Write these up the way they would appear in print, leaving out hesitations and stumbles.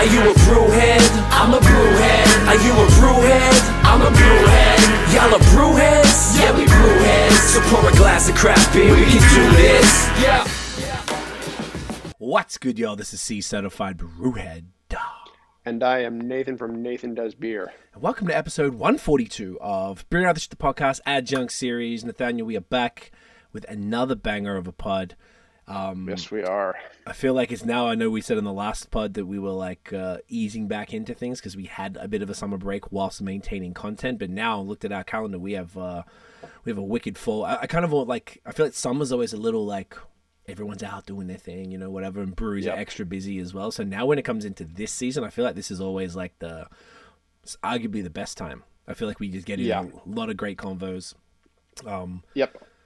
Are you a brewhead? I'm a brewhead. Are you a brewhead? I'm a brewhead. Y'all are brewheads? Yeah, we brewheads. So pour a glass of craft beer, we can do this. Yeah. What's good, y'all? This is Cee, certified brewhead. And I am Nathan from NathanDoesBeer. And welcome to episode 142 of Beer Out the Podcast Adjunct series. Nathaniel, we are back with another banger of a pod. Yes, we are. I feel like it's now, I know we said in the last pod that we were like easing back into things because we had a bit of a summer break whilst maintaining content. But now, looked at our calendar, we have a wicked full. I kind of want like, I feel like summer's always a little like, everyone's out doing their thing, you know, whatever, and breweries are extra busy as well. So now when it comes into this season, I feel like this is always like it's arguably the best time. I feel like we just get in a lot of great convos.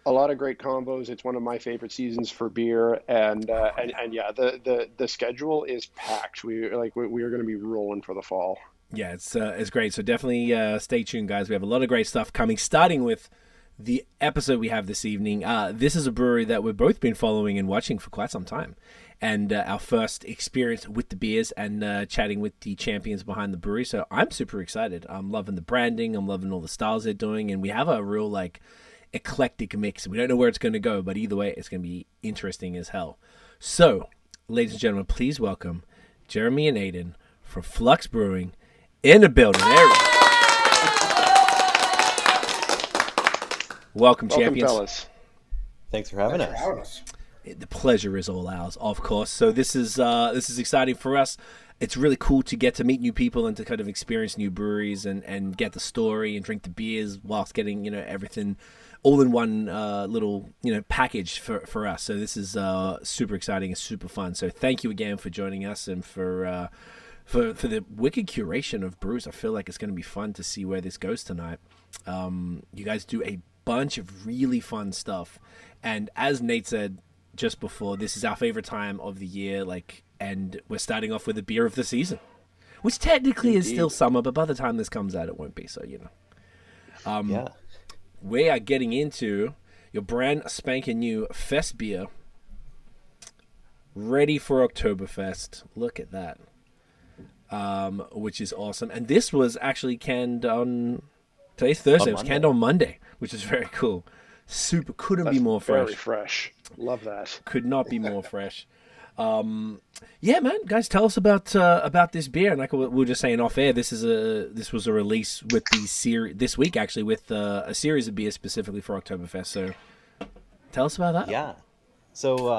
A lot of great combos. It's one of my favorite seasons for beer, and yeah, the schedule is packed. We are going to be rolling for the fall. Yeah, it's great. So definitely stay tuned, guys. We have a lot of great stuff coming, starting with the episode we have this evening. This is a brewery that we've both been following and watching for quite some time, and our first experience with the beers and chatting with the champions behind the brewery. So I'm super excited. I'm loving the branding. I'm loving all the styles they're doing, and we have a real like eclectic mix. We don't know where it's going to go, but either way, it's going to be interesting as hell. So, ladies and gentlemen, please welcome Jeremy and Aidan from Flux Brewing in the building. Welcome, champions. Fellas. Thanks for having us. The pleasure is all ours, of course. So this is exciting for us. It's really cool to get to meet new people and to kind of experience new breweries and get the story and drink the beers whilst getting, you know, everything all in one little, you know, package for us. So this is super exciting and super fun. So thank you again for joining us and for the wicked curation of brews. I feel like it's going to be fun to see where this goes tonight. You guys do a bunch of really fun stuff, and as Nate said just before, this is our favorite time of the year, like, and we're starting off with the beer of the season, which technically is still summer, but by the time this comes out it won't be, so you know. We are getting into your brand spanking new Festbier, ready for Oktoberfest. Look at that, which is awesome. And this was actually canned on today's Thursday. It was canned on Monday, which is very cool. Super, couldn't be more fresh. Very fresh. Love that. Could not be more fresh. Yeah, man, guys, tell us about this beer. And like we were just saying off air, this was a release with this week actually with a series of beers specifically for Oktoberfest. So tell us about that. Yeah. So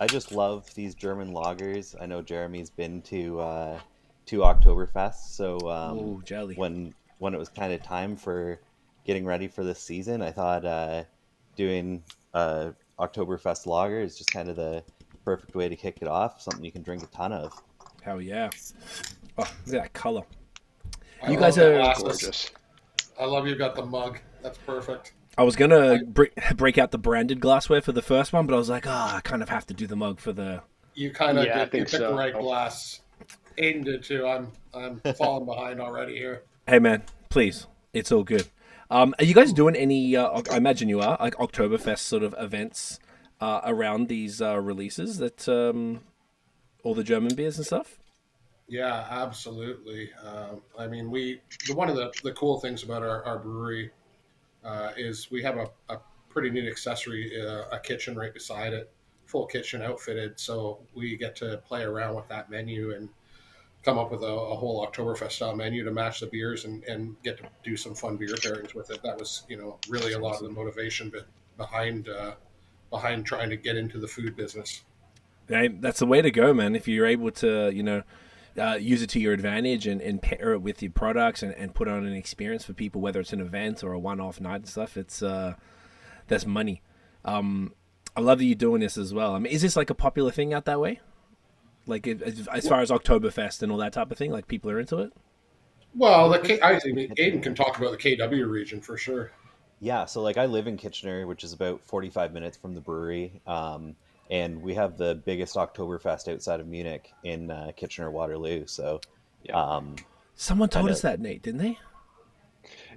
I just love these German lagers. I know Jeremy's been to Oktoberfest, so jelly. When it was kind of time for getting ready for this season, I thought doing Oktoberfest lager is just kind of the perfect way to kick it off. Something you can drink a ton of. Hell yeah! Oh, look at that color. You guys are gorgeous. I love you've got the mug. That's perfect. I was gonna break out the branded glassware for the first one, but I was like, I kind of have to do the mug for the. You kind of picked the right glass. Aidan did too. I'm falling behind already here. Hey man, please, it's all good. Are you guys doing any? I imagine you are, like Oktoberfest sort of events around these releases that all the German beers and stuff. Yeah, absolutely. I mean, one of the cool things about our brewery is we have a pretty neat accessory, a kitchen right beside it, full kitchen outfitted. So we get to play around with that menu and come up with a whole Oktoberfest style menu to match the beers and get to do some fun beer pairings with it. That was, you know, really a lot of the motivation behind trying to get into the food business. Hey, that's the way to go, man. If you're able to, you know, use it to your advantage and pair it with your products and put on an experience for people, whether it's an event or a one-off night and stuff, it's that's money. I love that you're doing this as well. I mean, is this like a popular thing out that way? Like as far as Oktoberfest and all that type of thing, like people are into it? Well, I think Aidan can talk about the KW region for sure. Yeah, so like I live in Kitchener, which is about 45 minutes from the brewery, and we have the biggest Oktoberfest outside of Munich in Kitchener-Waterloo. So, someone told us that, Nate, didn't they?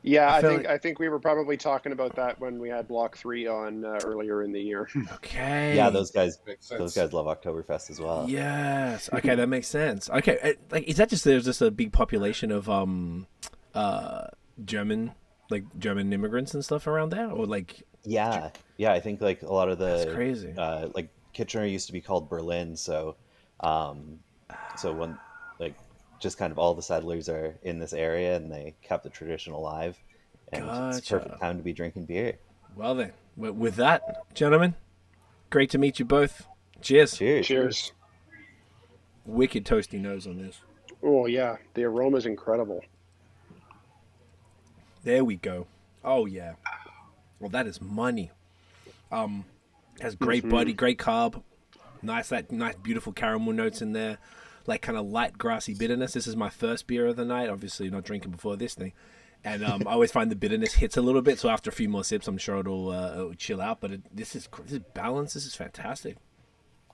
Yeah, feel I think we were probably talking about that when we had Block 3 on earlier in the year. Okay. Yeah, Makes those sense. guys love Oktoberfest as well. Yes. Okay, that makes sense. Okay, like is that just there's just a big population of German German immigrants and stuff around there, or like Yeah, yeah. I think like a lot of that's the crazy. like Kitchener used to be called Berlin, so um, so when like just kind of all the settlers are in this area and they kept the tradition alive, and it's perfect Gotcha. time to be drinking beer. Well then, with that, gentlemen, great to meet you both. Cheers. Cheers. Cheers. Wicked toasty nose on this. Oh yeah, the aroma's incredible. There we go. Oh yeah. Well, that is money. Has great body, great carb, nice beautiful caramel notes in there, like kind of light grassy bitterness. This is my first beer of the night. Obviously, not drinking before this thing, and I always find the bitterness hits a little bit. So after a few more sips, I'm sure it'll chill out. But this is balanced. This is fantastic.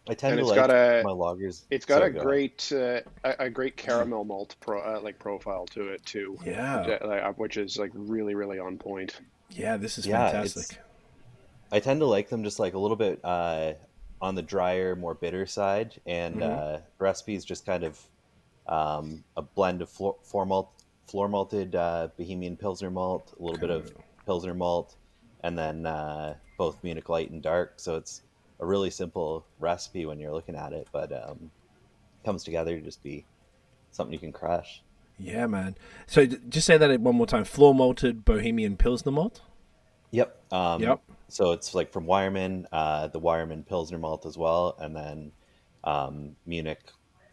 I tend And to it's like got a my lagers. it's got Sorry, a go ahead. great caramel malt profile to it too. Yeah. Which is like really on point. Yeah, this is Yeah, fantastic. I tend to like them just like a little bit on the drier, more bitter side, and recipes just kind of a blend of floor malted Bohemian Pilsner malt, a little bit of Pilsner malt, and then both Munich Light and Dark. So it's a really simple recipe when you're looking at it, but comes together to just be something you can crush. Yeah, man. So just say that one more time. Floor malted Bohemian Pilsner malt. Yep. Yep. So it's like from Weyermann, the Weyermann Pilsner malt as well, and then Munich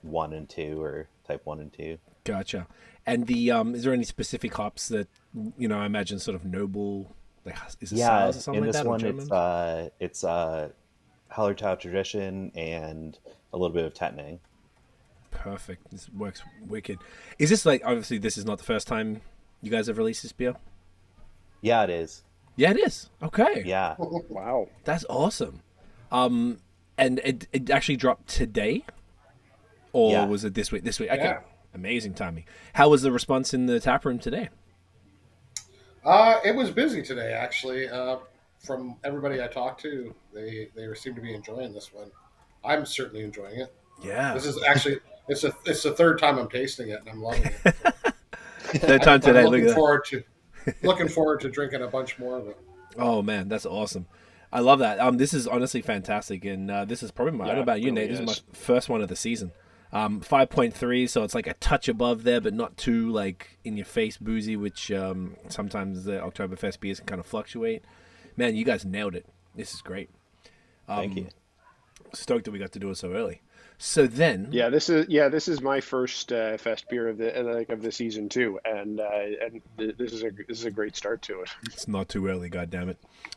1 and 2 or type 1 and 2. Gotcha. And the is there any specific hops that I imagine sort of noble, like is it Yeah, Saaz or something in like this that? Or one German? it's Hallertau tradition and a little bit of Tettnang. Perfect. This works wicked. Is this like obviously this is not the first time you guys have released this beer? Yeah, it is. Yeah, it is. Okay. Yeah. Wow. That's awesome. And it actually dropped today, or Yeah. was it this week? This week. Okay. Yeah. Amazing timing. How was the response in the tap room today? It was busy today, actually. From everybody I talked to, they seem to be enjoying this one. I'm certainly enjoying it. Yeah. This is actually it's the third time I'm tasting it, and I'm loving it. Third time today. I'm Look at that. looking forward to drinking a bunch more of it. Oh man, that's awesome. I love that. This is honestly fantastic, and this is probably I don't know about you, really Nate. This is is. my first one of the season. 5.3, so it's like a touch above there, but not too like in your face boozy, which sometimes the Oktoberfest beers can kind of fluctuate. Man, you guys nailed it. This is great. Thank you. Stoked that we got to do it so early. So then, Yeah, this is my first fest beer of the season too, and this is a great start to it. it's not too early, goddammit.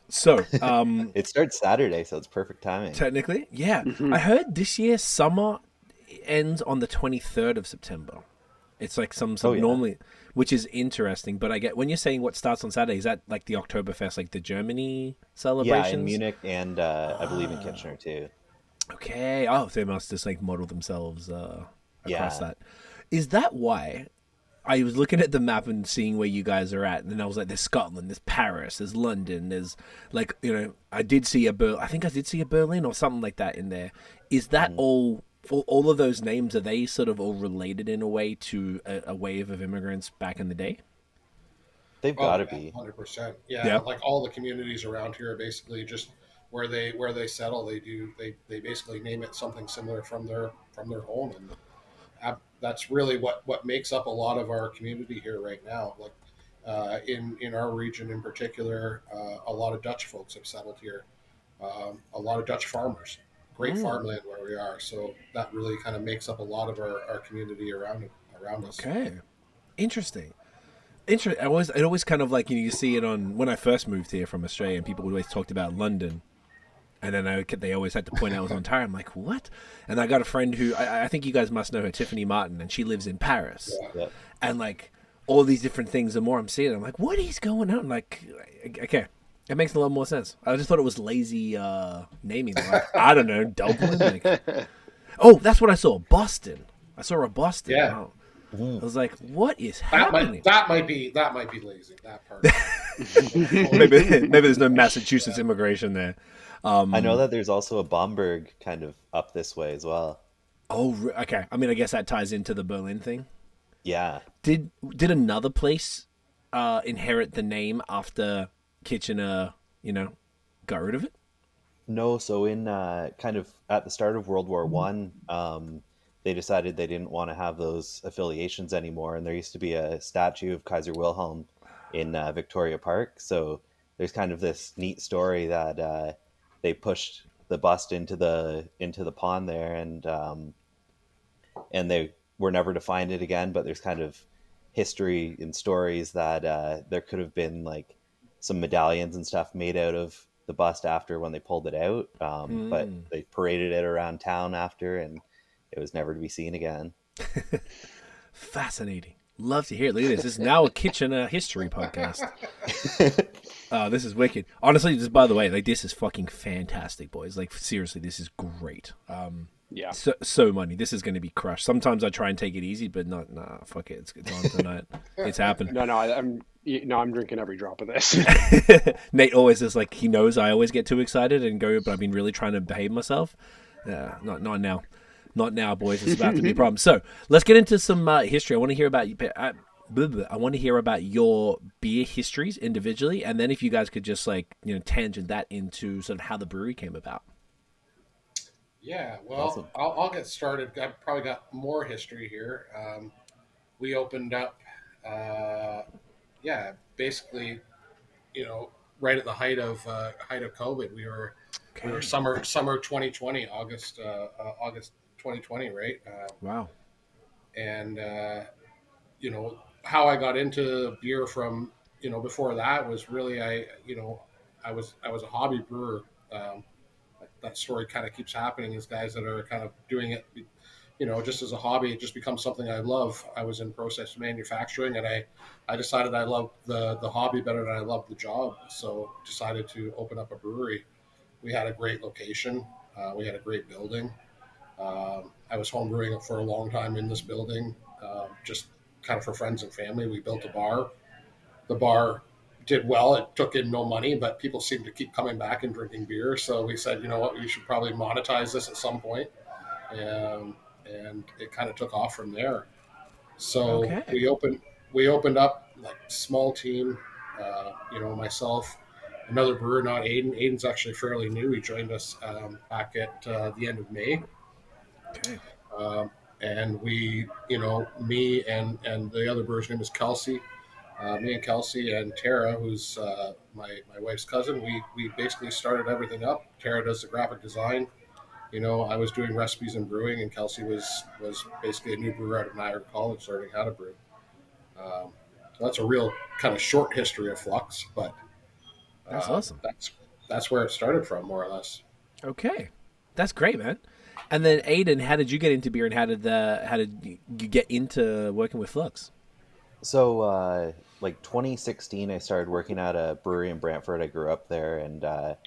So, It starts Saturday, so it's perfect timing. technically, yeah. I heard this year summer ends on the 23rd of September. It's like some Oh, yeah. normally, which is interesting. But I get when you're saying what starts on Saturday, is that like the Oktoberfest, like the Germany Yeah, celebrations? in Munich and I believe in Kitchener too. Okay. Oh, they must just like model themselves across Yeah. that. Is that why? I was looking at the map and seeing where you guys are at, and then I was like, "There's Scotland, there's Paris, there's London, there's like I did see I think I did see a Berlin or something like that in there. Is that all of those names, are they sort of all related in a way to a wave of immigrants back in the day? They've got to be. 100%. Yeah, Yeah. like all the communities around here are basically just where they settle. They basically name it something similar from their home, and that's really what makes up a lot of our community here right now. Like in our region in particular, a lot of Dutch folks have settled here. A lot of Dutch farmers, great farmland where we are. So that really kind of makes up a lot of our community around us. Okay, interesting. It always kind of like you see it on when I first moved here from Australia, and people always talked about London, and then they always had to point out it was Ontario. I'm like, what? And I got a friend who I think you guys must know her, Tiffany Martin, and she lives in Paris, Yeah. and like all these different things. The more I'm seeing it, I'm like, what is going on? Like, okay. It makes a lot more sense. I just thought it was lazy naming. Like, I don't know, Dublin. Like, oh, that's what I saw. Boston. I saw a Boston. Yeah. Oh. I was like, what is That happening? might be lazy. That part. Maybe there's no Massachusetts immigration there. I know that there's also a Bamberg kind of up this way as well. Oh, okay. I mean, I guess that ties into the Berlin thing. Yeah. Did another place inherit the name after Kitchener, got rid of it? No, so in kind of at the start of World War One, they decided they didn't want to have those affiliations anymore, and there used to be a statue of Kaiser Wilhelm in Victoria Park. So there's kind of this neat story that they pushed the bust into the pond there, and they were never to find it again. But there's kind of history and stories that there could have been like some medallions and stuff made out of the bust after when they pulled it out. But they paraded it around town after, and it was never to be seen again. Fascinating. Love to hear it. Look at this. This is now a Kitchener history podcast. This is wicked. Honestly, just by the way, like this is fucking fantastic, boys. Like seriously, this is great. Yeah. So money. This is going to be crushed. Sometimes I try and take it easy, but nah, fuck it. It's on tonight. It's happening. I'm drinking every drop of this. Nate always is like, he knows I always get too excited and go, but I've been really trying to behave myself. Not now. Not now, boys. It's about to be a problem. So let's get into some history. I want to hear about I want to hear about your beer histories individually, and then if you guys could just tangent that into sort of how the brewery came about. Yeah, well, Awesome. I'll get started. I've probably got more history here. We opened up, basically, right at the height of COVID. We were summer 2020, August 2020, right? Wow. And how I got into beer from before that was really I was a hobby brewer. That story kind of keeps happening as guys that are kind of doing it, just as a hobby. It just becomes something I love. I was in process manufacturing, and I decided I loved the hobby better than I loved the job. So decided to open up a brewery. We had a great location. We had a great building. I was home brewing for a long time in this building, just kind of for friends and family. We built a bar. The bar did well. It took in no money, but people seemed to keep coming back and drinking beer. So we said, you know what, we should probably monetize this at some point. And it kind of took off from there. So we opened up like small team, myself, another brewer, not Aidan. Aidan's actually fairly new. He joined us back at the end of May. Okay. And we, me and the other brewer's name is Kelsey. Me and Kelsey and Tara, who's my wife's cousin, we basically started everything up. Tara does the graphic design. I was doing recipes and brewing, and Kelsey was basically a new brewer out of Niagara College, learning how to brew. So that's a real kind of short history of Flux, but that's awesome. That's where it started from, more or less. Okay, that's great, man. And then Aidan, how did you get into beer, and how did you get into working with Flux? So, 2016, I started working at a brewery in Brantford. I grew up there, and I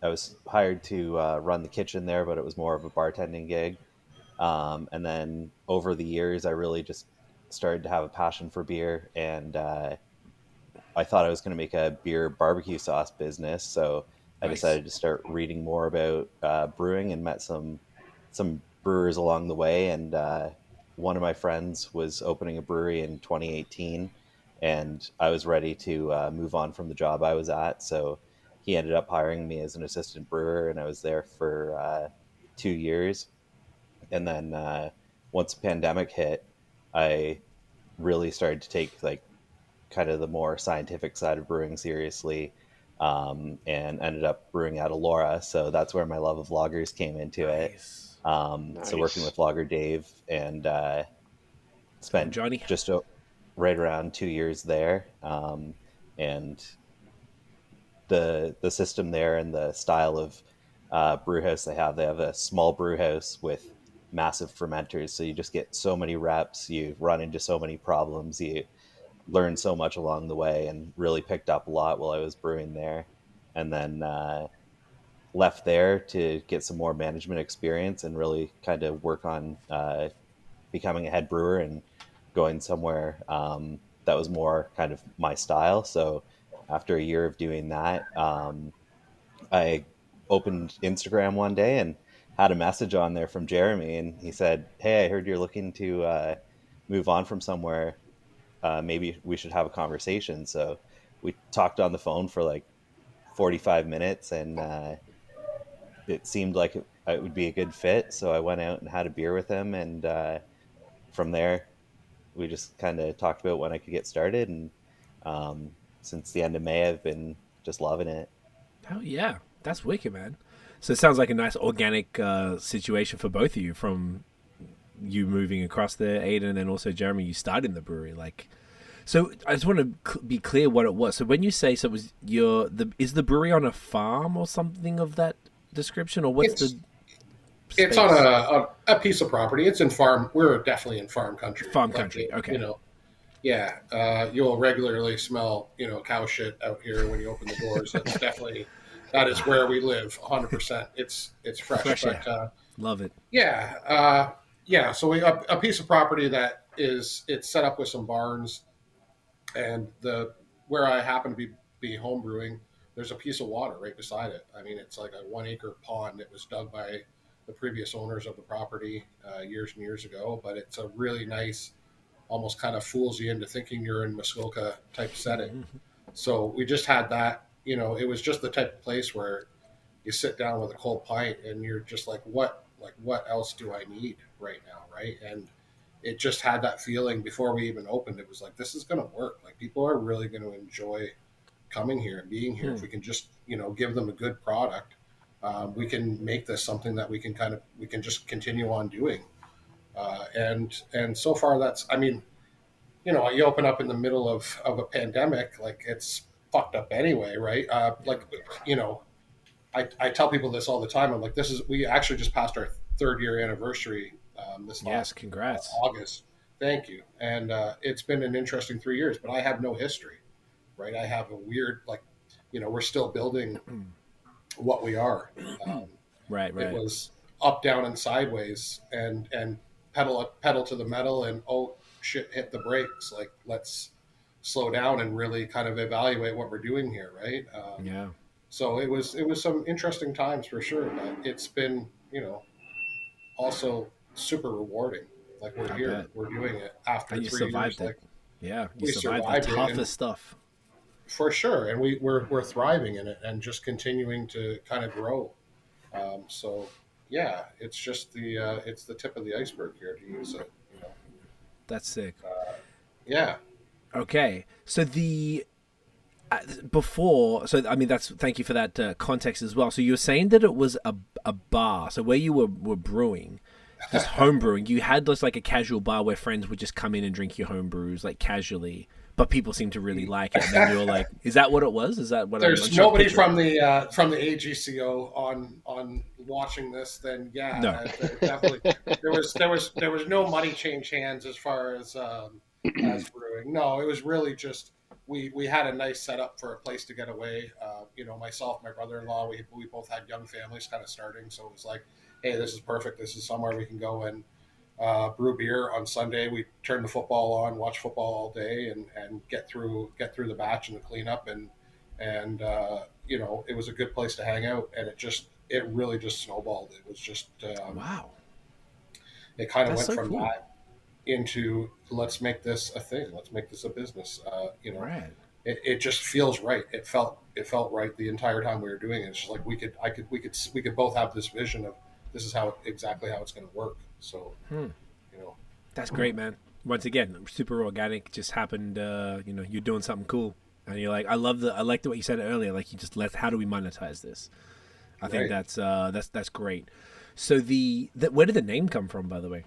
was hired to run the kitchen there, but it was more of a bartending gig. And then over the years, I really just started to have a passion for beer, and I thought I was going to make a beer barbecue sauce business. So I decided to start reading more about brewing, and met some brewers along the way. And one of my friends was opening a brewery in 2018, and I was ready to move on from the job I was at. So he ended up hiring me as an assistant brewer, and I was there for 2 years. And then once the pandemic hit, I really started to take kind of the more scientific side of brewing seriously, and ended up brewing out of Laura. So that's where my love of lagers came into it. So working with Lager Dave, and spent Johnny, just right around 2 years there. And the system there and the style of brew house they have a small brew house with massive fermenters. So you just get so many reps, you run into so many problems, you learn so much along the way, and really picked up a lot while I was brewing there. And then left there to get some more management experience and really kind of work on becoming a head brewer and going somewhere that was more kind of my style. So after a year of doing that, I opened Instagram one day and had a message on there from Jeremy, and he said, "Hey, I heard you're looking to move on from somewhere. Maybe we should have a conversation." So we talked on the phone for like 45 minutes, and it seemed like it would be a good fit. So I went out and had a beer with him, and from there, we just kind of talked about when I could get started. And since the end of May, I've been just loving it. Hell yeah, that's wicked, man. So it sounds like a nice organic situation for both of you, from you moving across there, Aidan, and also Jeremy, you starting the brewery. Like, so I just want to be clear what it was. So when you say, so it was is the brewery on a farm or something of that description, or what's the? It's on a piece of property. It's in farm. We're definitely in farm country. Farm country. Okay. Yeah. You'll regularly smell, cow shit out here when you open the doors. That's definitely, that is where we live. 100%. It's fresh. But, love it. Yeah. Yeah. So a piece of property that it's set up with some barns, and where I happen to be home brewing, there's a piece of water right beside it. I mean, it's like a 1 acre pond that was dug by the previous owners of the property years and years ago. But it's a really nice, almost kind of fools you into thinking you're in Muskoka type setting. So we just had that, it was just the type of place where you sit down with a cold pint and you're just like, what else do I need right now? Right. And it just had that feeling before we even opened. It was like, this is going to work. Like, people are really going to enjoy coming here and being here. If we can just, give them a good product, we can make this something that we can just continue on doing. And so far that's, I mean, you open up in the middle of a pandemic, like, it's fucked up anyway. Right. I tell people this all the time. I'm like, we actually just passed our 3rd year anniversary this last congrats. August. Thank you. And it's been an interesting 3 years, but I have no history, right? I have a weird, we're still building what we are. Right. It was up, down, and sideways, and pedal to the metal, and oh shit, hit the brakes. Like, let's slow down and really kind of evaluate what we're doing here, right? Yeah. So it was some interesting times for sure, but it's been, also super rewarding. Like, we're here, we're doing it after 3 years. Like, yeah, you survived the toughest stuff. For sure, and we're thriving in it and just continuing to kind of grow. So yeah, it's just it's the tip of the iceberg here, to use it. That's sick. Yeah. Okay, so I mean, thank you for that context as well. So you were saying that it was a bar. So where you were brewing, just home brewing, you had just like a casual bar where friends would just come in and drink your home brews like casually, but people seem to really like it. And then you were like, is that what it was? Is that what? There's nobody from the AGCO on watching this. Then yeah, no. Definitely there was no money change hands as far as brewing. No, it was really just. We had a nice setup for a place to get away. Myself, my brother-in-law, we both had young families kind of starting. So it was like, hey, this is perfect. This is somewhere we can go and brew beer on Sunday. We turn the football on, watch football all day, and get through the batch and the cleanup. And it was a good place to hang out. And it really just snowballed. It was just wow. It kind of That's went so from cool. that into, let's make this a thing. Let's make this a business. Right. It just feels right. It felt right the entire time we were doing it. It's just like we could both have this vision of this is exactly how it's going to work. So, That's great, man. Once again, super organic. Just happened. You're doing something cool, and you're like, I liked what you said earlier. Like, you just how do we monetize this? I think that's great. So where did the name come from, by the way?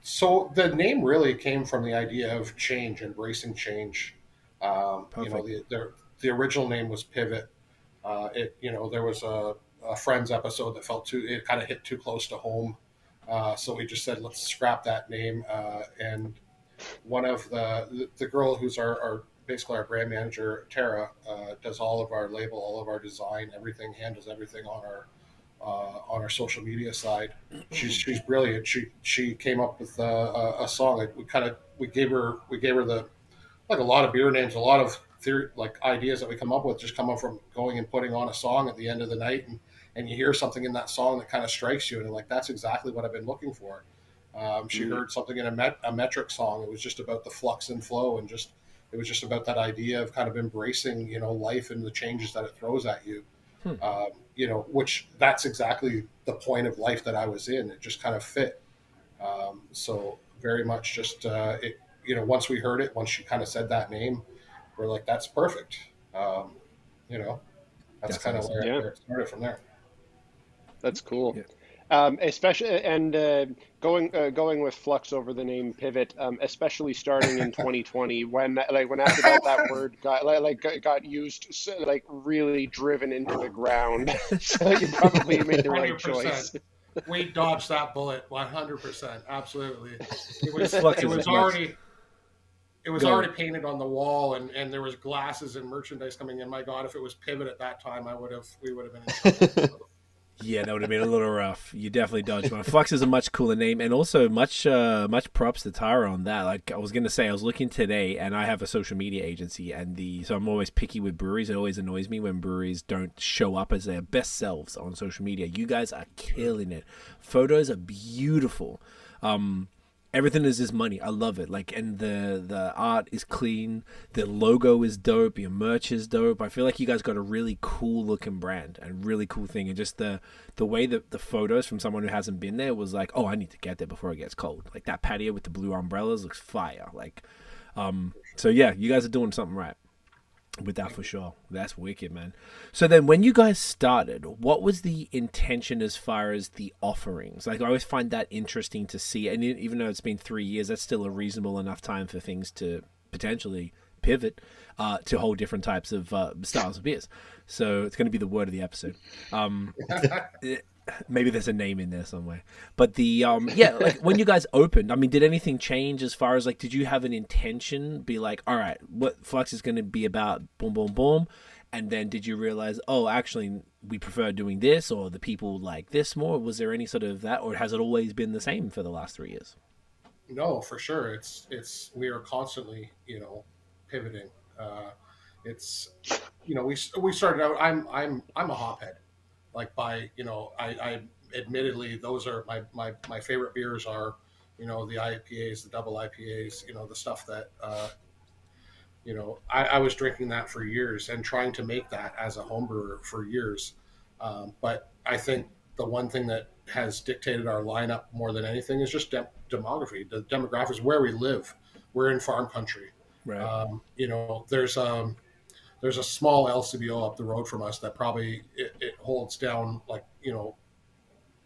So the name really came from the idea of change, embracing change. The original name was Pivot. There was a Friends episode that it kind of hit too close to home. So we just said, let's scrap that name. And one of the girl who's basically our brand manager, Tara, does all of our label, all of our design, everything, handles everything on on our social media side. She's brilliant. She came up with a song. Like we gave her the like a lot of beer names, a lot of theory, like ideas that we come up with just come up from going and putting on a song at the end of the night, and you hear something in that song that kind of strikes you, and like that's exactly what I've been looking for. She heard something in a metric song. It was just about the flux and flow, and just it was just about that idea of kind of embracing, life and the changes that it throws at you. Which that's exactly the point of life that I was in. It just kind of fit. So very much just it. Once we heard it, once she kind of said that name, we're like, that's perfect. You know, that's kind of where it started from there. That's cool. Yeah. Especially and going with Flux over the name Pivot, especially starting in 2020 when after that word got used really driven into the ground. So you probably made the right 100%. choice. We dodged that bullet 100%. Absolutely. It was already painted on the wall, and there was glasses and merchandise coming in. My God, if it was Pivot at that time, we would have been in trouble. Yeah, that would have been a little rough. You definitely dodged one. Flux is a much cooler name, and also much props to Tyra on that. Like I was gonna say, I was looking today, and I have a social media agency, so I'm always picky with breweries. It always annoys me when breweries don't show up as their best selves on social media. You guys are killing it. Photos are beautiful. Everything is just money. I love it. And the art is clean. The logo is dope. Your merch is dope. I feel like you guys got a really cool looking brand and really cool thing. And just the way that the photos from someone who hasn't been there was like, oh, I need to get there before it gets cold. Like that patio with the blue umbrellas looks fire. So yeah, you guys are doing something right with that for sure. That's wicked, man. So then when you guys started, what was the intention as far as the offerings? Like I always find that interesting to see, and even though it's been 3 years, that's still a reasonable enough time for things to potentially pivot to whole different types of styles of beers. So it's going to be the word of the episode. Maybe there's a name in there somewhere, but when you guys opened, I mean, did anything change as far as did you have an intention, be like, all right, what Flux is going to be about, boom, boom, boom, and then did you realize, oh, actually, we prefer doing this, or the people like this more? Was there any sort of that, or has it always been the same for the last 3 years? No, for sure. We are constantly, pivoting. We started out. I'm a hophead. I admittedly, those are my favorite beers are, the IPAs, the double IPAs, the stuff that, I was drinking that for years and trying to make that as a home brewer for years. But I think the one thing that has dictated our lineup more than anything is just demography, the demographics where we live. We're in farm country. Right. There's a small LCBO up the road from us that probably it holds down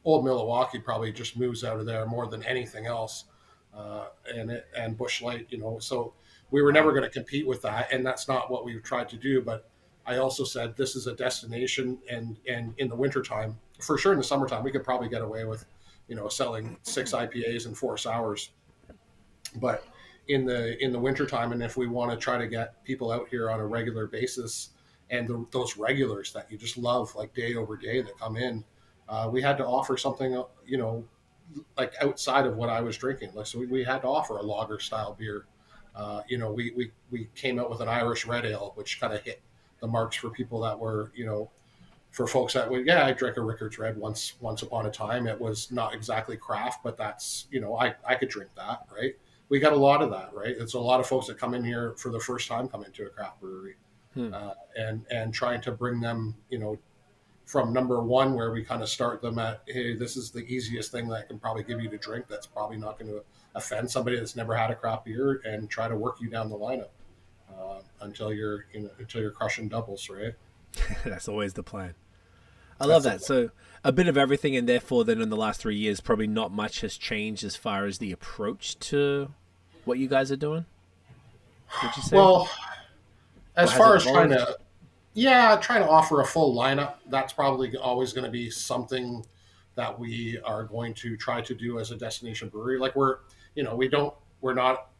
Old Milwaukee probably just moves out of there more than anything else, and Busch Light, So we were never going to compete with that, and that's not what we've tried to do. But I also said this is a destination, and in the wintertime, for sure in the summertime, we could probably get away with, selling 6 IPAs and 4 sours, but in the wintertime, and if we want to try to get people out here on a regular basis, and those regulars that you just love, like day over day that come in, we had to offer something, outside of what I was drinking. So we had to offer a lager style beer. We came out with an Irish red ale, which kind of hit the marks for people that were, for folks that would, I drank a Rickard's Red once upon a time. It was not exactly craft, but that's, I could drink that, right? We got a lot of that, right? It's a lot of folks that come in here for the first time, come into a craft brewery, and trying to bring them, from number one, where we kind of start them at, hey, this is the easiest thing that I can probably give you to drink. That's probably not going to offend somebody that's never had a craft beer, and try to work you down the lineup until you're crushing doubles, right? That's always the plan. I love that. So a bit of everything, and therefore then in the last 3 years, probably not much has changed as far as the approach to what you guys are doing, would you say? Well, as far as trying to offer a full lineup, that's probably always going to be something that we are going to try to do as a destination brewery.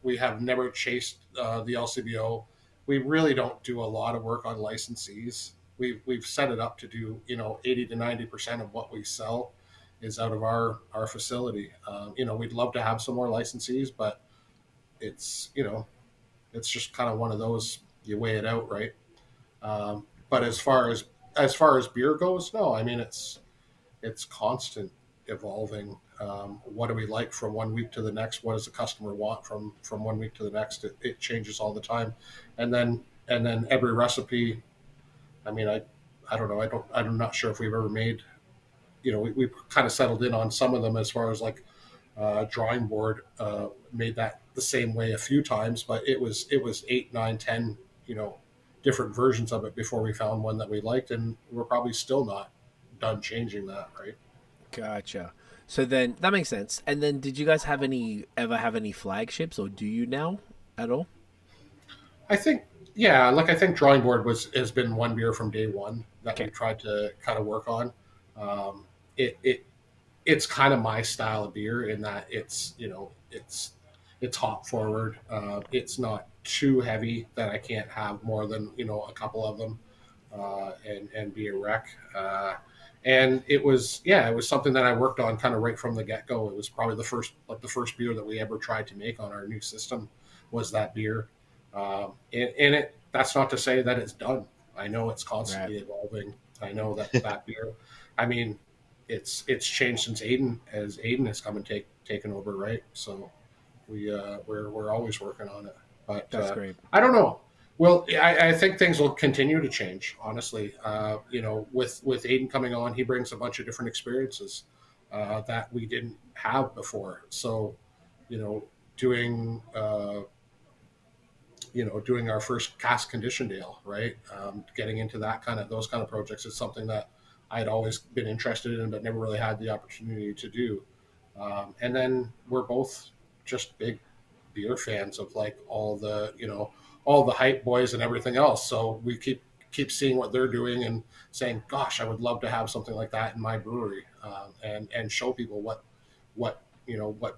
We have never chased the LCBO. We really don't do a lot of work on licensees. we've set it up to do 80 to 90% of what we sell is out of our facility. We'd love to have some more licensees, but it's it's just kind of one of those, you weigh it out, right? But as far as beer goes, no, I mean it's constant evolving. What do we like from one week to the next? What does the customer want from one week to the next? It changes all the time, and then every recipe. I mean, I don't know. I'm not sure if we've ever made. We kind of settled in on some of them as far as like drawing board. Made that the same way a few times, but it was 8, 9, 10, different versions of it before we found one that we liked, and we're probably still not done changing that, right? Gotcha. So then that makes sense. And then did you guys ever have any flagships, or do you now at all? I think, yeah, like I think drawing board has been one beer from day one that we tried to kind of work on. It's kind of my style of beer in that it's hop forward. It's not too heavy that I can't have more than a couple of them and be a wreck. And it was something that I worked on kind of right from the get-go. It was probably the first beer that we ever tried to make on our new system was that beer. That's not to say that it's done. I know it's constantly evolving. I know that beer, I mean, it's changed since Aidan has come and taken over, right? So we're always working on it. But that's great. I don't know. Well, I think things will continue to change, honestly. With Aidan coming on, he brings a bunch of different experiences that we didn't have before. So, doing our first cask conditioned ale, right? Getting into those kind of projects is something that I had always been interested in, but never really had the opportunity to do. And then we're both just big beer fans of like all the hype boys and everything else. So we keep seeing what they're doing and saying, gosh, I would love to have something like that in my brewery, and show people what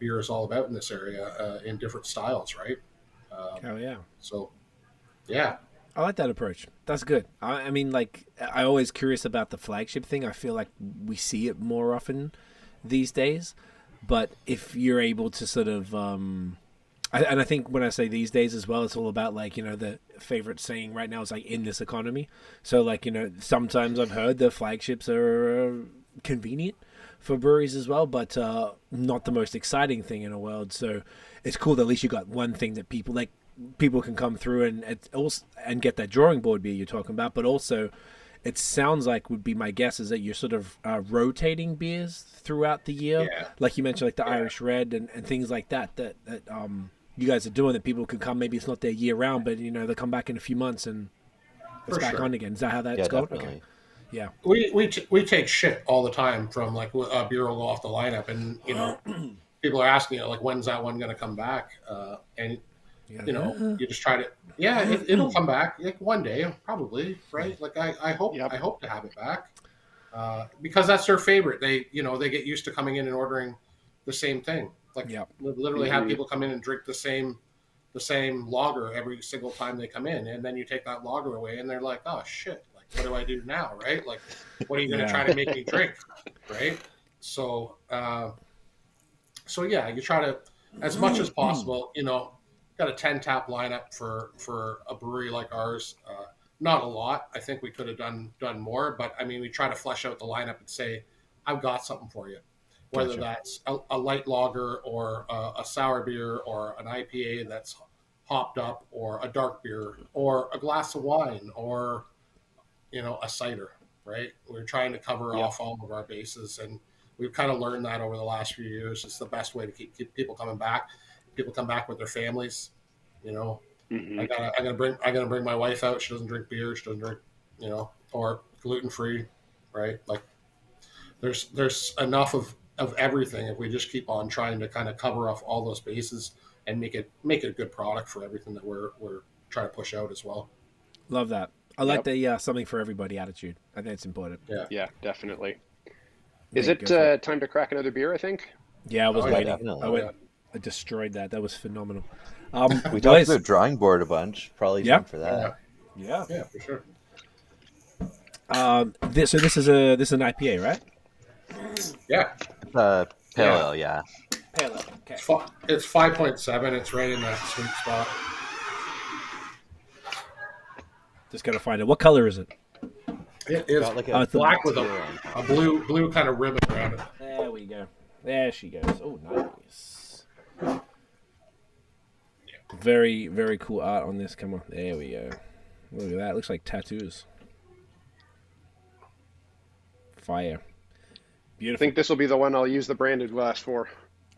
beer is all about in this area, in different styles. Right. Hell yeah. So, yeah. I like that approach. That's good. I mean, like, I always curious about the flagship thing. I feel like we see it more often these days, but if you're able to sort of, and I think when I say these days as well, it's all about like, the favorite saying right now is like in this economy. So like, sometimes I've heard the flagships are convenient for breweries as well, but not the most exciting thing in the world. So it's cool that at least you got one thing that people can come through and get that drawing board beer you're talking about, but also it sounds like would be my guess is that you're sort of rotating beers throughout the year, like you mentioned, like the Irish Red and things like that you guys are doing, that people can come. Maybe it's not their year round, but they'll come back in a few months and it's back on again. Is that how that's going? Definitely. Okay. Yeah. We take shit all the time from like a beer will go off the lineup, and people are asking like, when's that one going to come back? And you just try to, it'll come back like one day, probably, right? Like I hope to have it back, because that's their favorite. They get used to coming in and ordering the same thing. Like literally have people come in and drink the same lager every single time they come in, and then you take that lager away, and they're like, oh shit, like what do I do now, right? Like, what are you going to try to make me drink, right? So, you try to, as much as possible, got a 10 tap lineup for a brewery like ours. Not a lot. I think we could have done more, but I mean, we try to flesh out the lineup and say, I've got something for you. Whether that's a light lager or a sour beer or an IPA that's hopped up, or a dark beer or a glass of wine or, a cider, right? We're trying to cover off all of our bases, and we've kind of learned that over the last few years. It's the best way to keep people coming back. People come back with their families, I'm gonna bring my wife out. She doesn't drink beer. She doesn't drink, or gluten free, right? Like there's enough of everything if we just keep on trying to kind of cover off all those bases and make it a good product for everything that we're trying to push out as well. Love that. I like the something for everybody attitude. I think it's important. Yeah, definitely. Is it time to crack another beer, I think? Yeah, I was waiting. Definitely. I destroyed that. That was phenomenal. We talked about drawing board a bunch. Probably time for that. Yeah, for sure. This is an IPA, right? Yeah, Pale ale, yeah. Pale ale. Okay. it's 5.7. It's right in that sweet spot. Just gotta find it. What color is it? It is Got like it's black with teal a blue kind of ribbon around it. There we go. There she goes. Oh, nice. Very, very cool art on this. Come on. There we go. Look at that. Looks like tattoos. Fire. I Beautiful. think this will be the one I'll use the branded glass for.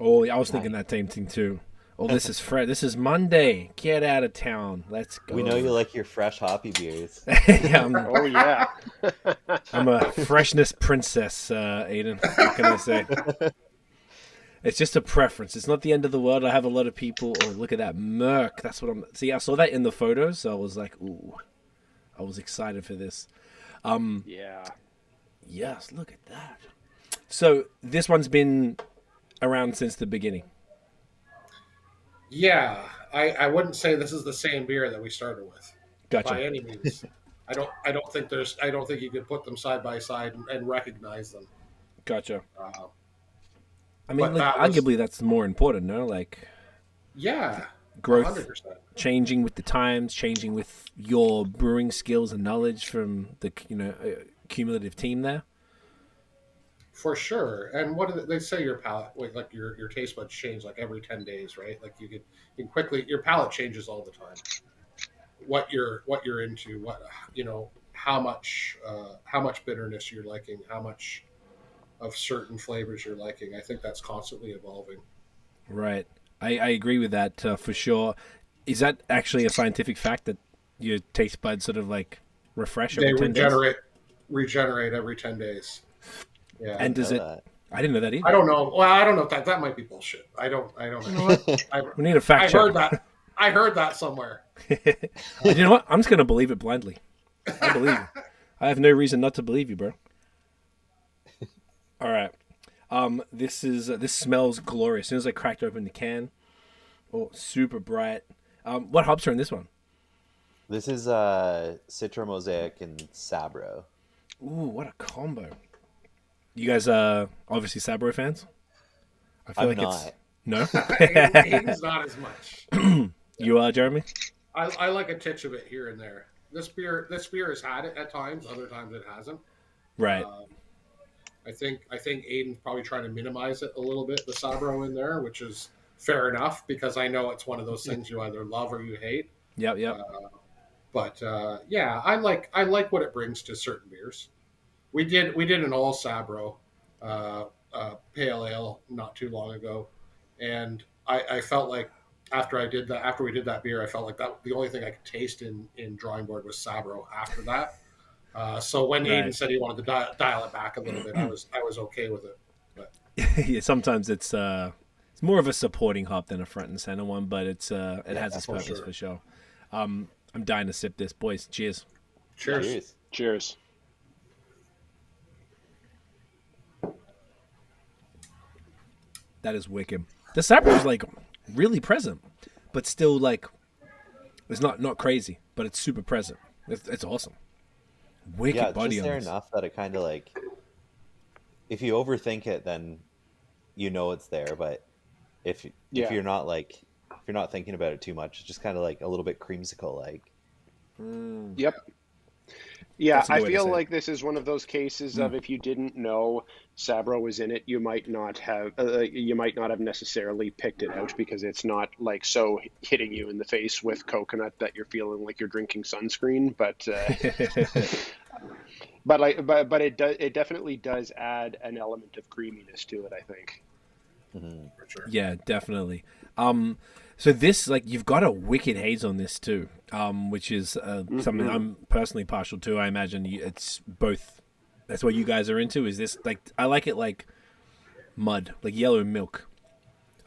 Oh, I was thinking that same thing too. Oh, this is fresh. This is Monday. Get out of town. Let's go. We know you like your fresh hoppy beers. Yeah, Oh yeah. I'm a freshness princess, Aidan. What can I say? It's just a preference. It's not the end of the world. I have a lot of people. Oh, look at that Merc. That's what I'm. See, I saw that in the photos, so I was like, ooh, I was excited for this. Yeah. Yes, look at that. So this one's been around since the beginning. Yeah, I wouldn't say this is the same beer that we started with by Gotcha. any means. I don't think you could put them side by side and recognize them. Gotcha. Uh, I mean, but like, that was- arguably that's more important, no? Like yeah, growth, 100%. changing with the times, changing with your brewing skills and knowledge from the cumulative team there. For sure. And what do they say? Your palate, like your taste buds change like every 10 days, right? Like you can quickly, your palate changes all the time. What you're into, how much bitterness you're liking, how much of certain flavors you're liking. I think that's constantly evolving. Right. I agree with that for sure. Is that actually a scientific fact that your taste buds sort of like refresh They every 10 days? regenerate every 10 days. Yeah. And does it? I didn't know that either. I don't know. Well, I don't know that might be bullshit. I don't know. We need a fact I check. heard that. I heard that somewhere. You know what? I'm just gonna believe it blindly. I believe you. I have no reason not to believe you, bro. All right. This smells glorious. As soon as I cracked open the can, oh, super bright. What hops are in this one? This is Citra Mosaic and Sabro. Ooh, what a combo! You guys are obviously Sabro fans. I feel I'm like not. it's no. Aiden's not as much. You are, Jeremy. I like a titch of it here and there. This beer has had it at times. Other times it hasn't. Right. I think Aiden's probably trying to minimize it a little bit, the Sabro in there, which is fair enough because I know it's one of those things you either love or you hate. Yep. But yeah, I like what it brings to certain beers. We did an all Sabro pale ale not too long ago, and I felt like after we did that beer, I felt like that the only thing I could taste in Drawing Board was Sabro after that. So when Right. Aidan said he wanted to dial it back a little bit, I was okay with it. But Yeah. Sometimes it's more of a supporting hop than a front and center one, but it has its for purpose sure. for sure. I'm dying to sip this, boys. Cheers. cheers. Cheers. That is wicked. The Sabro is like really present, but still like it's not crazy, but it's super present. It's awesome. Wicked Yeah, it's body just on there this. enough that it kind of like, if you overthink it, then you know it's there. But if Yeah. you're not thinking about it too much, it's just kind of like a little bit creamsicle like. Yep. Yeah, That's a good I way to feel say it. like this is one of those cases of if you didn't know Sabro was in it, you might not have necessarily picked it out because it's not like so hitting you in the face with coconut that you're feeling like you're drinking sunscreen. But but it definitely does add an element of creaminess to it, I think. For sure. Yeah, definitely. So this, like, you've got a wicked haze on this too, which is something I'm personally partial to. I imagine it's both. That's what you guys are into. Is this like? I like it like mud, like yellow milk.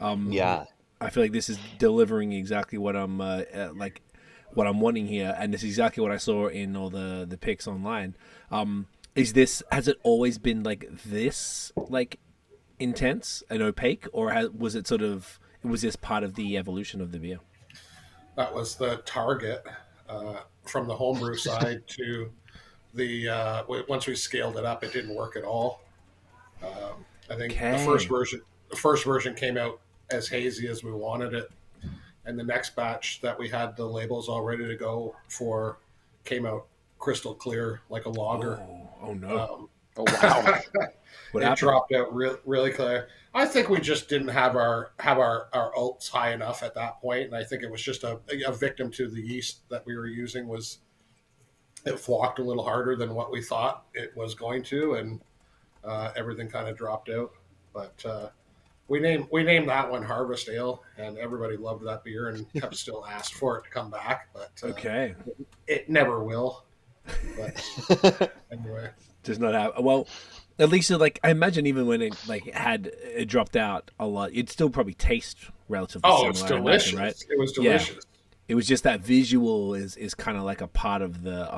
Yeah, I feel like this is delivering exactly what I'm what I'm wanting here, and this is exactly what I saw in all the pics online. Has it always been like this, like intense and opaque, or was this part of the evolution of the beer? That was the target from the homebrew side to once we scaled it up, it didn't work at all. I think Okay. the first version came out as hazy as we wanted it, and the next batch that we had the labels all ready to go for came out crystal clear like a lager. Oh no! Oh wow! What It happened? dropped out really clear. I think we just didn't have our oats high enough at that point, and I think it was just a victim to the yeast that we were using. Was it flocked a little harder than what we thought it was going to, and everything kind of dropped out. But we named that one Harvest Ale, and everybody loved that beer and have still asked for it to come back. But Okay, it never will. But anyway, does not have. Well, at least like I imagine, even when it dropped out a lot, it'd still probably taste relatively similar. it's I delicious. imagine, right? It was Yeah. delicious. It was just that visual is kind of like a part of the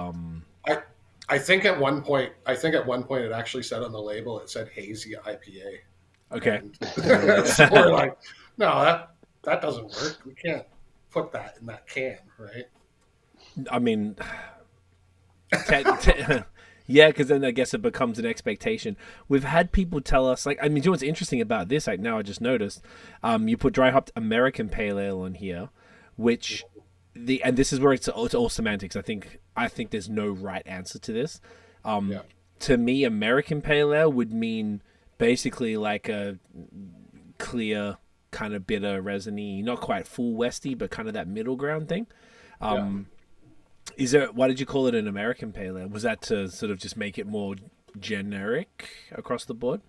I think at one point it actually said on the label, it said hazy IPA. Okay. So we're like, no, that doesn't work. We can't put that in that can, right? I mean, yeah, because then I guess it becomes an expectation. We've had people tell us, like, I mean, you know what's interesting about this? Like, now I just noticed, you put dry hopped American Pale Ale on here, which and this is where it's all semantics. I think there's no right answer to this. To me, American Pale Ale would mean basically like a clear, kind of bitter, resiny, not quite full Westy, but kind of that middle ground thing. Why did you call it an American Pale Ale? Was that to sort of just make it more generic across the board?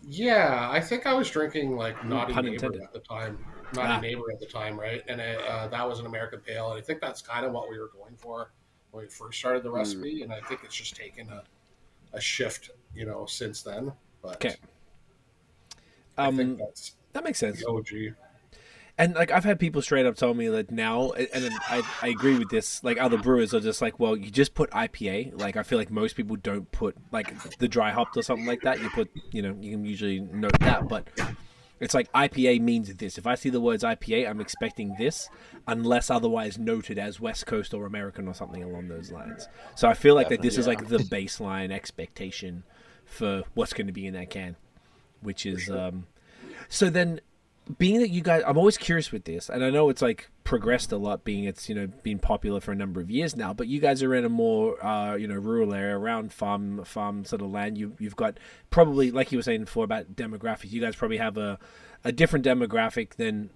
Yeah, I think I was drinking like Naughty Pun Neighbor intended. at the time. Naughty Neighbor at the time, right? And that was an American Pale, and I think that's kind of what we were going for when we first started the recipe. And I think it's just taken a shift, since then. But Okay. I think that's That makes sense. the OG. And like I've had people straight up tell me that now, and I agree with this. Like other brewers are just like, well, you just put IPA. Like I feel like most people don't put like the dry hopped or something like that. You put, you can usually note that, but it's like IPA means this. If I see the words IPA, I'm expecting this, unless otherwise noted as West Coast or American or something along those lines. So I feel like that this is like the baseline expectation for what's going to be in that can, which is so then. Being that you guys, I'm always curious with this, and I know it's like progressed a lot, being it's been popular for a number of years now. But you guys are in a more rural area around farm sort of land. You've got probably, like you were saying before about demographics, you guys probably have a different demographic than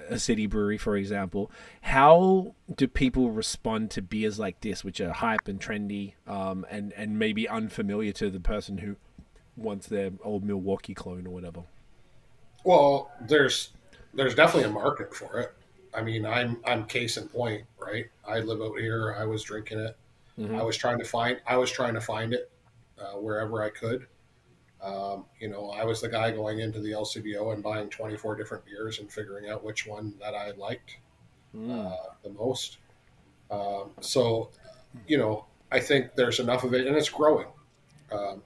a city brewery, for example. How do people respond to beers like this, which are hype and trendy, and maybe unfamiliar to the person who wants their old Milwaukee clone or whatever? Well, there's definitely a market for it. I mean, I'm case in point, right? I live out here. I was drinking it. Mm-hmm. I was trying to find it wherever I could. I was the guy going into the LCBO and buying 24 different beers and figuring out which one that I liked the most. So, I think there's enough of it, and it's growing.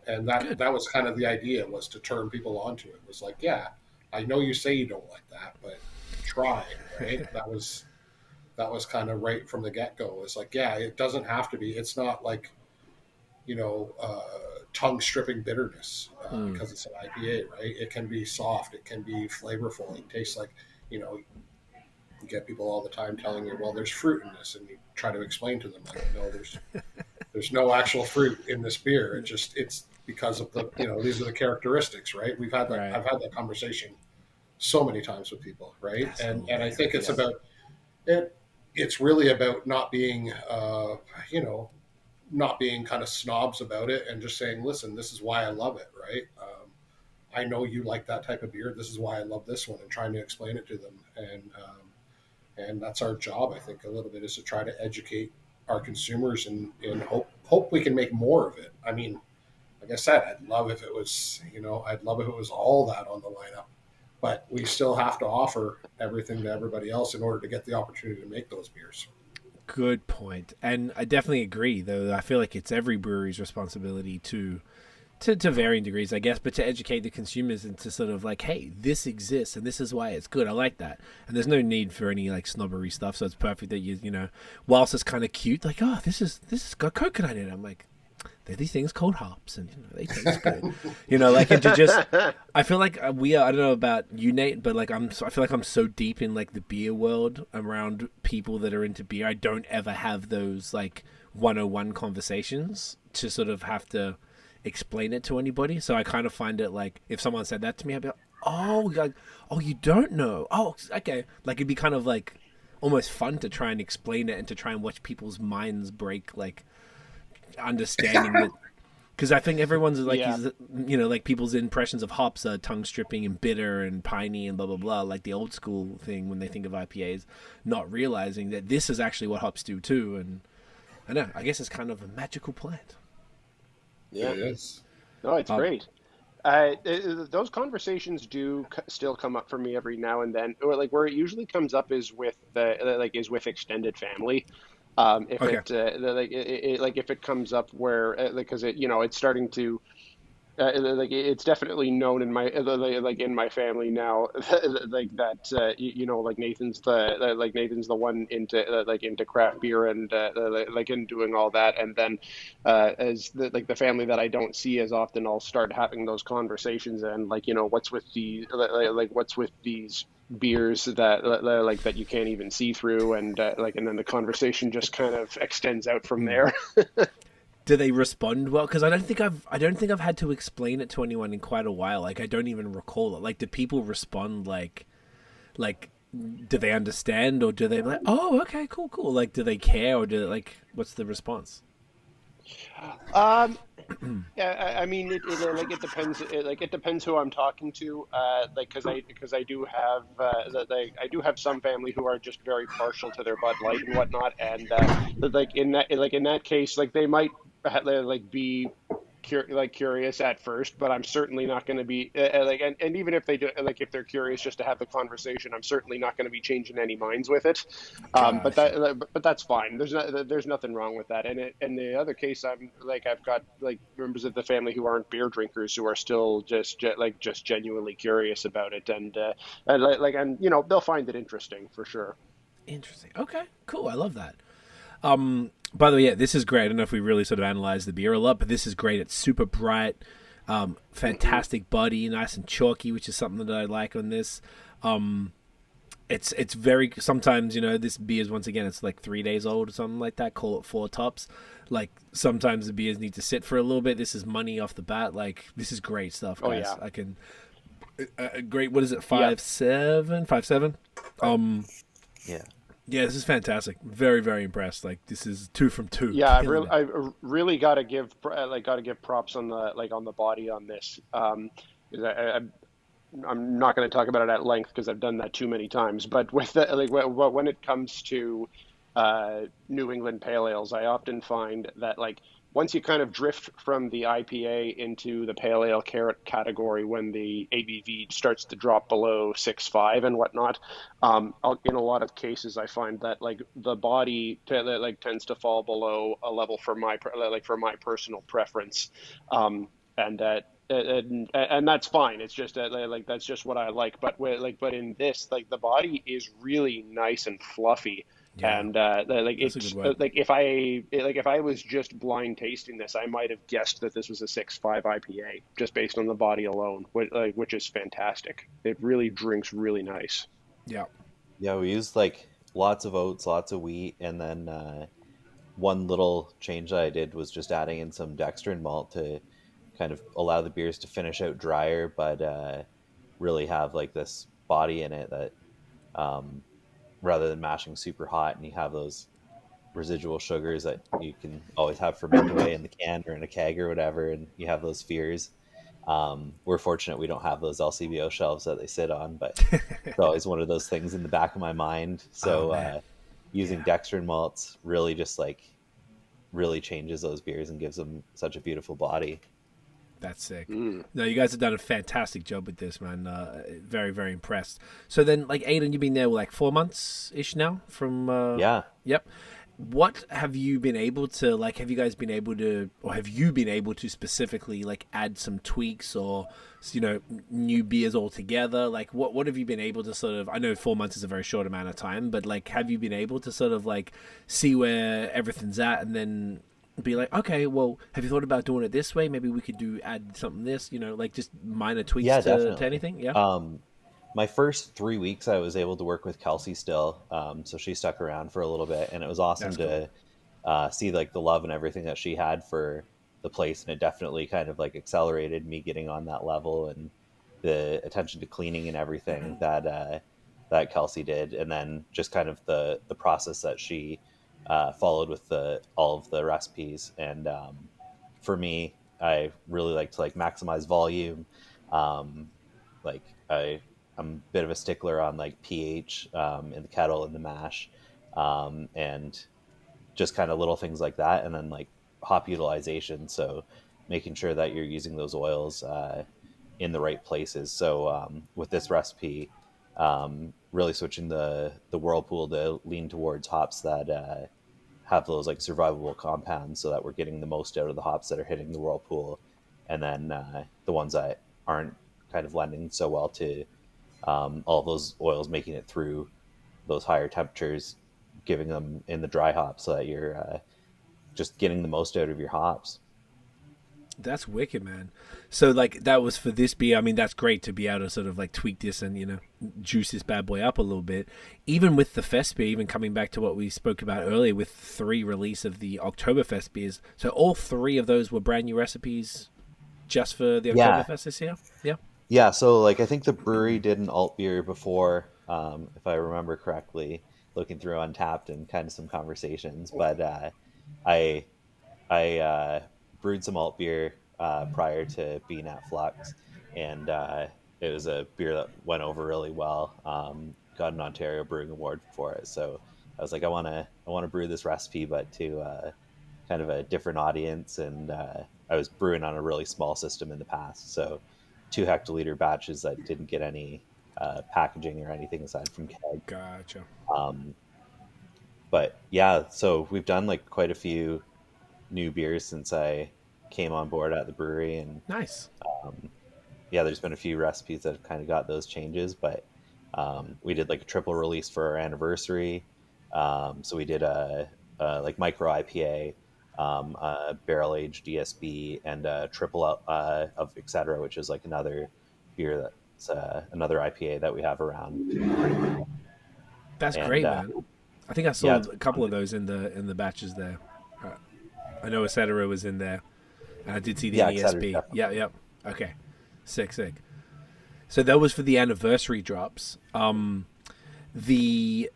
And that was kind of the idea, was to turn people onto it. It was like, yeah, I know you say you don't like that, but try, right? That was kind of right from the get-go. It's like, yeah, it doesn't have to be. It's not like, tongue-stripping bitterness because it's an IPA, right? It can be soft. It can be flavorful. It tastes like, you get people all the time telling you, well, there's fruit in this, and you try to explain to them, like, no, there's no actual fruit in this beer. It's because of the, these are the characteristics, right? We've had that. Right. I've had that conversation so many times with people, right? Absolutely. And I think it's about it. It's really about not being, not being kind of snobs about it, and just saying, listen, this is why I love it, right? I know you like that type of beer. This is why I love this one, and trying to explain it to them. And that's our job, I think, a little bit, is to try to educate our consumers and hope we can make more of it. I mean, like I said, I'd love if it was all that on the lineup, but we still have to offer everything to everybody else in order to get the opportunity to make those beers. Good point. And I definitely agree, though. I feel like it's every brewery's responsibility to To varying degrees, I guess, but to educate the consumers and to sort of like, hey, this exists and this is why it's good. I like that, and there's no need for any like snobbery stuff. So it's perfect that you know, whilst it's kind of cute, like, oh, this is got coconut in it. I'm like, there are these things called hops, and you know, they taste good. You know, like, and to just, I feel like we are. I don't know about you, Nate, but like I feel like I'm so deep in like the beer world around people that are into beer. I don't ever have those like 101 conversations to sort of have to explain it to anybody. So I kind of find it like, if someone said that to me, I'd be like, oh, like, oh, you don't know, oh, okay. Like, it'd be kind of like almost fun to try and explain it and to try and watch people's minds break, like understanding that, because I think everyone's like, you know, like people's impressions of hops are tongue stripping and bitter and piney and blah blah blah, like the old school thing when they think of IPAs, not realizing that this is actually what hops do too. And I know, I guess it's kind of a magical plant. Yeah, It is. no, it's great. Those conversations do still come up for me every now and then. Or like where it usually comes up is with is with extended family. If if it comes up where because it, you know, it's starting to it's definitely known in my in my family now, like that you know, like Nathan's the one into craft beer and in doing all that. And then as the family that I don't see as often, I'll start having those conversations and like, you know, what's with these beers that you can't even see through, and and then the conversation just kind of extends out from there. Do they respond well? Because I don't think I've had to explain it to anyone in quite a while. Like, I don't even recall it. Like, do people respond like do they understand, or do they like, oh, okay, cool? Like, do they care, or do they, like, what's the response? Yeah, I mean, it depends. It depends who I'm talking to. Because I do have I do have some family who are just very partial to their Bud Light and whatnot, and in that case, like they might be curious at first, but I'm certainly not going to be and even if they do, if they're curious just to have the conversation, I'm certainly not going to be changing any minds with it. But that's fine. There's nothing wrong with that. And in the other case, I've got members of the family who aren't beer drinkers who are still just genuinely curious about it, and you know, they'll find it interesting for sure. Interesting. Okay, cool. I love that. By the way, yeah, this is great. I don't know if we really sort of analyzed the beer a lot, but this is great. It's super bright, fantastic body, nice and chalky, which is something that I like on this. It's very, sometimes, you know, this beer is, once again, it's like 3 days old or something like that. Call it 4 tops. Like, sometimes the beers need to sit for a little bit. This is money off the bat. Like, this is great stuff, guys. Oh, yeah. I can great. What is it? 5.7? 5.7? Yeah. Yeah, this is fantastic. Very, very impressed. Like, this is 2 from 2. Yeah, I really got to give props on the body on this. I'm not going to talk about it at length because I've done that too many times. But with when it comes to New England pale ales, I often find that once you kind of drift from the IPA into the pale ale category, when the ABV starts to drop below 6.5 and whatnot, in a lot of cases I find that the body tends to fall below a level for my personal preference, and that's fine. It's just that's just what I like. But in this, the body is really nice and fluffy. Yeah. And it's if I was just blind tasting this, I might have guessed that this was a 6.5 IPA just based on the body alone, which is fantastic. It really drinks really nice. Yeah. Yeah, we used lots of oats, lots of wheat, and then one little change that I did was just adding in some dextrin malt to kind of allow the beers to finish out drier, but really have this body in it that rather than mashing super hot, and you have those residual sugars that you can always have ferment away in the can or in a keg or whatever, and you have those fears. We're fortunate we don't have those LCBO shelves that they sit on, but it's always one of those things in the back of my mind. So using dextrin malts really just really changes those beers and gives them such a beautiful body. That's sick. No, you guys have done a fantastic job with this, man. Very, very impressed. So then, Aidan, you've been there 4 months ish now from. Yeah. Yep. what have you been able to like? Have you guys been able to, or have you been able to specifically like add some tweaks or new beers altogether? Like, what have you been able to sort of? I know 4 months is a very short amount of time, but like, have you been able to sort of like see where everything's at, and then be like, okay, well, have you thought about doing it this way? Maybe we could add something this, like just minor tweaks Yeah, to definitely. anything. Yeah, My first 3 weeks, I was able to work with Kelsey still, so she stuck around for a little bit, and it was awesome that's cool. to see like the love and everything that she had for the place, and it definitely kind of like accelerated me getting on that level and the attention to cleaning and everything that that Kelsey did, and then just kind of the process that she followed with the all of the recipes. And for me, I really like to like maximize volume. Um, like I'm a bit of a stickler on like pH in the kettle and the mash, and just kind of little things like that, and then like hop utilization. So making sure that you're using those oils in the right places. So with this recipe, really switching the whirlpool to lean towards hops that have those like survivable compounds, so that we're getting the most out of the hops that are hitting the whirlpool, and then the ones that aren't kind of lending so well to all those oils making it through those higher temperatures, giving them in the dry hop, so that you're just getting the most out of your hops. That's wicked, man. So like that was for this beer. I mean, that's great to be able to sort of like tweak this and juice this bad boy up a little bit. Even with the Festbier, even coming back to what we spoke about earlier with 3 release of the Oktoberfest beers. So all 3 of those were brand new recipes just for the Yeah, Oktoberfest this year. Yeah. yeah. So like I think the brewery did an alt beer before, if I remember correctly, looking through Untapped and kind of some conversations. But I I brewed some alt beer prior to being at Flux, and it was a beer that went over really well. Got an Ontario Brewing Award for it, so I was like, I want to brew this recipe, but to kind of a different audience. And I was brewing on a really small system in the past, so 2 hectoliter batches that didn't get any packaging or anything aside from keg. Gotcha. Um, but yeah, so we've done like quite a few new beers since I came on board at the brewery, and Nice. yeah, there's been a few recipes that have kind of got those changes. But we did like a triple release for our anniversary. So we did a like micro IPA, a barrel aged DSB, and a triple of Etcetera, which is like another beer that's another IPA that we have around right now. That's And great, man. I think I yeah, saw it's a been couple fun of those in the batches there. Uh, I know Etcetera was in there, and I did see the yeah, Etcetera's NESB. definitely. Yeah, yep. Okay, sick, sick. So that was for the anniversary drops. The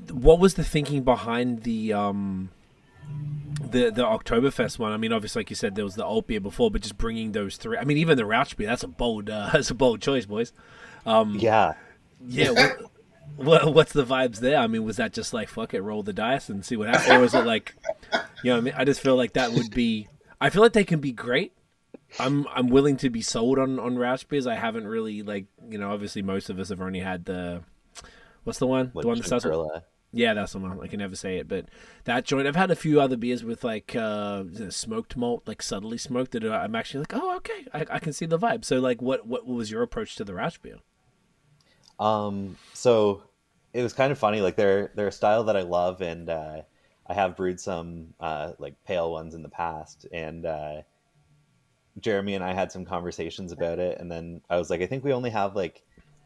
what was the thinking behind the Oktoberfest one? I mean, obviously, like you said, there was the old beer before, but just bringing those 3. I mean, even the Rauch beer. That's a bold. That's a bold choice, boys. Yeah, Yeah. What's the vibes there? I mean, was that just like fuck it, roll the dice and see what happens, or was it like, what I mean? I just feel like that would be. I feel like they can be great. I'm willing to be sold on Rauch beers. I haven't really like obviously most of us have only had the what's the one like the one that starts with Chinchilla. yeah, that's the one. I can never say it, but that joint. I've had a few other beers with like smoked malt, like subtly smoked. That I'm actually like, oh, okay, I can see the vibe. So like, what was your approach to the Rauch beer? So it was kind of funny. Like they're a style that I love, and I have brewed some like pale ones in the past. And Jeremy and I had some conversations about it, and then I was like, I think we only have like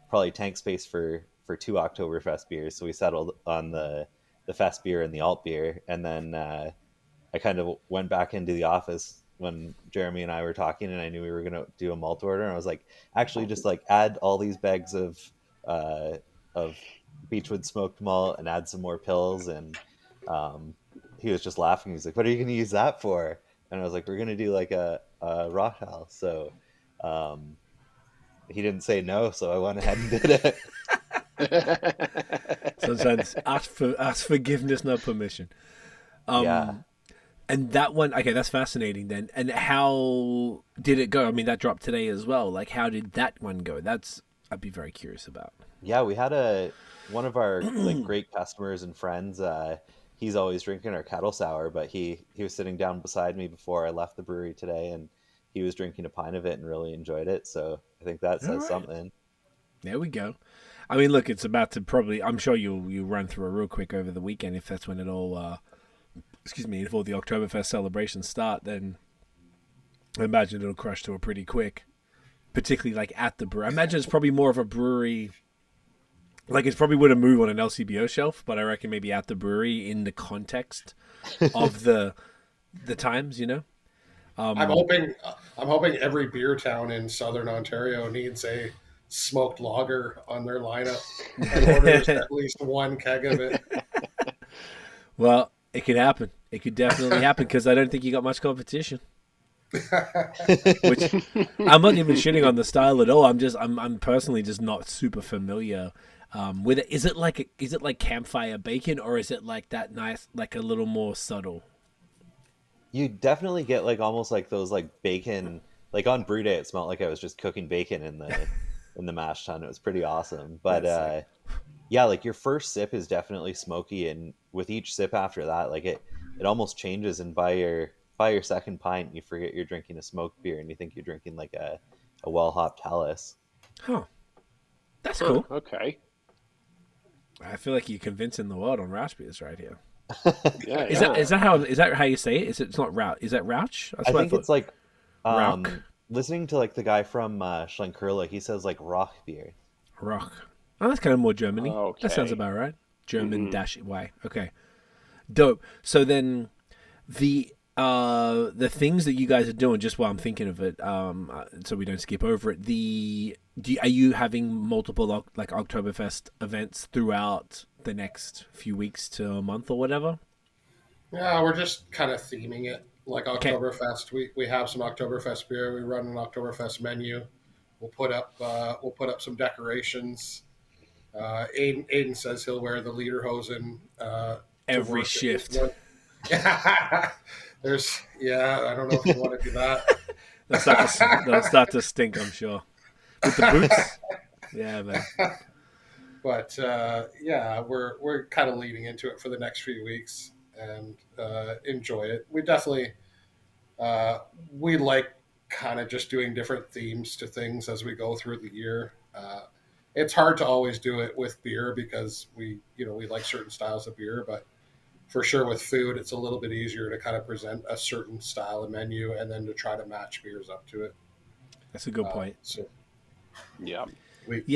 probably tank space for 2 Oktoberfest beers, so we settled on the Fest beer and the alt beer. And then I kind of went back into the office when Jeremy and I were talking, and I knew we were gonna do a malt order, and I was like, actually, just like add all these bags uh, of Beechwood smoked malt and add some more pills. And um, he was just laughing. He's like, "What are you going to use that for?" And I was like, "We're going to do like a Rothel." So um, he didn't say no, so I went ahead and did it. Sometimes ask forgiveness, no permission. Yeah. And that one, okay, that's fascinating then. And how did it go? I mean, that dropped today as well. Like, how did that one go? I'd be very curious about. Yeah, we had one of our like great customers and friends. he's always drinking our kettle sour, but he was sitting down beside me before I left the brewery today, and he was drinking a pint of it and really enjoyed it. So I think that All says right. something. There we go. I mean, look, it's about to probably. I'm sure you'll run through it real quick over the weekend if that's when it all. Excuse me, if all the Oktoberfest celebrations start, then I imagine it'll crush to a pretty quick. Particularly like at the brewery. I imagine it's probably more of a brewery. Like it's probably would have moved on an LCBO shelf, but I reckon maybe at the brewery in the context of the times, you know. I'm hoping every beer town in southern Ontario needs a smoked lager on their lineup and orders at least one keg of it. Well, it could happen. It could definitely happen because I don't think you got much competition. Which I'm not even shitting on the style at all. I'm personally just not super familiar with it. Is it like campfire bacon, or is it like that nice, like a little more subtle? You definitely get like almost like those like bacon, like on brew day it smelled like I was just cooking bacon in the mash tun. It was pretty awesome. But yeah, like your first sip is definitely smoky, and with each sip after that, like it almost changes, and by your second pint you forget you're drinking a smoked beer and you think you're drinking like a well hopped Helles. Huh. That's cool. Okay. I feel like you're convincing the world on Rouch beers right here. Yeah. Is that how you say it? It's not Rouch. Is that Rouch? I think it's like Rauch. listening to like the guy from Schlenkerla, he says like Rock beer. Rock. Oh, that's kind of more Germany. Okay. That sounds about right. German dash Y. Okay. Dope. So then the things that you guys are doing, just while I'm thinking of it, so we don't skip over it. Are you having multiple like Oktoberfest events throughout the next few weeks to a month or whatever? Yeah, we're just kind of theming it like Okay. Oktoberfest. We have some Oktoberfest beer. We run an Oktoberfest menu. We'll put up some decorations. Aidan says he'll wear the lederhosen Every shift. I don't know if you want to do that. They'll start to stink, I'm sure. With the boots? Yeah, man. But we're kind of leading into it for the next few weeks and enjoy it. We definitely we like kind of just doing different themes to things as we go through the year. It's hard to always do it with beer because we like certain styles of beer, but for sure with food, it's a little bit easier to kind of present a certain style of menu and then to try to match beers up to it. That's a good point. Yeah.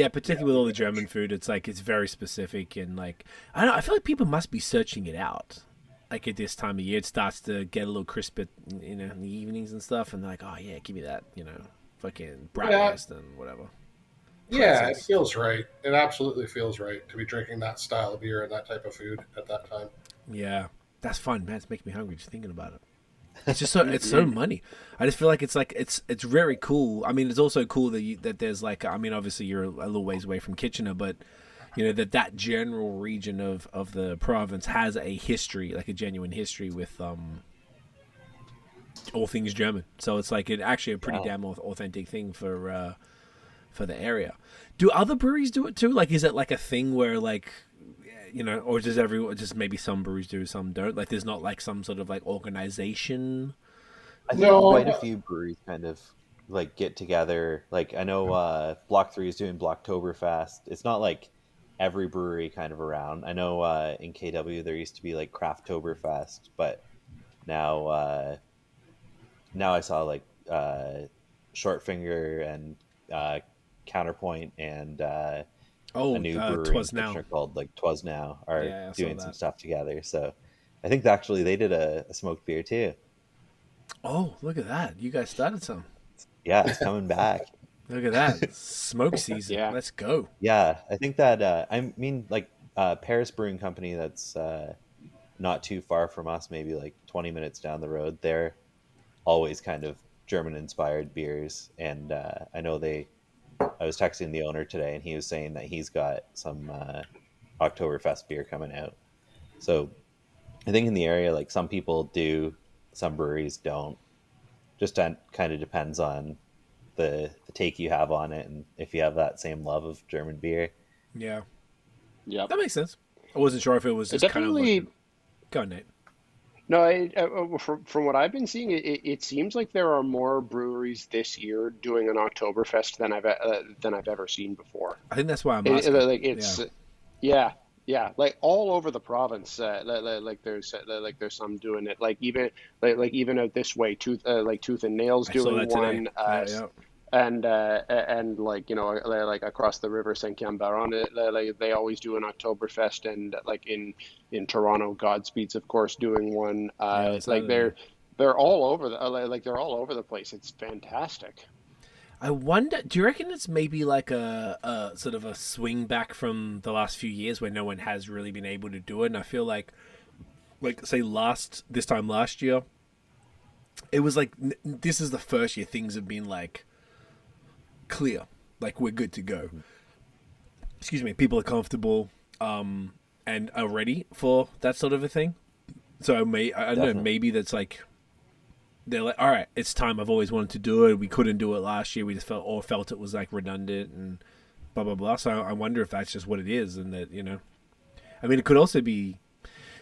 Particularly with all the German food, it's like it's very specific, and like I don't know, I feel like people must be searching it out. Like at this time of year, it starts to get a little crisp in the evenings and stuff, and they're like, oh yeah, give me that, fucking bratwurst and whatever. Yeah, it feels right. It absolutely feels right to be drinking that style of beer and that type of food at that time. Yeah, that's fun, man. It's making me hungry just thinking about it. It's just it's so money. I just feel like it's very cool. I mean, it's also cool that there's like, I mean, obviously you're a little ways away from Kitchener, but that general region of the province has a history, like a genuine history with all things German. So it's like actually a pretty damn authentic thing for the area. Do other breweries do it too? Like, is it like a thing where like, or does just maybe some breweries do, some don't? Like, there's not like some sort of like organization. I think quite a few breweries kind of like get together. Like I know Block 3 is doing Blocktoberfest. It's not like every brewery kind of around. I know in KW there used to be like Crafttoberfest, but now I saw like Shortfinger and Counterpoint and a new brewery in Kitchener called like Twas Now are doing some stuff together. So I think actually they did a smoked beer too. Oh, look at that! You guys started some. Yeah, it's coming back. Look at that. Smoke season. Yeah. Let's go. Yeah, I think that Paris Brewing Company that's not too far from us, maybe like 20 minutes down the road. They're always kind of German inspired beers, and I know I was texting the owner today and he was saying that he's got some Oktoberfest beer coming out. So I think in the area, like some people do, some breweries don't. Just kind of depends on the take you have on it and if you have that same love of German beer. Yeah. Yeah. That makes sense. I wasn't sure if it was just kind of like... Go on, Nate. No, from what I've been seeing, it seems like there are more breweries this year doing an Oktoberfest than I've ever seen before. I think that's why I'm asking. Like Yeah. yeah, like all over the province. There's some doing it. Like even out this way, Tooth and Nail's I saw doing that today. one. Yeah. And like like across the river, Saint Cambaron, like they always do an Oktoberfest, and like in Toronto, Godspeed's of course doing one. I saw Like that. they're all over they're all over the place. It's fantastic. I wonder, do you reckon it's maybe like a sort of a swing back from the last few years where no one has really been able to do it? And I feel like say this time last year, it was like, this is the first year things have been like clear, like we're good to go. Excuse me, people are comfortable, and are ready for that sort of a thing. So I don't know, maybe that's like, they're like, all right, it's time. I've always wanted to do it. We couldn't do it last year. We just felt it was like redundant and blah blah blah. So I wonder if that's just what it is, and that I mean, it could also be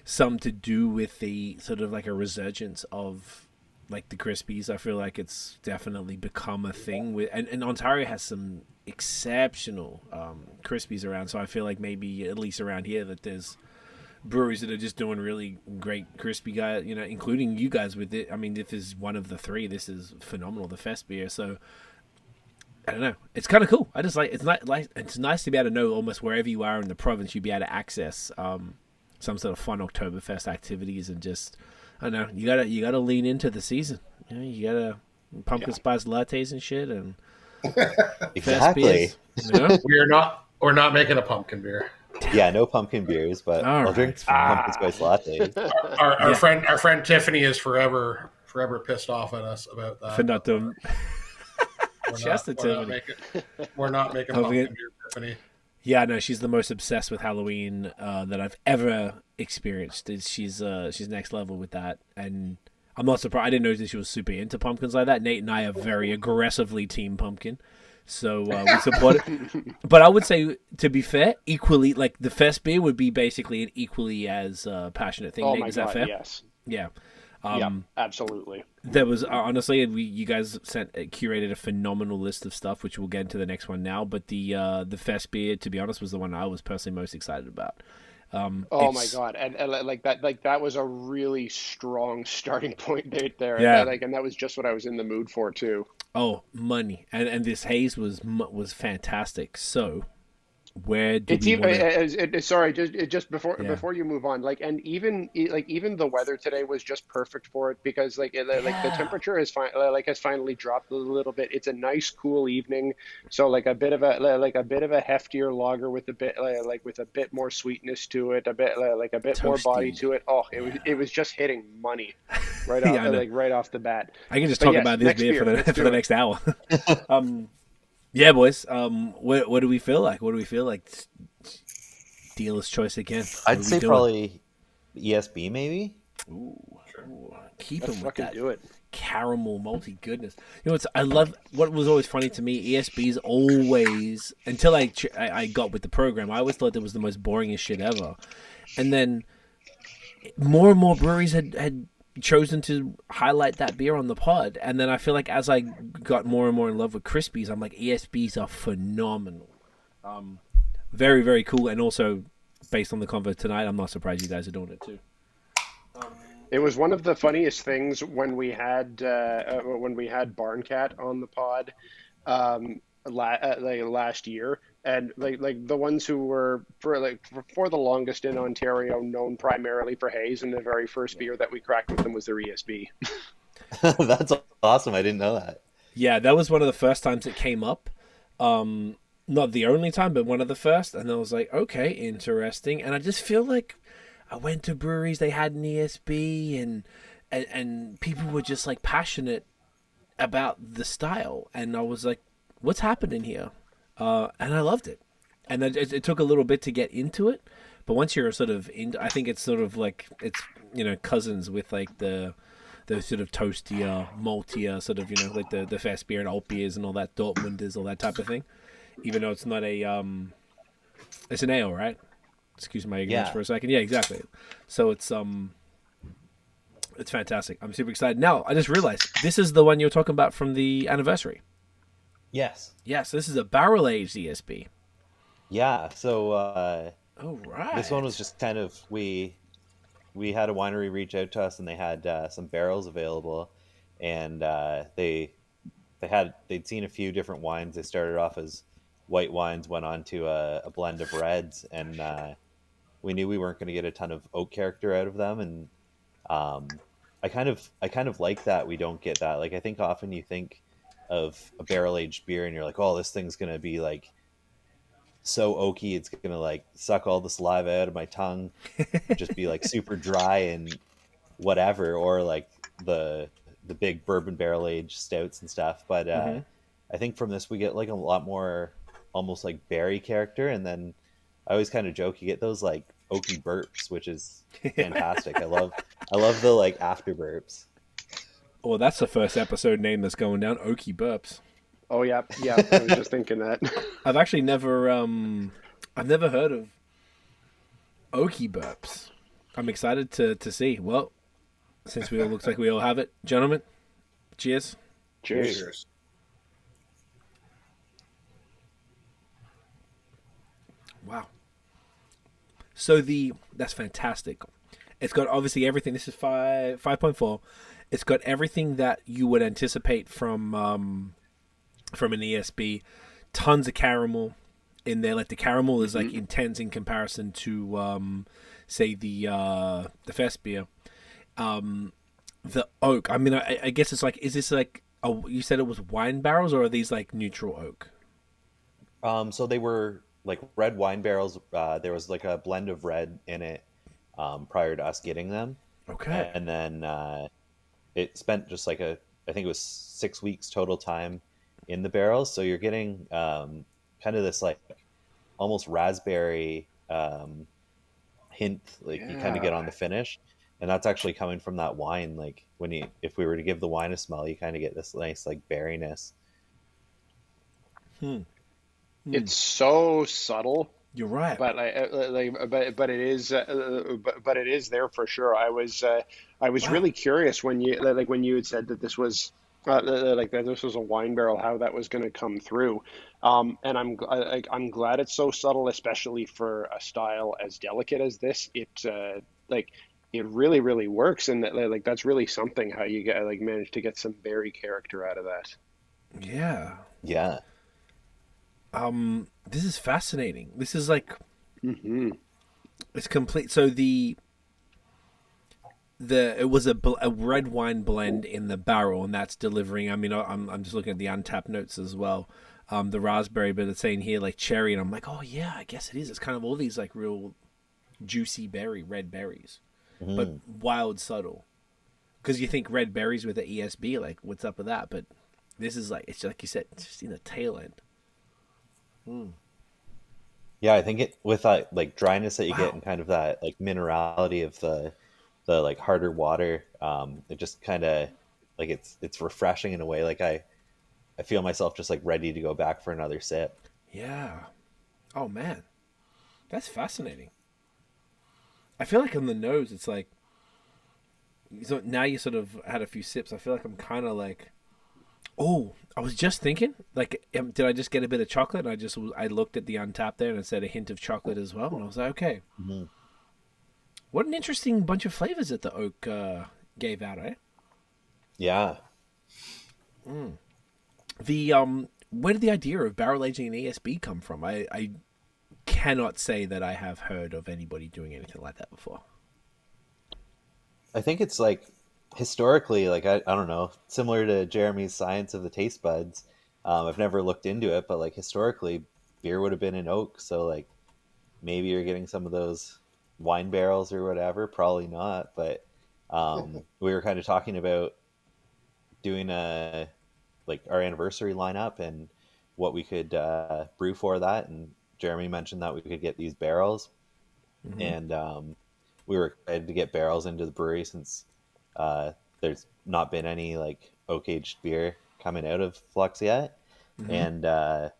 some to do with the sort of like a resurgence of like the Crispies. I feel like it's definitely become a thing and Ontario has some exceptional Crispies around. So I feel like maybe at least around here that there's breweries that are just doing really great crispy guys, including you guys with it. I mean, if this is one of the three, this is phenomenal, the Festbier. So I don't know, it's kind of cool. I just it's nice to be able to know almost wherever you are in the province, you'd be able to access some sort of fun Oktoberfest activities, and just I don't know, you gotta lean into the season. You gotta pumpkin spice lattes and shit and Exactly. Beers, We're not making a pumpkin beer. Yeah, no pumpkin beers, but All I'll drink some pumpkin spice latte. Our friend Tiffany is forever pissed off at us about that. for not doing. We're not making pumpkin beer, Tiffany. Yeah, no, she's the most obsessed with Halloween that I've ever experienced. She's next level with that, and I'm not surprised. I didn't know that she was super into pumpkins like that. Nate and I are very aggressively team pumpkin, so we support it. But I would say, to be fair, equally, like the Festbier would be basically an equally as passionate thing. Oh Nate, my is that God, fair? yes. Yeah. Yeah, absolutely. There was honestly, you guys curated a phenomenal list of stuff, which we'll get into the next one now. But the Festbier, to be honest, was the one I was personally most excited about. Oh my God, and that was a really strong starting point right there. Yeah. And that was just what I was in the mood for too. Oh, money, and this haze was fantastic. So, where do It's we even want to... sorry, just before you move on, and even the weather today was just perfect for it, because the temperature has finally dropped a little bit. It's a nice cool evening, so a bit of a heftier lager with a bit with a bit more sweetness to it, a bit more body Toasty. to it. Oh, it was just hitting money right Yeah, I know. off right off the bat. I can just But talk yes, about this next beer for beer, let's the do it. next hour. Yeah, boys. What do we feel like? What do we feel like? Dealer's choice again. What I'd are we say doing? probably ESB maybe. Keep Let's him with fucking that do it. caramel malty goodness. I love what was always funny to me. ESB's always, until I got with the program, I always thought that was the most boringest shit ever. And then more and more breweries had chosen to highlight that beer on the pod, and then I feel like as I got more and more in love with Crispies, I'm like, ESBs are phenomenal. Very, very cool, and also based on the convo tonight, I'm not surprised you guys are doing it too. It was one of the funniest things when we had Barncat on the pod last year, and the ones who were for the longest in Ontario known primarily for haze, and the very first beer that we cracked with them was their ESB. That's awesome. I didn't know that. Yeah, that was one of the first times it came up. Not the only time, but one of the first, and I was like, okay, interesting. And I just feel like I went to breweries, they had an ESB, and people were just like passionate about the style, and I was like, what's happening here? And I loved it. And it took a little bit to get into it, but once you're sort of in, I think it's sort of like, it's, cousins with like the sort of toastier, maltier sort of, like the Festbier and alt beers and all that, Dortmunders, all that type of thing. Even though it's not it's an ale, right? Excuse my ignorance for a second. Yeah, exactly. So it's It's fantastic. I'm super excited. Now, I just realized this is the one you're talking about from the anniversary. Yes. Yes, this is a barrel-aged ESB. Yeah. So All this one was right. just kind of we had a winery reach out to us, and they had some barrels available, and they'd seen a few different wines. They started off as white wines, went on to a blend of reds, and we knew we weren't going to get a ton of oak character out of them, and I kind of like that we don't get that. Like I think often you think of a barrel aged beer and you're like, oh, this thing's gonna be like so oaky, it's gonna like suck all the saliva out of my tongue, just be like super dry and whatever, or like the big bourbon barrel aged stouts and stuff. But Mm-hmm. I think from this we get like a lot more almost like berry character, and then I always kind of joke you get those like oaky burps, which is fantastic. I love the like after burps. Well, that's the first episode name that's going down. Oaky Burps. Oh yeah, yeah. I was just thinking that. I've actually I've never heard of Oaky Burps. I'm excited to see. Well, since we all looks like we all have it, gentlemen, cheers. Cheers. Cheers. Wow. So that's fantastic. It's got obviously everything. This is 5.4. It's got everything that you would anticipate from an ESB. Tons of caramel in there. Like the caramel is like intense in comparison to say the Festbier. The oak. I mean, I guess it's like, is this like you said it was wine barrels, or are these like neutral oak? So they were like red wine barrels. There was like a blend of red in it prior to us getting them, Okay. and then it spent just like I think it was 6 weeks total time in the barrels. So you're getting kind of this like almost raspberry hint, like you kind of get on Yeah. the finish, and that's actually coming from that wine. Like if we were to give the wine a smell, you kind of get this nice like berryness. It's so subtle, You're right. but but it is but it is there for sure. I was Wow. really curious when you had said that this was that this was a wine barrel, how that was going to come through. And I'm glad it's so subtle, especially for a style as delicate as this. Like it really works, and like that's really something how you get like manage to get some berry character out of that. Yeah. Yeah. This is fascinating. This is like Hmm. it's complete. So it was a red wine blend in the barrel, and that's delivering. I mean, I'm just looking at the untapped notes as well. The raspberry, but it's saying here like cherry, and I'm like, oh yeah, I guess it is. It's kind of all these like real juicy red berries, but wild subtle. Because you think red berries with the ESB, like what's up with that? But this is like it's like you said, it's just in the tail end. Yeah, I think it with that like dryness that you get Wow. and kind of that like minerality of the like harder water, it just kind of like it's refreshing in a way. Like I feel myself just like ready to go back for another sip. Yeah. Oh man, that's fascinating. I feel like on the nose, it's like so now you sort of had a few sips. I feel like I'm kind of like, oh, I was just thinking, like, did I just get a bit of chocolate? And I looked at the untapped there and it said a hint of chocolate as well, and I was like, okay, Mhm. what an interesting bunch of flavors that the oak gave out, eh? Yeah. The where did the idea of barrel aging an ESB come from? I cannot say that I have heard of anybody doing anything like that before. I think it's like historically, like I don't know, similar to Jeremy's science of the taste buds. I've never looked into it, but like historically, beer would have been in oak. So like maybe you're getting some of those wine barrels or whatever. Probably not, but we were kind of talking about doing a like our anniversary lineup and what we could brew for that. And Jeremy mentioned that we could get these barrels, Mm-hmm. and we were excited to get barrels into the brewery since there's not been any like oak aged beer coming out of Flux yet. Mm-hmm. And at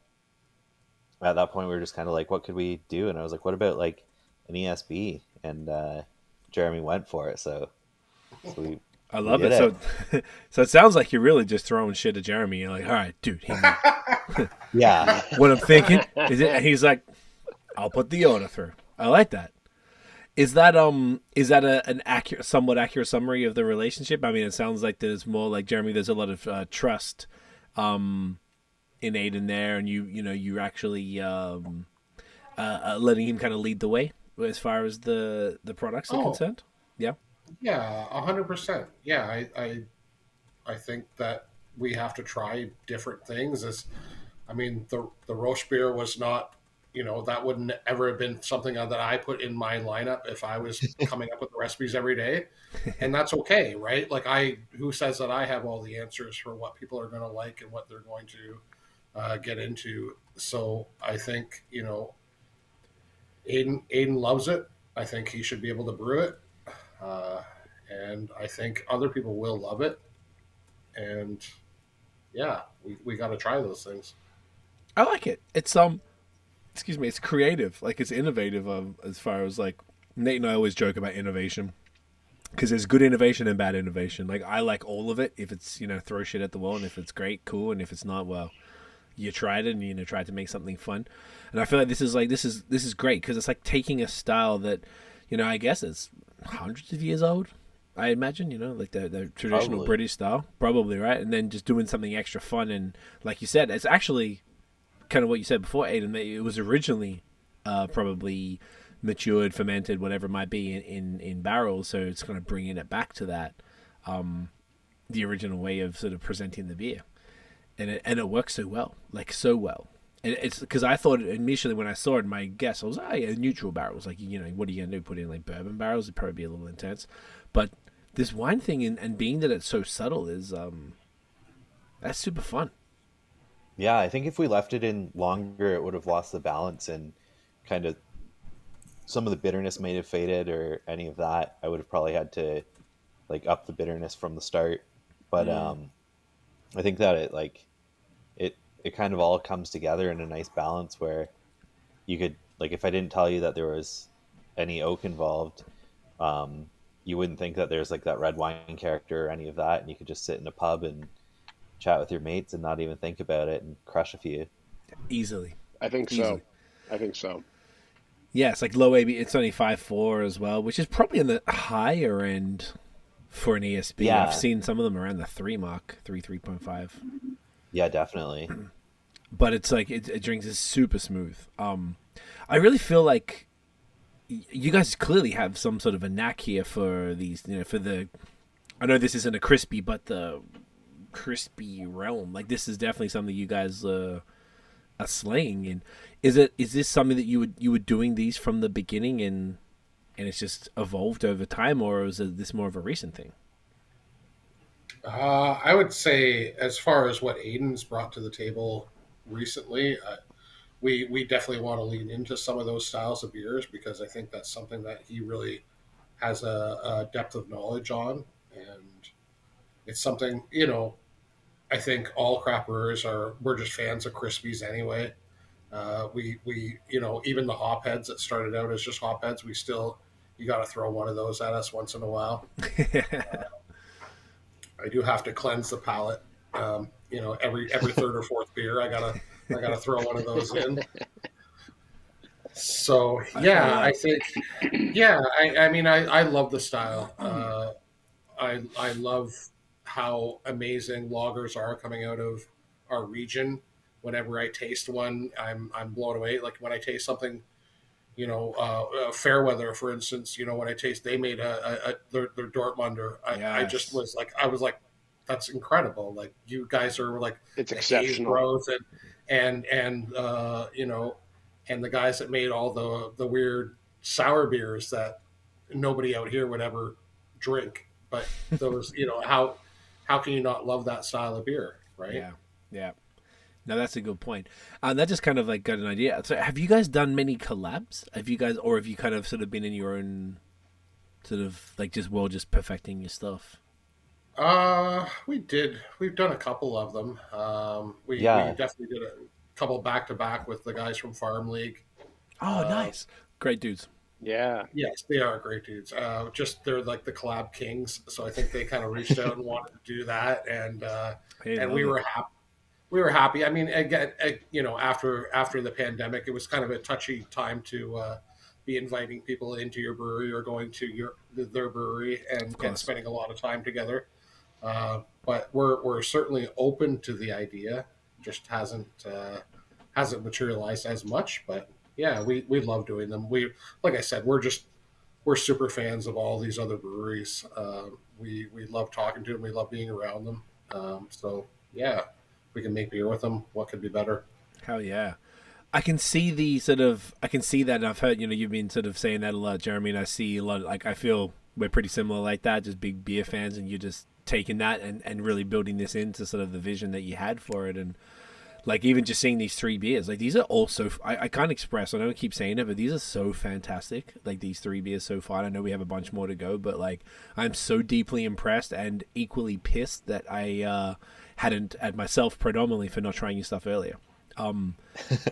that point, we were just kind of like, what could we do? And I was like, what about like an ESB? And Jeremy went for it, so I We love did it. it. So, so it sounds like you're really just throwing shit at Jeremy. You're like, all right, dude, he knew. Yeah. What I'm thinking is it, and he's like, I'll put the order through. I like that. Is that an accurate, somewhat accurate summary of the relationship? I mean, it sounds like there's more like Jeremy. There's a lot of trust in Aidan there, and you're actually letting him kind of lead the way as far as the products are Oh, concerned. Yeah. yeah, 100%. Yeah, I think that we have to try different things. As I mean, the roast beer was not, that wouldn't ever have been something that I put in my lineup if I was coming up with the recipes every day, and that's okay, right? Like who says that I have all the answers for what people are going to like and what they're going to get into? So I think Aiden loves it. I think he should be able to brew it, uh, and I think other people will love it. And yeah, we got to try those things. I like it. It's excuse me, it's creative. Like it's innovative. As far as like Nate and I always joke about innovation because there's good innovation and bad innovation. Like I like all of it. If it's throw shit at the wall, and if it's great, cool, and if it's not, well, you tried it and tried to make something fun. And I feel like this is great because it's like taking a style that I guess is hundreds of years old. I imagine, like the traditional Probably. British style, probably, right? And then just doing something extra fun. And like you said, it's actually kind of what you said before, Aidan, that it was originally probably matured, fermented, whatever it might be in barrels. So it's kind of bringing it back to that, the original way of sort of presenting the beer. And it works so well, like so well. And it's because I thought initially when I saw it, my guess I was, oh yeah, neutral barrels. Like what are you gonna do? Put in like bourbon barrels? It'd probably be a little intense. But this wine thing and being that it's so subtle is that's super fun. Yeah, I think if we left it in longer, it would have lost the balance and kind of some of the bitterness may have faded or any of that. I would have probably had to like up the bitterness from the start. But I think that it kind of all comes together in a nice balance where you could like if I didn't tell you that there was any oak involved, um, you wouldn't think that there's like that red wine character or any of that, and you could just sit in a pub and chat with your mates and not even think about it and crush a few. Easily, I think so. easily. I think so. Yeah, it's like low AB. It's only 5.4 as well, which is probably in the higher end for an ESB. I've Yeah, seen some of them around the 3 mark, 3.5. yeah, definitely. But it's like it drinks is super smooth. I really feel like you guys clearly have some sort of a knack here for these, for the. I know this isn't a crispy, but the crispy realm. Like this is definitely something you guys are slaying. And is this something that you were doing these from the beginning and it's just evolved over time, or is this more of a recent thing? I would say, as far as what Aiden's brought to the table recently, we definitely want to lean into some of those styles of beers because I think that's something that he really has a depth of knowledge on, and it's something I think all craft brewers we're just fans of Crispies anyway. We even the hopheads that started out as just hopheads, we still you got to throw one of those at us once in a while. I do have to cleanse the palate. Every third or fourth beer, I gotta throw one of those in. So yeah, I think I mean I love the style. I love how amazing lagers are coming out of our region. Whenever I taste one, I'm blown away. Like when I taste something, Fairweather, for instance, when I taste, they made their Dortmunder. I just Yes. was like, that's incredible. Like you guys are like It's the Haze exceptional. Bros and the guys that made all the weird sour beers that nobody out here would ever drink. But those, how can you not love that style of beer, right? Yeah, yeah. No, that's a good point. That just kind of like got an idea. So, have you guys done many collabs? Have you guys, or have you kind of sort of been in your own sort of like just perfecting your stuff? We did. We've done a couple of them. We Yeah, definitely did a couple back to back with the guys from Farm League. Oh, Uh, nice, great dudes. Yeah. Yes, they are great dudes. Just they're like the collab kings, so I think they kind of reached out and wanted to do that, Hey, and love we it. were happy. We were happy. I mean, again, after the pandemic, it was kind of a touchy time to be inviting people into your brewery or going to their brewery Of and course. spending a lot of time together. But we're certainly open to the idea. Just hasn't materialized as much. But yeah, we love doing them. We like I said, we're super fans of all these other breweries. We love talking to them. We love being around them. So yeah, we can make beer with them. What could be better? Hell yeah. I can see the sort of, I can see that, and I've heard, you've been sort of saying that a lot, Jeremy, and I see a lot, like, I feel we're pretty similar like that, just big beer fans, and you're just taking that and really building this into sort of the vision that you had for it. And, like, even just seeing these three beers, like, these are all so, I can't express, I don't keep saying it, but these are so fantastic. Like, these three beers so far. I know we have a bunch more to go, but, like, I'm so deeply impressed and equally pissed that I hadn't, at myself predominantly, for not trying your stuff earlier.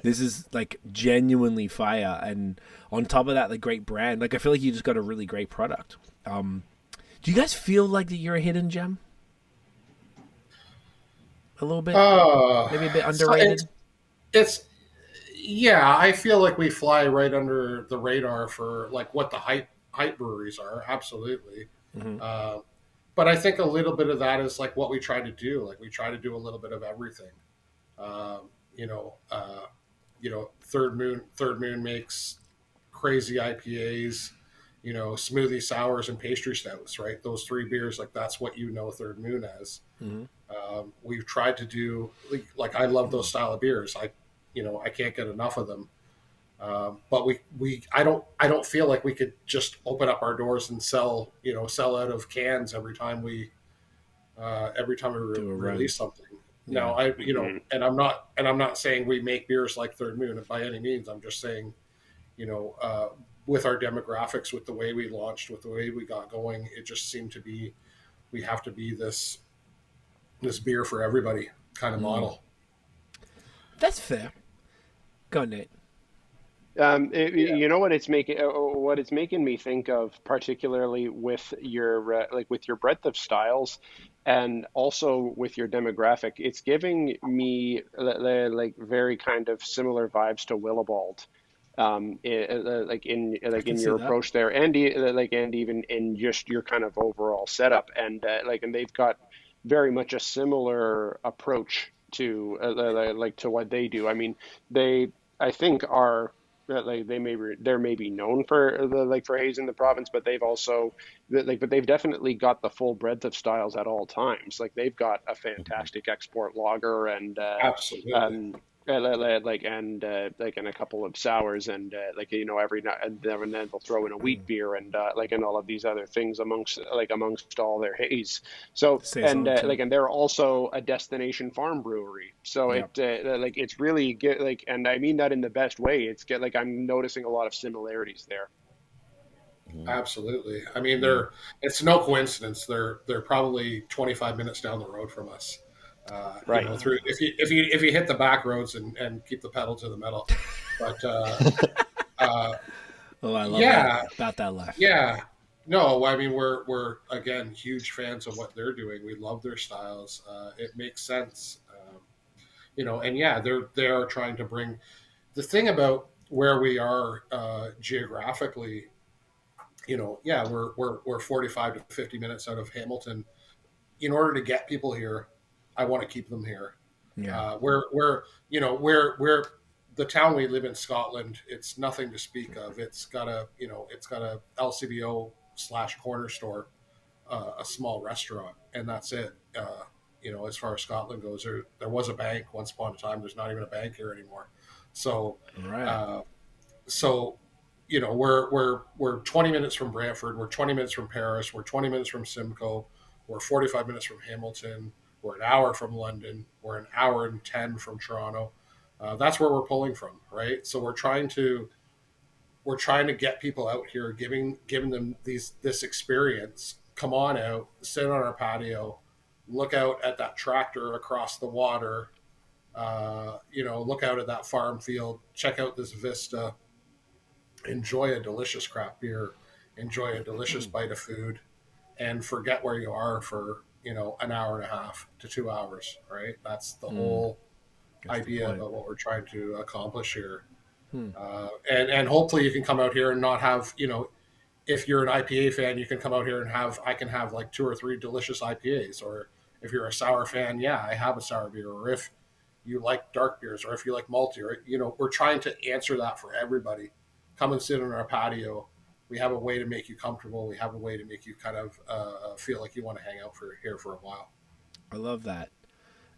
This is like genuinely fire, and on top of that, the great brand. Like, I feel like you just got a really great product. Do you guys feel like that you're a hidden gem? A little bit, maybe a bit So underrated. it's yeah. I feel like we fly right under the radar for like what the hype breweries are. Absolutely. Hmm. Uh, but I think a little bit of that is like what we try to do. Like we try to do a little bit of everything. Um, you know, uh, Third Moon makes crazy IPAs. Smoothie sours and pastry stouts. Right, those three beers. Like that's what Third Moon as. Hmm. We've tried to do like I love those style of beers. I can't get enough of them. But I don't feel like we could just open up our doors and sell out of cans every time we Do a run. release something. Yeah. Now I Hmm. and I'm not saying we make beers like Third Moon by any means. I'm just saying with our demographics, with the way we launched, with the way we got going, it just seemed to be we have to be this beer for everybody kind of Mm. model. That's fair. Go on, Nate. Yeah. You know what it's making me think of, particularly with your with your breadth of styles, and also with your demographic. It's giving me like very kind of similar vibes to Willibald, I like can in see your that. approach there, and and even in just your kind of overall setup, and and they've got very much a similar approach to like to what they do. I mean, they I think are like they're maybe known for the like for haze in the province, but they've also but they've definitely got the full breadth of styles at all times. Like they've got a Mhm. fantastic export lager and Absolutely. um like and a couple of sours and like every now and then they'll throw in a wheat beer and and all of these other things amongst all their haze. So Says and on too. and they're also a destination farm brewery. So Yep. it's really get and I mean that in the best way. It's get like I'm noticing a lot of similarities there. Mhm. Absolutely. I mean, Mm. it's no coincidence. They're probably 25 minutes down the road from us. Right. Through if you hit the back roads and keep the pedal to the metal. But uh, Oh, I love that yeah, about that life. yeah. No, I mean we're again huge fans of what they're doing. We love their styles. It makes sense. And yeah, they are trying to bring the thing about where we are geographically. Yeah, we're 45 to 50 minutes out of Hamilton. In order to get people here, I want to keep them here. Yeah. We're the town we live in, Scotland. It's nothing to speak of. It's got a LCBO slash corner store, a small restaurant, and that's it. As far as Scotland goes, there was a bank once upon a time. There's not even a bank here anymore. So, Right. uh, so we're 20 minutes from Brantford, we're 20 minutes from Paris, we're 20 minutes from Simcoe, we're 45 minutes from Hamilton, we're an hour from London, we're an hour and 10 from Toronto. That's where we're pulling from, right? So we're trying to get people out here, giving them this experience. Come on out, sit on our patio, look out at that tractor across the water, look out at that farm field, check out this vista, enjoy a delicious craft beer, enjoy a delicious bite of food, and forget where you are for an hour and a half to 2 hours. Right? That's the whole That's the idea point. about what we're trying to accomplish here. Hmm. And hopefully you can come out here and not have if you're an IPA fan, you can come out here and I can have like 2 or 3 delicious IPAs. Or if you're a sour fan, yeah, I have a sour beer. Or if you like dark beers, or if you like malty, or we're trying to answer that for everybody. Come and sit on our patio. We have a way to make you comfortable. We have a way to make you kind of feel like you want to hang out here for a while. I love that.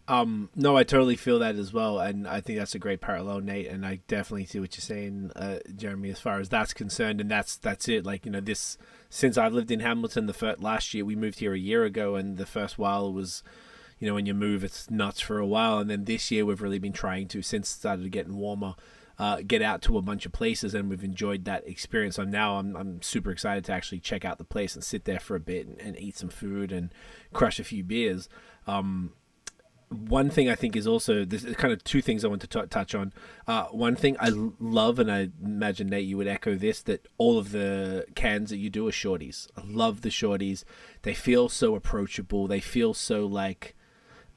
No, I totally feel that as well, and I think that's a great parallel, Nate. And I definitely see what you're saying, Jeremy, as far as that's concerned. And that's it. Like this, since I've lived in Hamilton, last year we moved here a year ago, and the first while was, when you move, it's nuts for a while, and then this year we've really been trying to, since it started getting warmer, get out to a bunch of places, and we've enjoyed that experience. So now I'm super excited to actually check out the place and sit there for a bit and eat some food and crush a few beers. One thing I think is also, there's kind of two things I want to touch on. One thing I love, and I imagine, Nate, you would echo this, that all of the cans that you do are shorties. I love the shorties. They feel so approachable. They feel so like,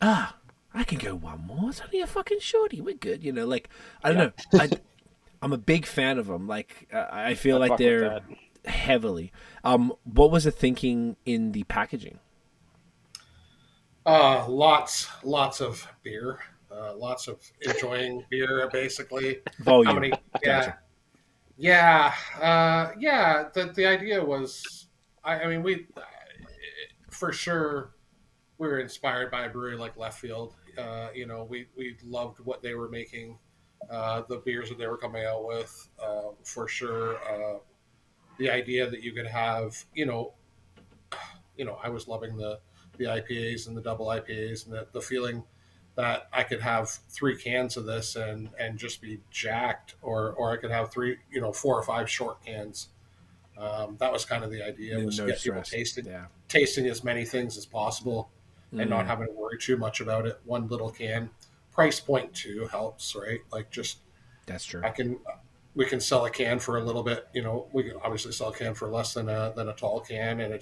I can go one more. It's only a fucking shorty. We're good. I don't know. I'm a big fan of them. Like, I feel like they're heavily. What was the thinking in the packaging? Lots of beer, lots of enjoying beer, basically. Volume. How many? Gotcha. Yeah. The idea was, I mean, we for sure we were inspired by a brewery like Left Field. We loved what they were making, the beers that they were coming out with, for sure. The idea that you could have, I was loving the IPAs and the double IPAs, and the feeling that I could have 3 cans of this and just be jacked, or I could have 3, 4 or 5 short cans. That was kind of the idea, was No get stress. people Yeah. tasting as many things as possible and not having to worry too much about it. One little can. Price point too helps, right? Like, just That's true. we can sell a can for a little bit. We can obviously sell a can for less than a tall can, and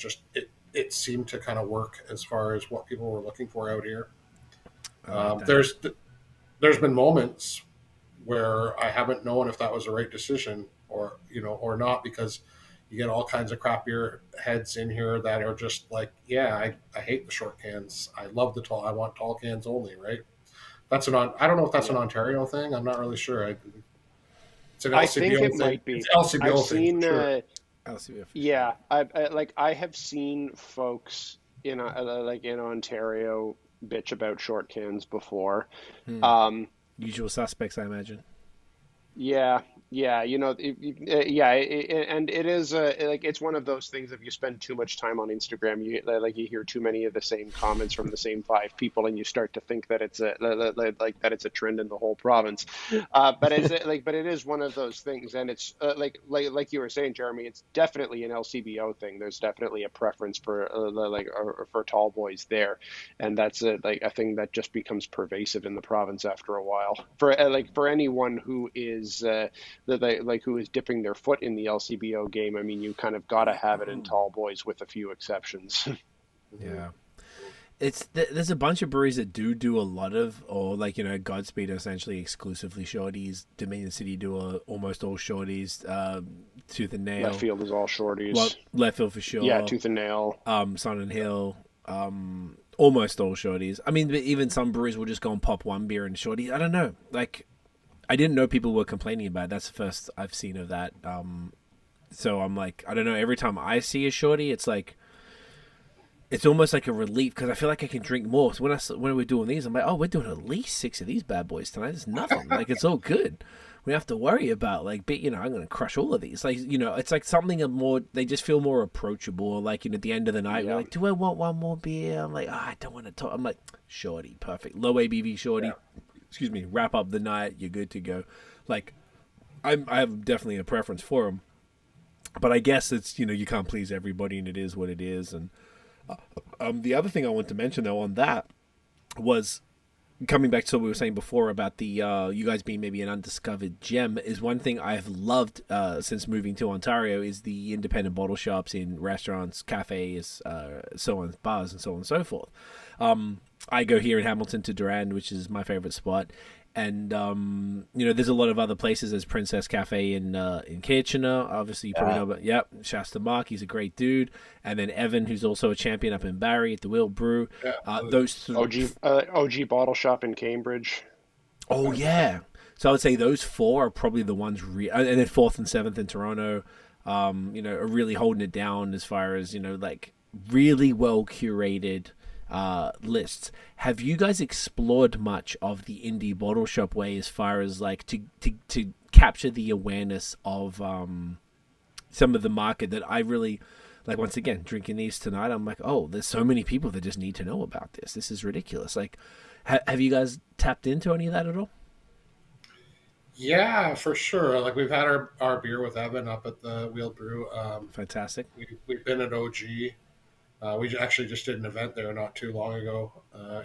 it seemed to kind of work as far as what people were looking for out here. There's been moments where I haven't known if that was the right decision or not, because you get all kinds of craft beer heads in here that are just like, I hate the short cans. I love the tall. I want tall cans only, right? I don't know if that's an Ontario thing. I'm not really sure. It's an LCBO I think it thing. might be. It's LCBO I've thing. seen, For sure. yeah, I have seen folks in Ontario bitch about short cans before. Usual suspects, I imagine. Yeah, and it is it's one of those things. If you spend too much time on Instagram, you hear too many of the same comments from the same 5 people, and you start to think that it's a trend in the whole province. But it is one of those things, and it's like you were saying, Jeremy. It's definitely an LCBO thing. There's definitely a preference for for tall boys there, and that's a thing that just becomes pervasive in the province after a while. For anyone who is who is dipping their foot in the LCBO game, I mean, you kind of got to have it in tall boys, with a few exceptions. Yeah. There's a bunch of breweries that do a lot of, or Godspeed are essentially exclusively shorties. Dominion City do almost all shorties. Tooth and Nail. Left Field is all shorties. Well, Left Field for sure. Yeah, Tooth and Nail. Sun and Hill. Almost all shorties. I mean, even some breweries will just go and pop one beer and shorty. I don't know. I didn't know people were complaining about it. That's the first I've seen of that. So I'm like, I don't know. Every time I see a shorty, it's almost like a relief, because I feel like I can drink more. So when we're doing these, I'm like, oh, we're doing at least 6 of these bad boys tonight. It's nothing. It's all good. We don't have to worry about I'm going to crush all of these. It's like something more. They just feel more approachable. At the end of the night, we're like, do I want one more beer? I'm like, I don't want to talk. I'm like, shorty, perfect, low ABV shorty. Yeah. Excuse me, wrap up the night, you're good to go. I have definitely a preference for them, but I guess it's, you can't please everybody, and it is what it is. And the other thing I want to mention, though, on that was coming back to what we were saying before about the you guys being maybe an undiscovered gem, is one thing I've loved since moving to Ontario is the independent bottle shops in restaurants, cafes, so on, bars, and so on and so forth. I go here in Hamilton to Durand, which is my favorite spot. And there's a lot of other places. There's Princess Cafe in Kitchener. Obviously, you probably know about. Yep, Shasta Mark. He's a great dude. And then Evan, who's also a champion up in Barrie at the Wheel Brew. Those OG Bottle Shop in Cambridge. Oh yeah. So I would say those four are probably the ones. And then 4th and 7th in Toronto. Are really holding it down as far as like really well curated lists. Have you guys explored much of the indie bottle shop way as far as like to capture the awareness of some of the market that I really like? Once again, drinking these tonight, I'm like, oh, there's so many people that just need to know about this. This is ridiculous. Like, have you guys tapped into any of that at all? Yeah, for sure. Like we've had our beer with Evan up at the Wheel Brew. Fantastic. We've been at OG. We actually just did an event there not too long ago.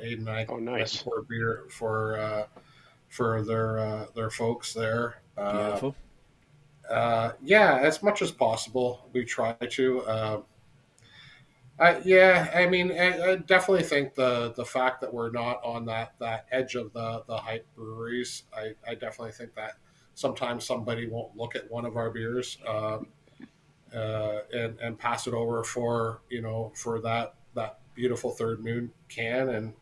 Aidan and I went and poured beer for their folks there. Beautiful. As much as possible, we try to. I definitely think the fact that we're not on that edge of the hype breweries, I definitely think that sometimes somebody won't look at one of our beers. And pass it over for that beautiful Third Moon can, and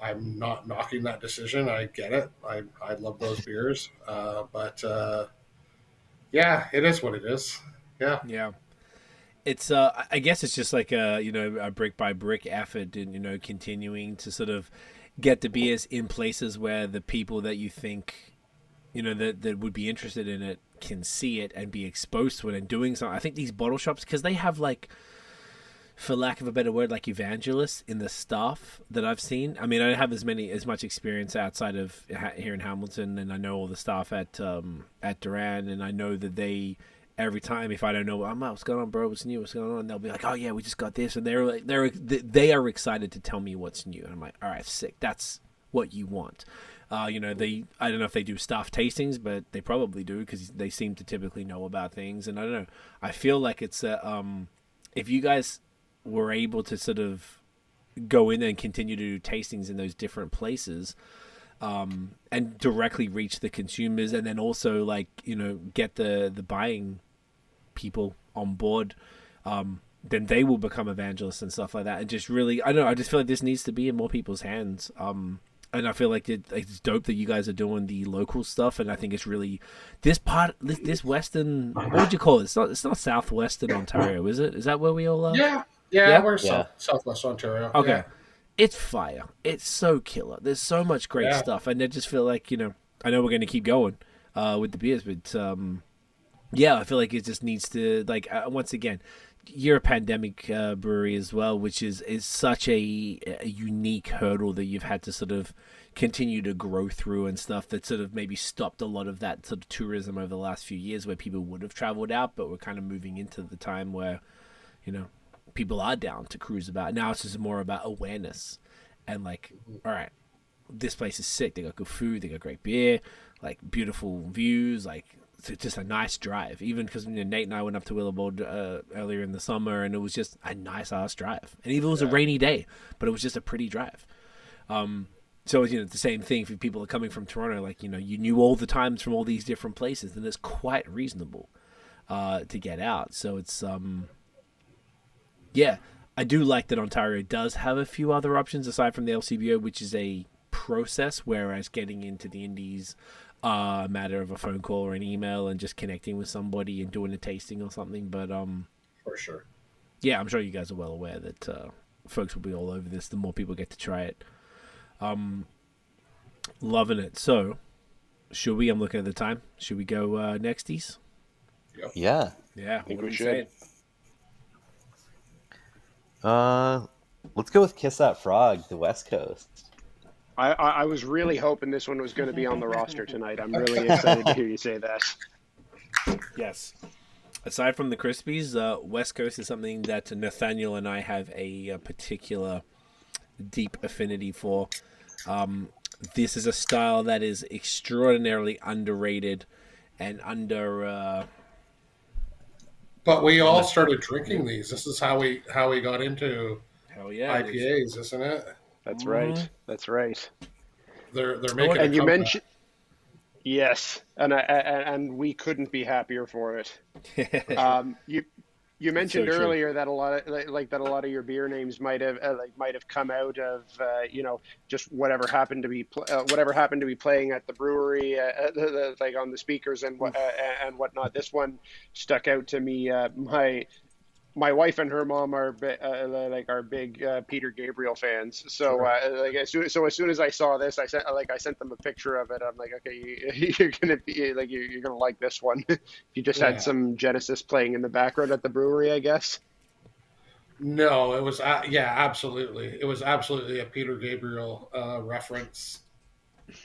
I'm not knocking that decision. I get it. I love those beers, but it is what it is. Yeah. It's I guess it's just like a brick by brick effort, and continuing to sort of get the beers in places where the people that you think that would be interested in it can see it and be exposed to it and doing something. I think these bottle shops, because they have, like, for lack of a better word, like evangelists in the staff that I've seen. I mean, I don't have as much experience outside of here in Hamilton, and I know all the staff at Durand, and I know that they, every time, if I don't know, what's going on, bro, what's new, what's going on, they'll be like, oh yeah, we just got this, and they are excited to tell me what's new, and I'm like, all right, sick, that's what you want. I don't know if they do staff tastings, but they probably do because they seem to typically know about things. And I don't know. I feel like it's if you guys were able to sort of go in and continue to do tastings in those different places, and directly reach the consumers, and then also get the buying people on board, then they will become evangelists and stuff like that. And just really, I don't know. I just feel like this needs to be in more people's hands. And I feel like it's dope that you guys are doing the local stuff, and I think it's really this western. What would you call it? It's not southwestern Ontario, is it? Is that where we all are? Yeah. We're southwest Ontario. Okay, yeah. It's fire. It's so killer. There's so much great stuff, and I just feel like I know we're going to keep going with the beers, but I feel like it just needs to once again. You're a pandemic brewery as well, which is such a unique hurdle that you've had to sort of continue to grow through and stuff that sort of maybe stopped a lot of that sort of tourism over the last few years where people would have traveled out, but we're kind of moving into the time where, people are down to cruise about. Now it's just more about awareness and all right, this place is sick. They got good food. They got great beer, beautiful views, it's just a nice drive, even because Nate and I went up to Willowboard earlier in the summer, and it was just a nice ass drive. And even it was a rainy day, but it was just a pretty drive. So the same thing for people that are coming from Toronto, you knew all the times from all these different places, and it's quite reasonable to get out. So it's I do like that Ontario does have a few other options aside from the LCBO, which is a process, whereas getting into the indies a matter of a phone call or an email and just connecting with somebody and doing a tasting or something. But for sure, I'm sure you guys are well aware that folks will be all over this the more people get to try it. Loving it. So should we, I'm looking at the time, should we go nexties? Yeah, I think we should. Let's go with Kiss That Frog, the West Coast. I was really hoping this one was going to be on the roster tonight. I'm really excited to hear you say that. Yes. Aside from the Crispies, West Coast is something that Nathaniel and I have a particular deep affinity for. This is a style that is extraordinarily underrated and under. But we all started drinking these. This is how we got into Hell yeah, it is. IPAs, isn't it? That's Mhm. right. That's right. They're making a And you comeback. mentioned yes, and we couldn't be happier for it. You mentioned so true. earlier that a lot of that a lot of your beer names might have come out of just whatever happened to be playing at the brewery, like on the speakers and whatnot. This one stuck out to me. My wife and her mom are big Peter Gabriel fans. So as soon as I saw this, I sent them a picture of it. I'm like, okay, you're gonna be like you're gonna like this one. You just had some Genesis playing in the background at the brewery, I guess. No, it was absolutely. It was absolutely a Peter Gabriel reference.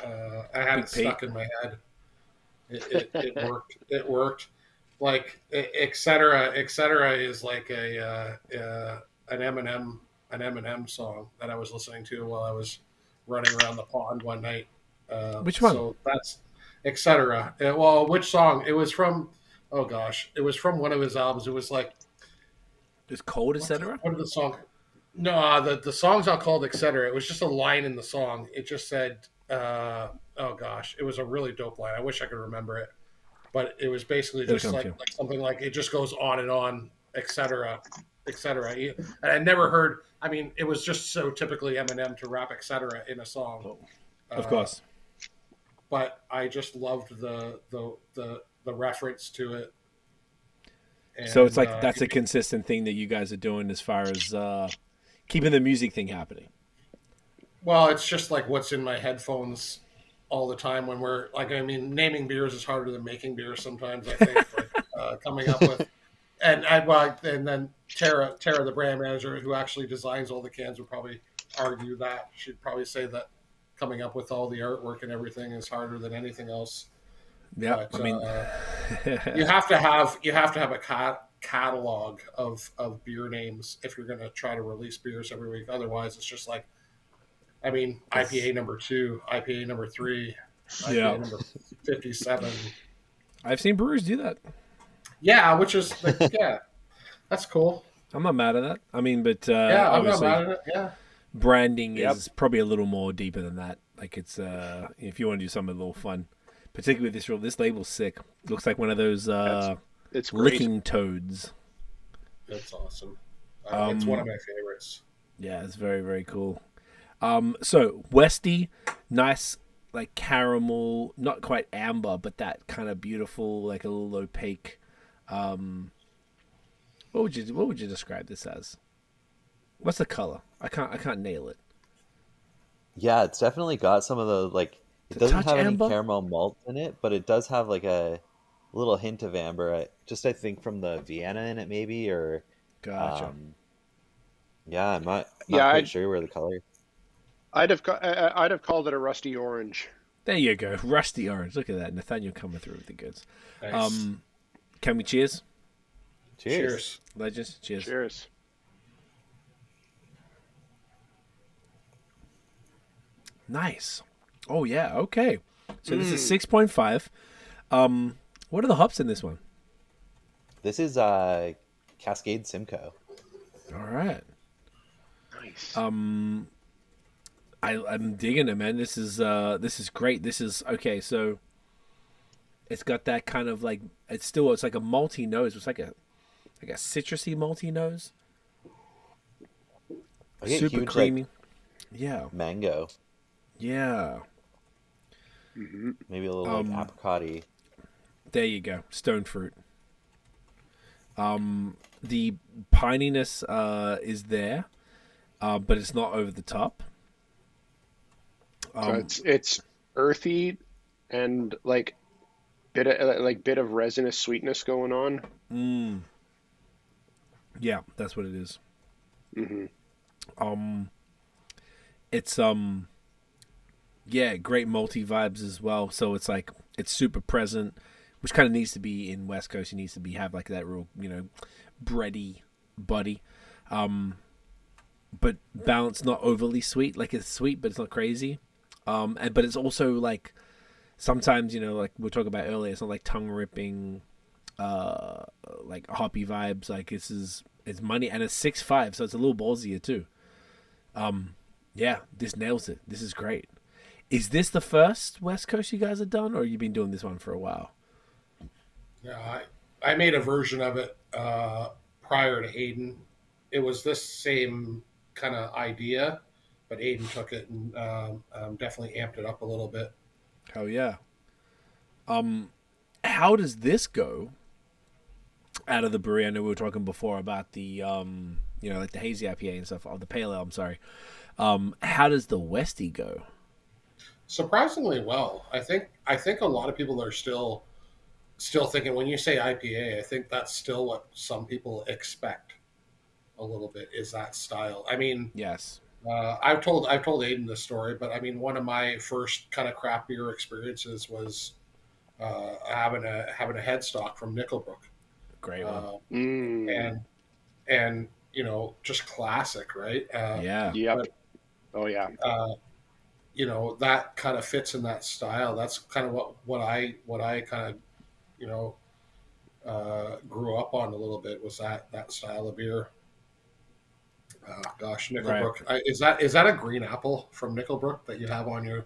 I had it stuck in my head. It worked. It worked. Like Etcetera is like an Eminem song that I was listening to while I was running around the pond one night. Which one? So that's Etcetera. Well, which song? It was from. Oh gosh, it was from one of his albums. It was like It's cold, etc. what are the song? No, the song's not called Etcetera. It was just a line in the song. It just said, oh gosh, it was a really dope line. I wish I could remember it. But it was basically just like something like it just goes on, etc. And I never heard. I mean, it was just so typically Eminem to rap etc. in a song. Of course. But I just loved the reference to it. And, so it's like that's a consistent thing that you guys are doing as far as keeping the music thing happening. Well, it's just like what's in my headphones all the time when we're like, I mean, naming beers is harder than making beers sometimes. I think coming up with, and then Tara, the brand manager who actually designs all the cans, would probably argue that. She'd probably say that coming up with all the artwork and everything is harder than anything else. Yeah, But, I mean, you have to have a catalog of beer names if you're going to try to release beers every week. Otherwise, it's just like, I mean, IPA number 2, IPA number 3, IPA number 57. I've seen brewers do that. Yeah, which is that's cool. I'm not mad at that. I mean, but I'm not mad at it. Yeah, branding is probably a little more deeper than that. Like it's if you want to do something a little fun, particularly this label's sick. Looks like one of those it's great. licking toads. That's awesome. It's one of my favorites. Yeah, it's very, very cool. So Westy, nice like caramel, not quite amber, but that kind of beautiful, like a little opaque. What would you describe this as? What's the color? I can't nail it. Yeah, it's definitely got some of the like. It doesn't have amber? any caramel malt in it, but it does have like a little hint of amber. I think from the Vienna in it, maybe, or Gotcha. Yeah, I'm not quite sure where the color. I'd have called it a rusty orange. There you go, rusty orange. Look at that, Nathaniel coming through with the goods. Nice. Can we cheers? Cheers. Legends, cheers. Cheers. Nice. Oh yeah, okay. So this is 6.5. What are the hops in this one? This is Cascade Simcoe. All right. Nice. I'm digging it, man. This is great. This is okay. So it's got that kind of like it's like a malty nose. It's like a citrusy malty nose. Super huge, creamy. like, yeah. Mango. Yeah. Mm-hmm. Maybe a little like apricot-y. There you go. Stone fruit. The pininess is there, but it's not over the top. So it's earthy and like bit of resinous sweetness going on. Yeah, that's what it is. Mm-hmm. It's great multi vibes as well. So it's like it's super present, which kind of needs to be in West Coast. It needs to have like that real, bready buddy. But balanced, not overly sweet. Like it's sweet, but it's not crazy. but it's also like sometimes, you know, like we were talking about earlier, it's not like tongue ripping, like hoppy vibes. Like it's money, and it's 6.5, so it's a little ballsier too. Yeah, this nails it. This is great. Is this the first West Coast you guys have done, or you been doing this one for a while? Yeah, I made a version of it prior to Aidan. It was this same kind of idea, but Aidan took it and definitely amped it up a little bit. Oh yeah. How does this go out of the brewery? I know we were talking before about the you know, like the hazy IPA and stuff, or the pale ale, I'm sorry. How does the Westie go? Surprisingly well. I think a lot of people are still thinking, when you say IPA, I think that's still what some people expect a little bit, is that style. I mean, Yes. I've told Aidan this story, but I mean, one of my first kind of craft beer experiences was having a headstock from Nickelbrook, Great one. and you know, just classic, right? Yeah. Yep. But, Oh yeah. you know, that kind of fits in that style. That's kind of what I kind of, you know, grew up on a little bit, was that style of beer. Gosh, Nickelbrook. Is that a green apple from Nickelbrook that you have on your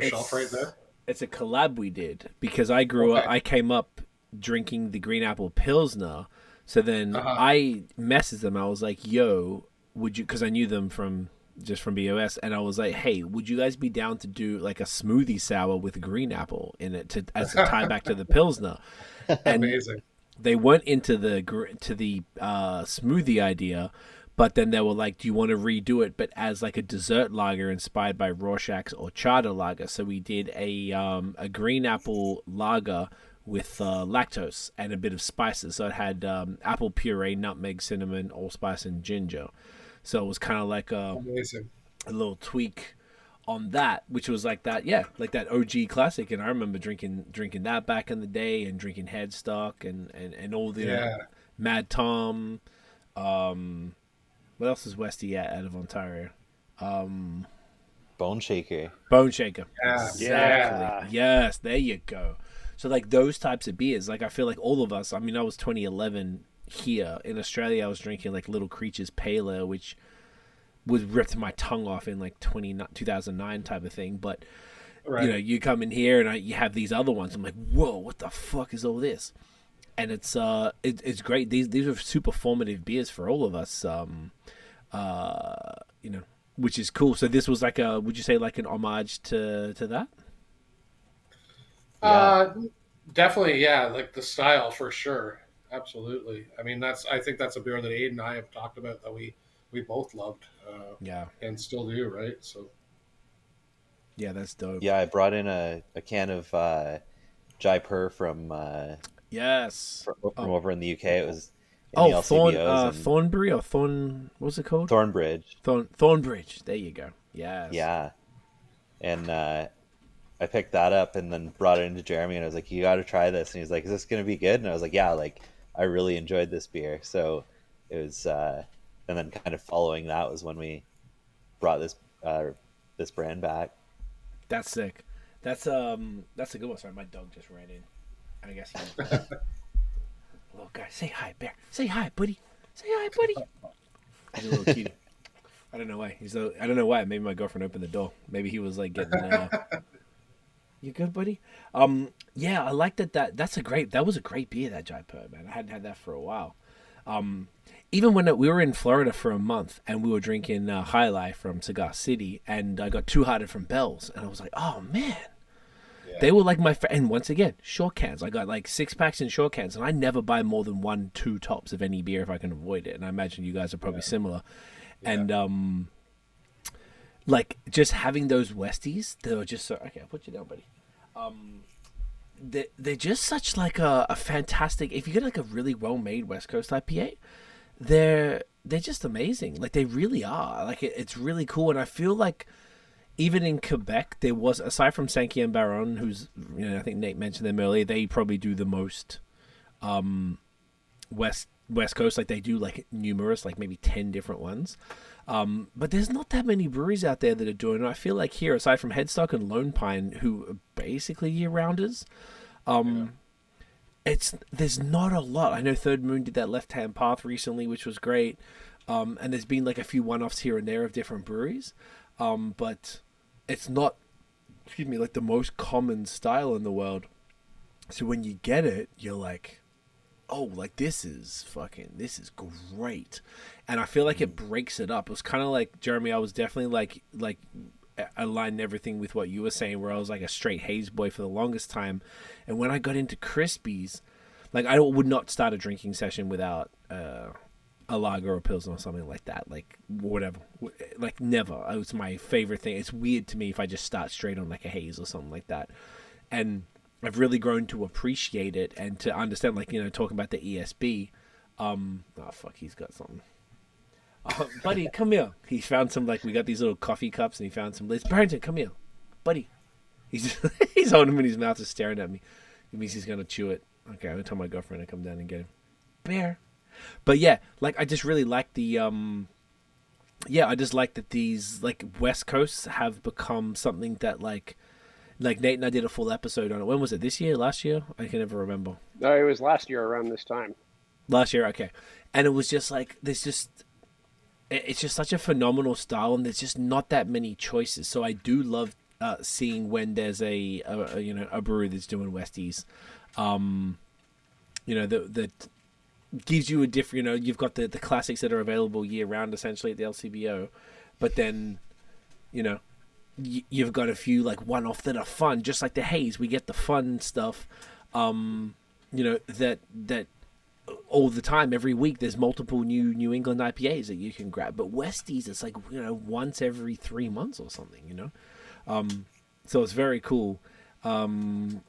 shelf right there? It's a collab we did, because I grew up, I came up drinking the green apple Pilsner. So then I messaged them. I was like, yo, would you, because I knew them from BAOS, and I was like, hey, would you guys be down to do like a smoothie sour with green apple in it as a tie back to the Pilsner? And Amazing. they went into the smoothie idea, but then they were like, do you want to redo it, but as like a dessert lager inspired by Rorschach's or Charter lager? So we did a green apple lager with lactose and a bit of spices. So it had apple puree, nutmeg, cinnamon, allspice, and ginger. So it was kind of like a little tweak on that, which was like that, yeah, like that OG classic. And I remember drinking that back in the day, and drinking Headstock and all the Mad Tom. What else is Westie out of Ontario? Bone Shaker. Bone Shaker. Yeah. Exactly. Yeah. Yes, there you go. So like those types of beers, like I feel like all of us, I mean, I was 2011 here in Australia. I was drinking like Little Creatures Pale Ale, which was ripped my tongue off in like 2009 type of thing. But you know, you come in here and you have these other ones. I'm like, whoa, what the fuck is all this? And it's great. These are super formative beers for all of us. You know, which is cool. So this was like would you say like an homage to that? Definitely, yeah. Like the style, for sure. Absolutely. I mean, I think that's a beer that Aidan and I have talked about, that we both loved. And still do, right? So. Yeah, that's dope. Yeah, I brought in a can of Jaipur from yes from over in the UK. It was in the LCBOs Thornbury or Thorn. What's it called? Thornbridge. Thornbridge. There you go. Yes. Yeah, and I picked that up and then brought it into Jeremy, and I was like, "You got to try this." And he was like, "Is this gonna be good?" And I was like, "Yeah, like I really enjoyed this beer." So it was, and then kind of following that was when we brought this brand back. That's sick. That's a good one. Sorry, my dog just ran in. I guess he. Little guy, say hi, Bear. Say hi, buddy. Say hi, buddy. He's a little cute. I don't know why. I don't know why. Maybe my girlfriend opened the door. Maybe he was like getting. You good, buddy? Yeah, I like that. That was a great beer, that Jaipur, man. I hadn't had that for a while. Even when we were in Florida for a month and we were drinking High Life from Cigar City, and I got Two Hearted from Bell's, and I was like, oh man. Yeah. They were like my and once again, short cans. I got like 6-packs in short cans, and I never buy more than 1-2 tops of any beer if I can avoid it. And I imagine you guys are probably similar. Yeah. And like just having those Westies, they were just so okay. I'll put you down, buddy. They're just such like a fantastic. If you get like a really well made West Coast IPA, they're just amazing. Like they really are. Like it's really cool, and I feel like. Even in Quebec, there was, aside from Sankey and Baron, who's, you know, I think Nate mentioned them earlier, they probably do the most West West Coast, like they do like numerous, like maybe 10 different ones. But there's not that many breweries out there that are doing it. I feel like here, aside from Headstock and Lone Pine, who are basically year-rounders, there's not a lot. I know Third Moon did that Left Hand Path recently, which was great. And there's been like a few one-offs here and there of different breweries. But it's not, like the most common style in the world. So when you get it, you're like, oh, like this is great. And I feel like it breaks it up. It was kind of like, Jeremy, I was definitely like aligned everything with what you were saying, where I was like a straight haze boy for the longest time. And when I got into Crispies, like I would not start a drinking session without a lager or a pilsner or something like that, like whatever, like never. It was my favorite thing. It's weird to me if I just start straight on like a haze or something like that. And I've really grown to appreciate it and to understand, like, talking about the ESB. Oh fuck, he's got something. Buddy, come here. He found some, like, we got these little coffee cups and he found some lids. Barrington, come here. Buddy. He's holding him in his mouth, just staring at me. It means he's gonna chew it. Okay, I'm gonna tell my girlfriend to come down and get him. Bear. But yeah, like I just really like the I just like that these like West Coasts have become something that like Nate and I did a full episode on it. When was it? This year? Last year? I can never remember. No, it was last year around this time. Last year, okay. And it was just like it's just such a phenomenal style, and there's just not that many choices. So I do love seeing when there's a brewery that's doing Westies, that gives you a different. You've got the classics that are available year round, essentially at the LCBO, but then, you've got a few like one-off that are fun, just like the haze. We get the fun stuff, that all the time, every week. There's multiple New England IPAs that you can grab, but Westies, it's like once every 3 months or something. So it's very cool to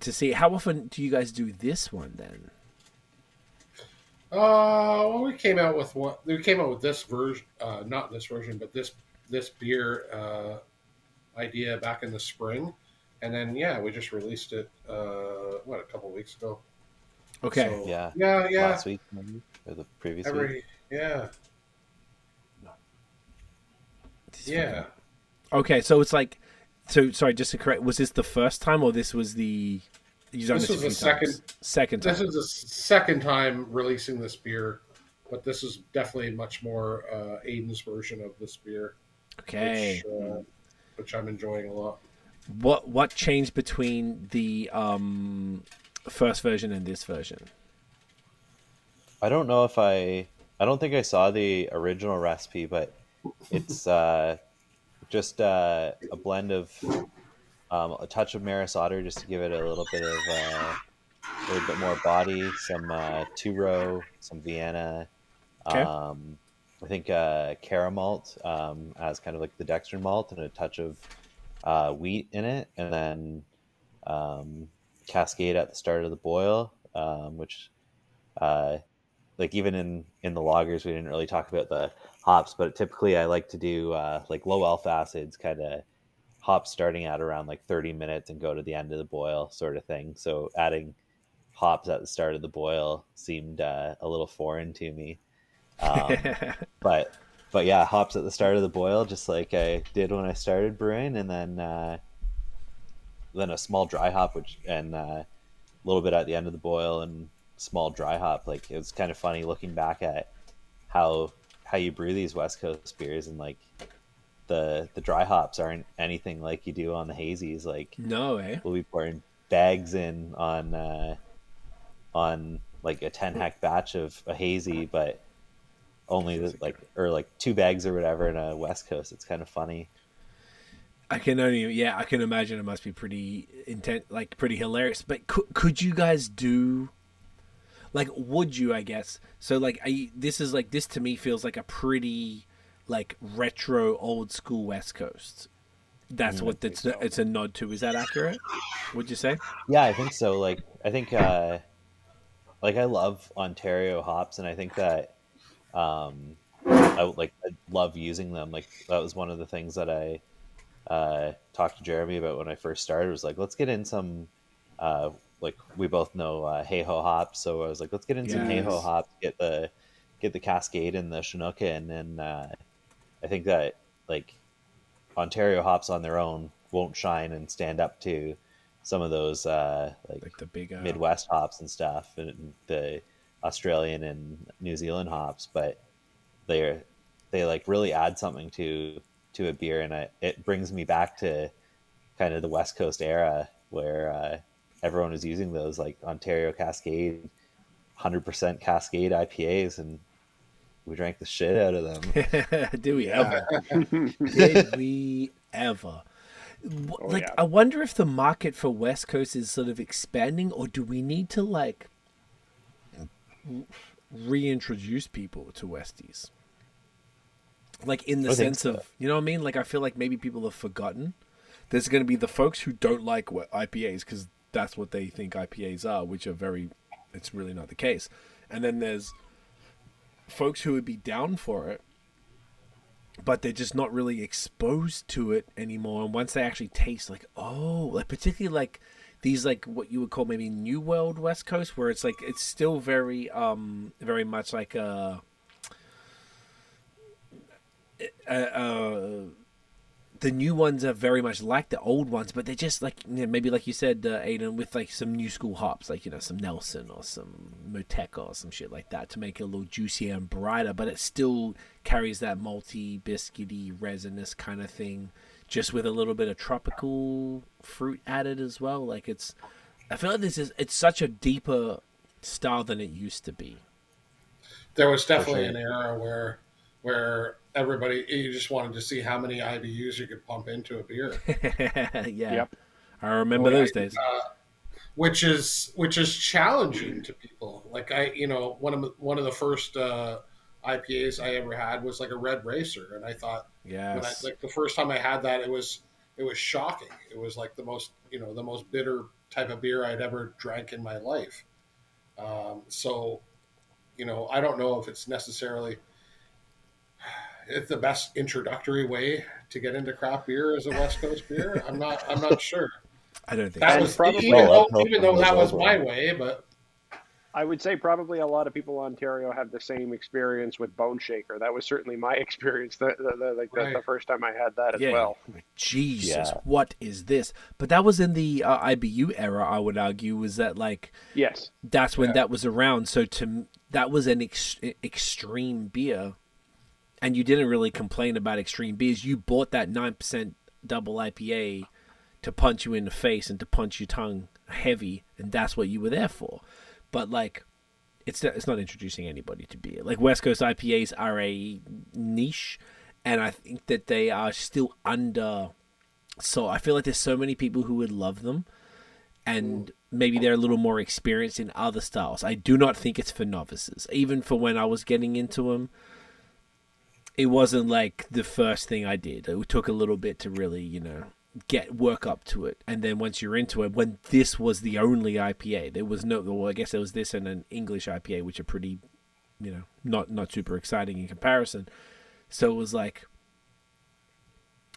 see. How often do you guys do this one then? Well, we came out with this version, not this version, but this beer idea back in the spring, and then we just released it a couple of weeks ago. Okay. So, yeah. Last week, maybe, or the previous week. Yeah. Yeah. Okay, so it's like, sorry, just to correct, was this the first time, or this was the? This was the second time. This is the second time releasing this beer, but this is definitely much more Aidan's version of this beer. Okay. Which I'm enjoying a lot. What changed between the first version and this version? I don't know if I don't think I saw the original recipe, but it's just a blend of a touch of Maris Otter just to give it a little bit more body, some two-row, some Vienna. Okay. I think Cara malt as kind of like the dextrin malt, and a touch of wheat in it, and then Cascade at the start of the boil, which like even in the lagers we didn't really talk about the hops, but typically I like to do like low alpha acids, kind of hops starting at around like 30 minutes and go to the end of the boil sort of thing. So adding hops at the start of the boil seemed a little foreign to me. But yeah, hops at the start of the boil, just like I did when I started brewing, and then a small dry hop, and a little bit at the end of the boil, and small dry hop. Like, it was kind of funny looking back at how you brew these West Coast beers, and like the dry hops aren't anything like you do on the hazies. Like, no, we'll be pouring bags in on like a 10 hect batch of a hazy, but only like 2 bags or whatever in a West Coast. It's kind of funny. I can imagine it must be pretty intense, like pretty hilarious. But could you guys do, like, would you, I guess? So like, this to me feels like a pretty like retro old school West Coast. That's what it's a nod to. Is that accurate? Would you say? Yeah, I think so. Like, I think like I love Ontario hops, and I think that I love using them. Like, that was one of the things that I talked to Jeremy about when I first started, was like, let's get in some like we both know Heiho hops, so I was like, let's get in some Heiho Yes. hops, get the Cascade and the Chinook in, and I think that like Ontario hops on their own won't shine and stand up to some of those Like the big Midwest hops and stuff, and the Australian and New Zealand hops, but they like really add something to a beer, and it brings me back to kind of the West Coast era where everyone was using those like Ontario Cascade, 100% Cascade IPAs, and we drank the shit out of them. Did we ever? Did we ever? Like, yeah. I wonder if the market for West Coast is sort of expanding, or do we need to like reintroduce people to Westies? Like in the sense so. of, you know what I mean? Like I feel like maybe people have forgotten. There's going to be the folks who don't like IPAs because that's what they think IPAs are, which are it's really not the case. And then there's folks who would be down for it, but they're just not really exposed to it anymore. And once they actually taste, like, oh, like particularly like these, like what you would call maybe New World West Coast, where it's like it's still very much like the new ones are very much like the old ones, but they're just like, you know, maybe like you said, Aidan, with like some new school hops, like, you know, some Nelson or some Moteca or some shit like that to make it a little juicier and brighter, but it still carries that malty, biscuity, resinous kind of thing, just with a little bit of tropical fruit added as well. Like I feel like it's such a deeper style than it used to be. There was definitely an era where everybody, you just wanted to see how many IBUs you could pump into a beer. Yeah. Yep. I remember those days. Which is challenging to people. Like one of the first IPAs I ever had was like a Red Racer, and I thought, yes, like the first time I had that, it was shocking. It was like the most bitter type of beer I'd ever drank in my life. So, I don't know if it's necessarily the best introductory way to get into craft beer as a West Coast beer. I'm not sure. I don't think That so. was probably- even though that was my way, but I would say probably a lot of people in Ontario have the same experience with Bone Shaker. That was certainly my experience. The first time I had that as well. Jesus, Yeah. what is this? But that was in the IBU era. I would argue was that like Yes. that's when that was around. So that was an extreme beer, and you didn't really complain about extreme beers. You bought that 9% double IPA to punch you in the face and to punch your tongue heavy, and that's what you were there for. But like, it's not introducing anybody to beer. Like West Coast IPAs are a niche, and I think that they are still under. So I feel like there's so many people who would love them, and maybe they're a little more experienced in other styles. I do not think it's for novices. Even for when I was getting into them, it wasn't like the first thing I did. It took a little bit to really, work up to it. And then once you're into it, when this was the only IPA, there was I guess there was this and an English IPA, which are pretty, not super exciting in comparison. So it was like,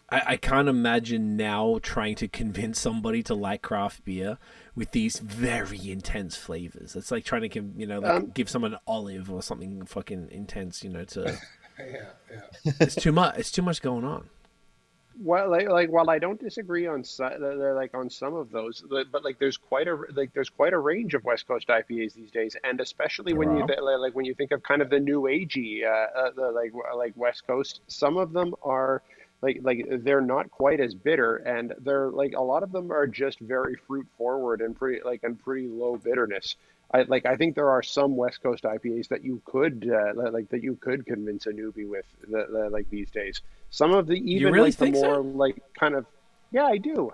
I can't imagine now trying to convince somebody to like craft beer with these very intense flavors. It's like trying to, give someone an olive or something fucking intense, to. yeah. It's too much. It's too much going on. Well, while I don't disagree on on some of those, but like there's quite a range of West Coast IPAs these days, and especially when you think of kind of the new agey like West Coast, some of them are like they're not quite as bitter, and they're like a lot of them are just very fruit forward and pretty low bitterness. I think there are some West Coast IPAs that you could convince a newbie with these days. Some of the even really like the think more so? like kind of yeah, I do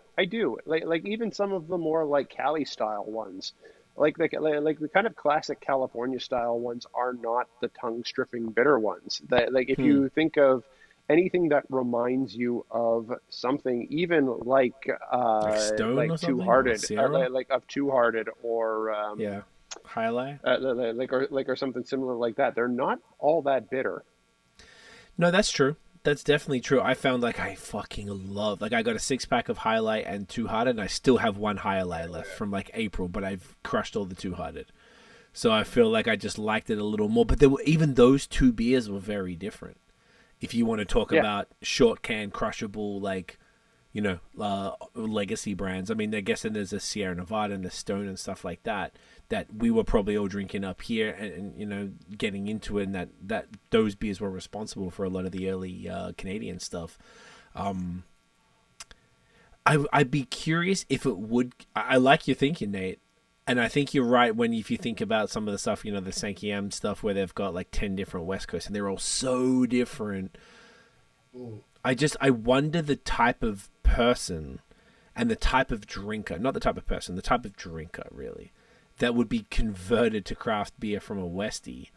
like even some of the more like Cali style ones. Like the kind of classic California style ones are not the tongue stripping bitter ones. That like if you think of anything that reminds you of something even like Stone like or something? Two Hearted, Sierra? like of Two Hearted or Highlight. or something similar like that. They're not all that bitter. No, that's true. that's definitely true. I found like I fucking love, like I got a 6-pack of Highlight and 2-hearted, and I still have 1 Highlight left from like April, but I've crushed all the 2-hearted. So I feel like I just liked it a little more. But even those 2 beers were very different. If you want to talk about short can, crushable, like, you know, legacy brands. I mean, I guess there's a Sierra Nevada and the Stone and stuff like that we were probably all drinking up here and you know, getting into it, and that those beers were responsible for a lot of the early Canadian stuff. I'd be curious if it would. I like your thinking, Nate. And I think you're right if you think about some of the stuff, you know, the Sankiam stuff where they've got like 10 different West Coasts and they're all so different. I wonder the type of person and the type of drinker, not the type of person, the type of drinker really, that would be converted to craft beer from a Westie.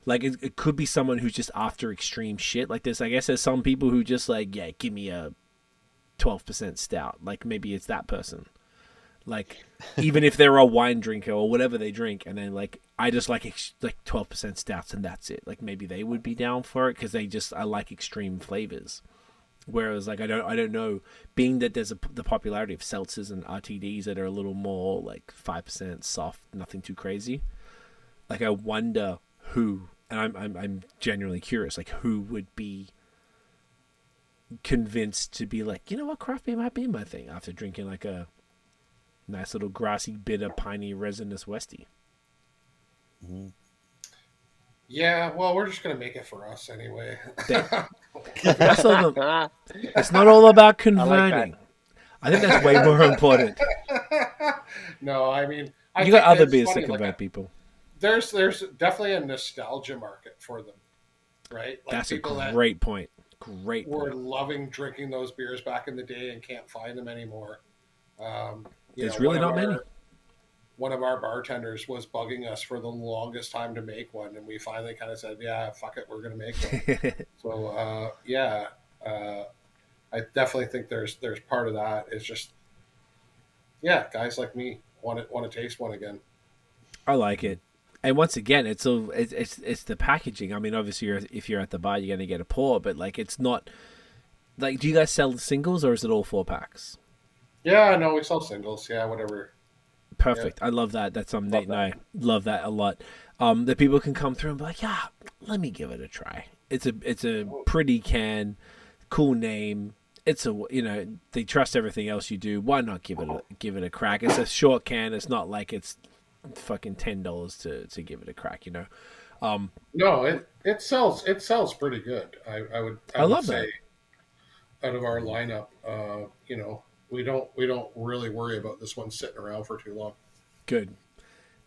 Like it could be someone who's just after extreme shit like this. I guess there's some people who just like, yeah, give me a 12% stout. Like maybe it's that person. Like, even if they're a wine drinker or whatever they drink, and then like I just like 12% stouts and that's it. Like maybe they would be down for it because I like extreme flavors. Whereas like I don't know, being that there's the popularity of seltzers and RTDs that are a little more like 5% soft, nothing too crazy. Like I wonder who, and I'm genuinely curious, like who would be convinced to be like, you know what, craft beer might be my thing after drinking like a nice little grassy, bitter, piney, resinous Westie. Mm-hmm. Yeah, well, we're just gonna make it for us anyway. It's not all about converting. I think that's way more important. No, I mean, you got other beers to convert people. There's definitely a nostalgia market for them, right? Like that's a great point. Great were point. loving drinking those beers back in the day and can't find them anymore. There's really not many. One of our bartenders was bugging us for the longest time to make one, and we finally kind of said, yeah, fuck it, we're going to make one. So, I definitely think there's part of that. It's just, yeah, guys like me want to taste one again. I like it. And once again, it's the packaging. I mean, obviously, if you're at the bar, you're going to get a pour, but like it's not like. Do you guys sell singles or is it all 4-packs? Yeah, no, we sell singles. Yeah, whatever. Perfect. Yeah. I love that. That's something Nate and I love that a lot. That people can come through and be like, yeah, let me give it a try. It's a pretty can, cool name. It's a, you know, they trust everything else you do. Why not give it a crack? It's a short can. It's not like it's fucking $10 to give it a crack, you know. No, it sells pretty good. I would love say that. Out of our lineup, you know, we don't really worry about this one sitting around for too long. Good.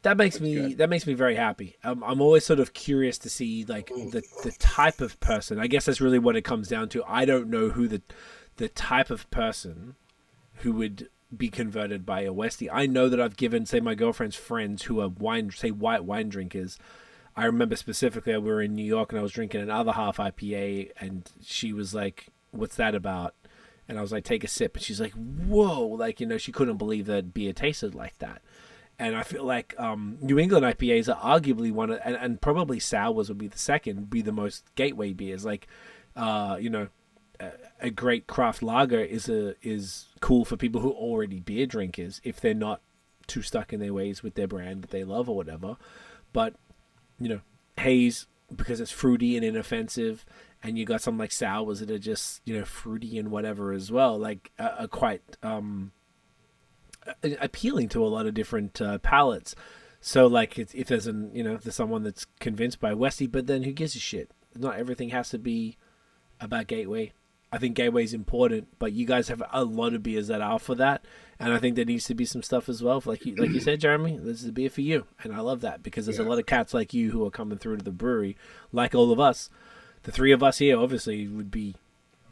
That makes me very happy. I'm always sort of curious to see like the type of person. I guess that's really what it comes down to. I don't know who the type of person who would be converted by a Westie. I know that I've given, say, my girlfriend's friends who are white wine drinkers. I remember specifically we were in New York and I was drinking another half IPA and she was like, "What's that about?" And I was like, "Take a sip." And she's like, "Whoa." Like, you know, she couldn't believe that beer tasted like that. And I feel like New England IPAs are arguably one of, and probably sours would be the second, be the most gateway beers. Like, you know, a great craft lager is cool for people who are already beer drinkers if they're not too stuck in their ways with their brand that they love or whatever. But, you know, haze, because it's fruity and inoffensive, and you got some like sours that are just, you know, fruity and whatever as well, like are quite appealing to a lot of different palates. So like if there's there's someone that's convinced by Westie, but then who gives a shit? Not everything has to be about gateway. I think gateway is important, but you guys have a lot of beers that are for that, and I think there needs to be some stuff as well. Like you said, Jeremy, this is a beer for you, and I love that because there's a lot of cats like you who are coming through to the brewery, like all of us. The three of us here, obviously, would be.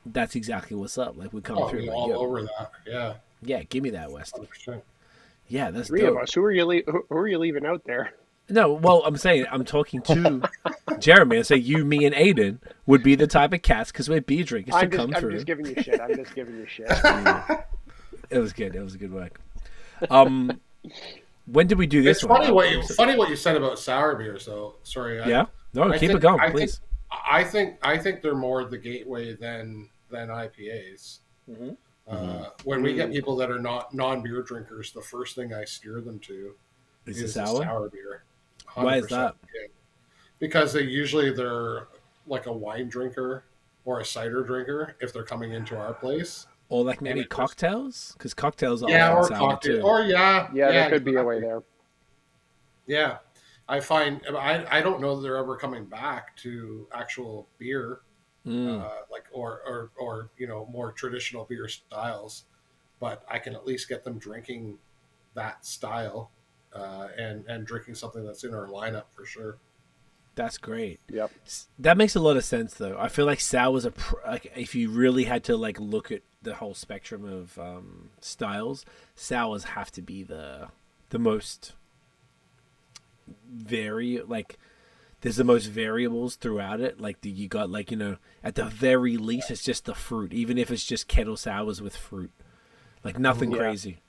That's exactly what's up. Like we come through, all over that. Yeah. Yeah, give me that, Westie. 100%. Yeah, that's three dope. of us. Who are you leaving out there? No, well, I'm saying I'm talking to Jeremy. I say you, me, and Aidan would be the type of cats because we're beer drinkers to come through. I'm just giving you shit. It was good. It was a good work. When did we do this? It's funny what you said about sour beers, though. Sorry. Yeah. No, keep it going, please. I think they're more the gateway than IPAs. When we get people that are not non-beer drinkers, the first thing I steer them to Is it is a sour? sour beer. Why is 100%. that? Yeah. Because they're like a wine drinker or a cider drinker if they're coming into our place. Or like And maybe it just, cocktails? Because cocktails are yeah, often or sour cocktail, too. or yeah, Yeah, there could be a way exactly. there. Yeah. I don't know that they're ever coming back to actual beer, Mm, like or more traditional beer styles, but I can at least get them drinking that style, and drinking something that's in our lineup for sure. that's great. Yep. That makes a lot of sense, though. I feel like sours are like if you really had to like look at the whole spectrum of styles, sours have to be the most like there's the most variables throughout it. Like you got like at the very least it's just the fruit, even if it's just kettle sours with fruit, like nothing Yeah. crazy.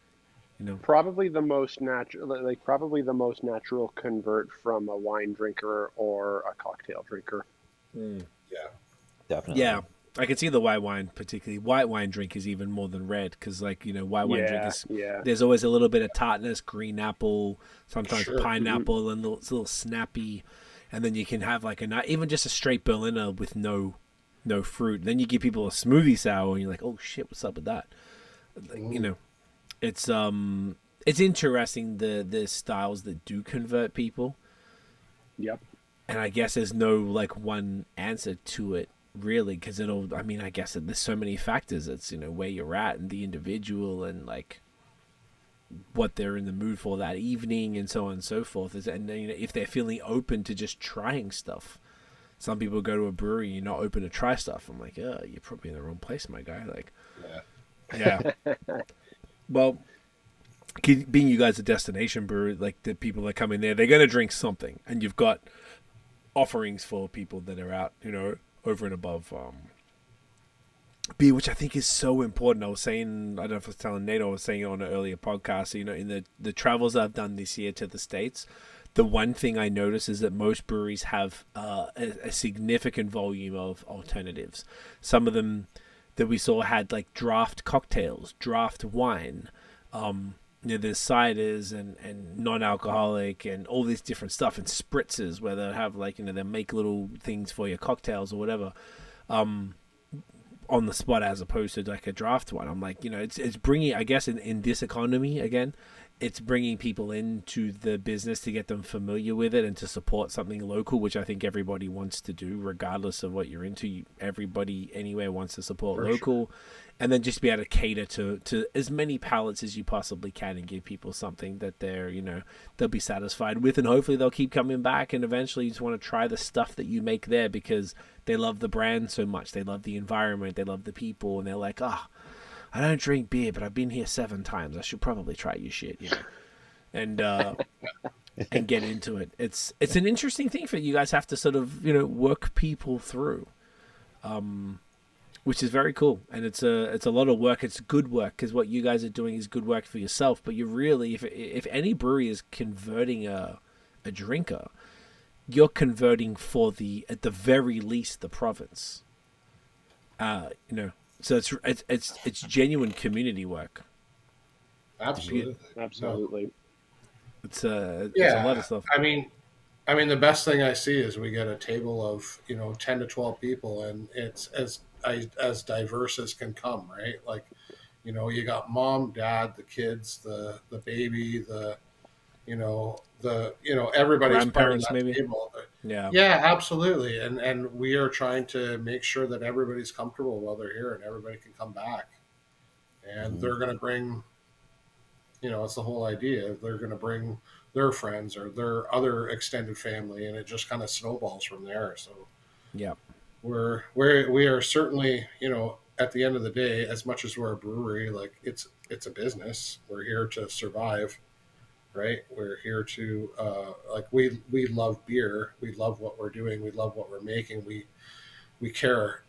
Probably the most natural, like probably the most natural convert from a wine drinker or a cocktail drinker. Yeah. Definitely. Yeah, I can see the white wine, particularly white wine drinkers, even more than red, because like white wine Yeah, drinkers, yeah. there's always a little bit of tartness, green apple, sometimes Sure. pineapple, and it's a little snappy, and then you can have like even just a straight Berliner with no fruit. Then you give people a smoothie sour, and you're like, oh shit, what's up with that? Like, it's interesting the styles that do convert people, Yep. and I guess there's no like one answer to it really, because I guess that there's so many factors. It's where you're at and the individual and like what they're in the mood for that evening and so on and so forth. And if they're feeling open to just trying stuff. Some people go to a brewery, you're not open to try stuff. I'm like, oh, you're probably in the wrong place, my guy. Like, Yeah. yeah. Well, being you guys a destination brewery, like the people that come in there, they're going to drink something, and you've got offerings for people that are out, over and above beer, which I think is so important. I was saying, I don't know if I was telling Nate, I was saying it on an earlier podcast, in the travels I've done this year to the States, the one thing I notice is that most breweries have a significant volume of alternatives. Some of them that we saw had like draft cocktails, draft wine, there's ciders and non-alcoholic and all this different stuff, and spritzes where they'll have like they make little things for your cocktails or whatever on the spot, as opposed to like a draft one. I'm like, it's bringing, I guess, in this economy again, it's bringing people into the business to get them familiar with it and to support something local, which I think everybody wants to do regardless of what you're into. Everybody anywhere wants to support local, and then just be able to cater to as many palates as you possibly can and give people something that they'll be satisfied with, and hopefully they'll keep coming back, and eventually you just want to try the stuff that you make there because they love the brand so much, they love the environment, they love the people, and they're like, I don't drink beer, but I've been here 7 times. I should probably try your shit, and and get into it. It's an interesting thing for you guys have to sort of work people through, which is very cool, and it's a lot of work. It's good work because what you guys are doing is good work for yourself. But you really, if any brewery is converting a drinker, you're converting for at the very least the province. So it's genuine community work. Absolutely. Absolutely. It's a lot of stuff. I mean, the best thing I see is we get a table of 10 to 12 people, and it's as diverse as can come, right? Like, you got mom, dad, the kids, the baby, everybody's part of Grandparents, that maybe. table. Yeah. Yeah, absolutely. And we are trying to make sure that everybody's comfortable while they're here and everybody can come back. And they're going to bring, it's the whole idea. They're going to bring their friends or their other extended family, and it just kind of snowballs from there. So Yeah. we are certainly, at the end of the day, as much as we're a brewery, like it's a business. We're here to survive. Right, we're here to we love beer. We love what we're doing. We love what we're making. We care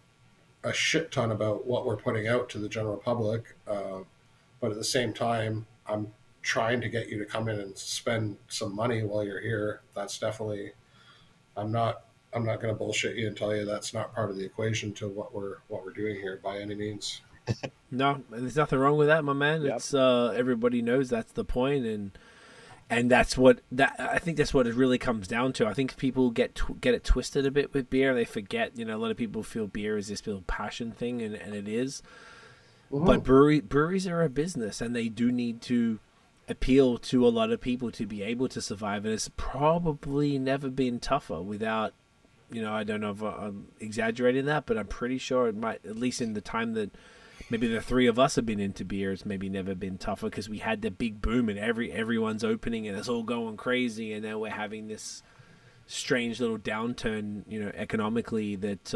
a shit ton about what we're putting out to the general public. But at the same time, I'm trying to get you to come in and spend some money while you're here. That's definitely. I'm not I'm not going to bullshit you and tell you that's not part of the equation to what we're doing here by any means. No, there's nothing wrong with that, my man. Yep. It's everybody knows that's the point, and that's what I think that's what it really comes down to. I think people get it twisted a bit with beer. They forget, a lot of people feel beer is this little passion thing, and it is. Mm-hmm. But breweries are a business, and they do need to appeal to a lot of people to be able to survive. And it's probably never been tougher without, I don't know if I'm exaggerating that, but I'm pretty sure it might, at least in the time that maybe the three of us have been into beer, it's maybe never been tougher because we had the big boom and everyone's opening and it's all going crazy, and now we're having this strange little downturn, economically that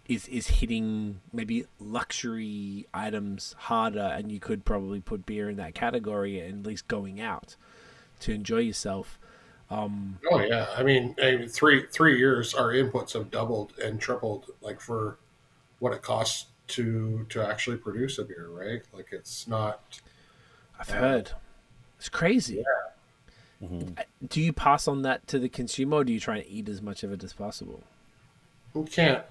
is hitting maybe luxury items harder, and you could probably put beer in that category, and at least going out to enjoy yourself. Oh yeah, I mean, 3 years our inputs have doubled and tripled, like for what it costs to actually produce a beer, right? Like it's not. I've heard it's crazy. Yeah. Mm-hmm. Do you pass on that to the consumer, or do you try and eat as much of it as possible? You can't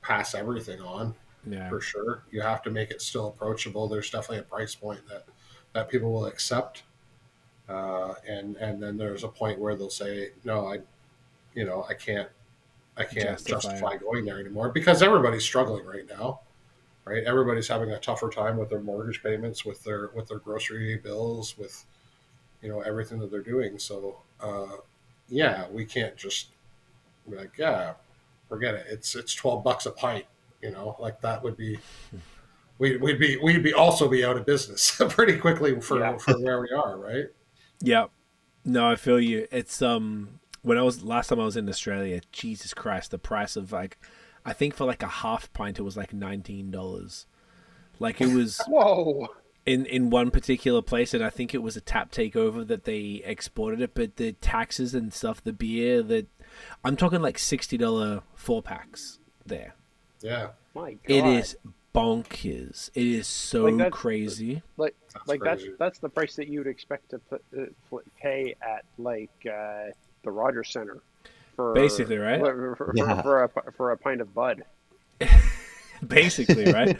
pass everything on. Yeah, For sure. You have to make it still approachable. There's definitely a price point that people will accept. And then there's a point where they'll say, no, I can't justify going there anymore, because everybody's struggling right now, right? Everybody's having a tougher time with their mortgage payments, with their grocery bills, with, everything that they're doing. So, we can't just be like, yeah, forget it. It's $12 a pint, like that would be, we'd be also be out of business pretty quickly for where we are, right? Yeah. No, I feel you. It's when last time I was in Australia, Jesus Christ, the price of I think for like a half pint it was like $19. Like it was Whoa. in one particular place, and I think it was a tap takeover that they exported it, but the taxes and stuff, the beer that I'm talking like $60 4-packs there. Yeah. My God. It is bonkers. It is so crazy. That's the price that you would expect to pay at like the Rogers Center for Basically, right? For a pint of Bud. Basically, right?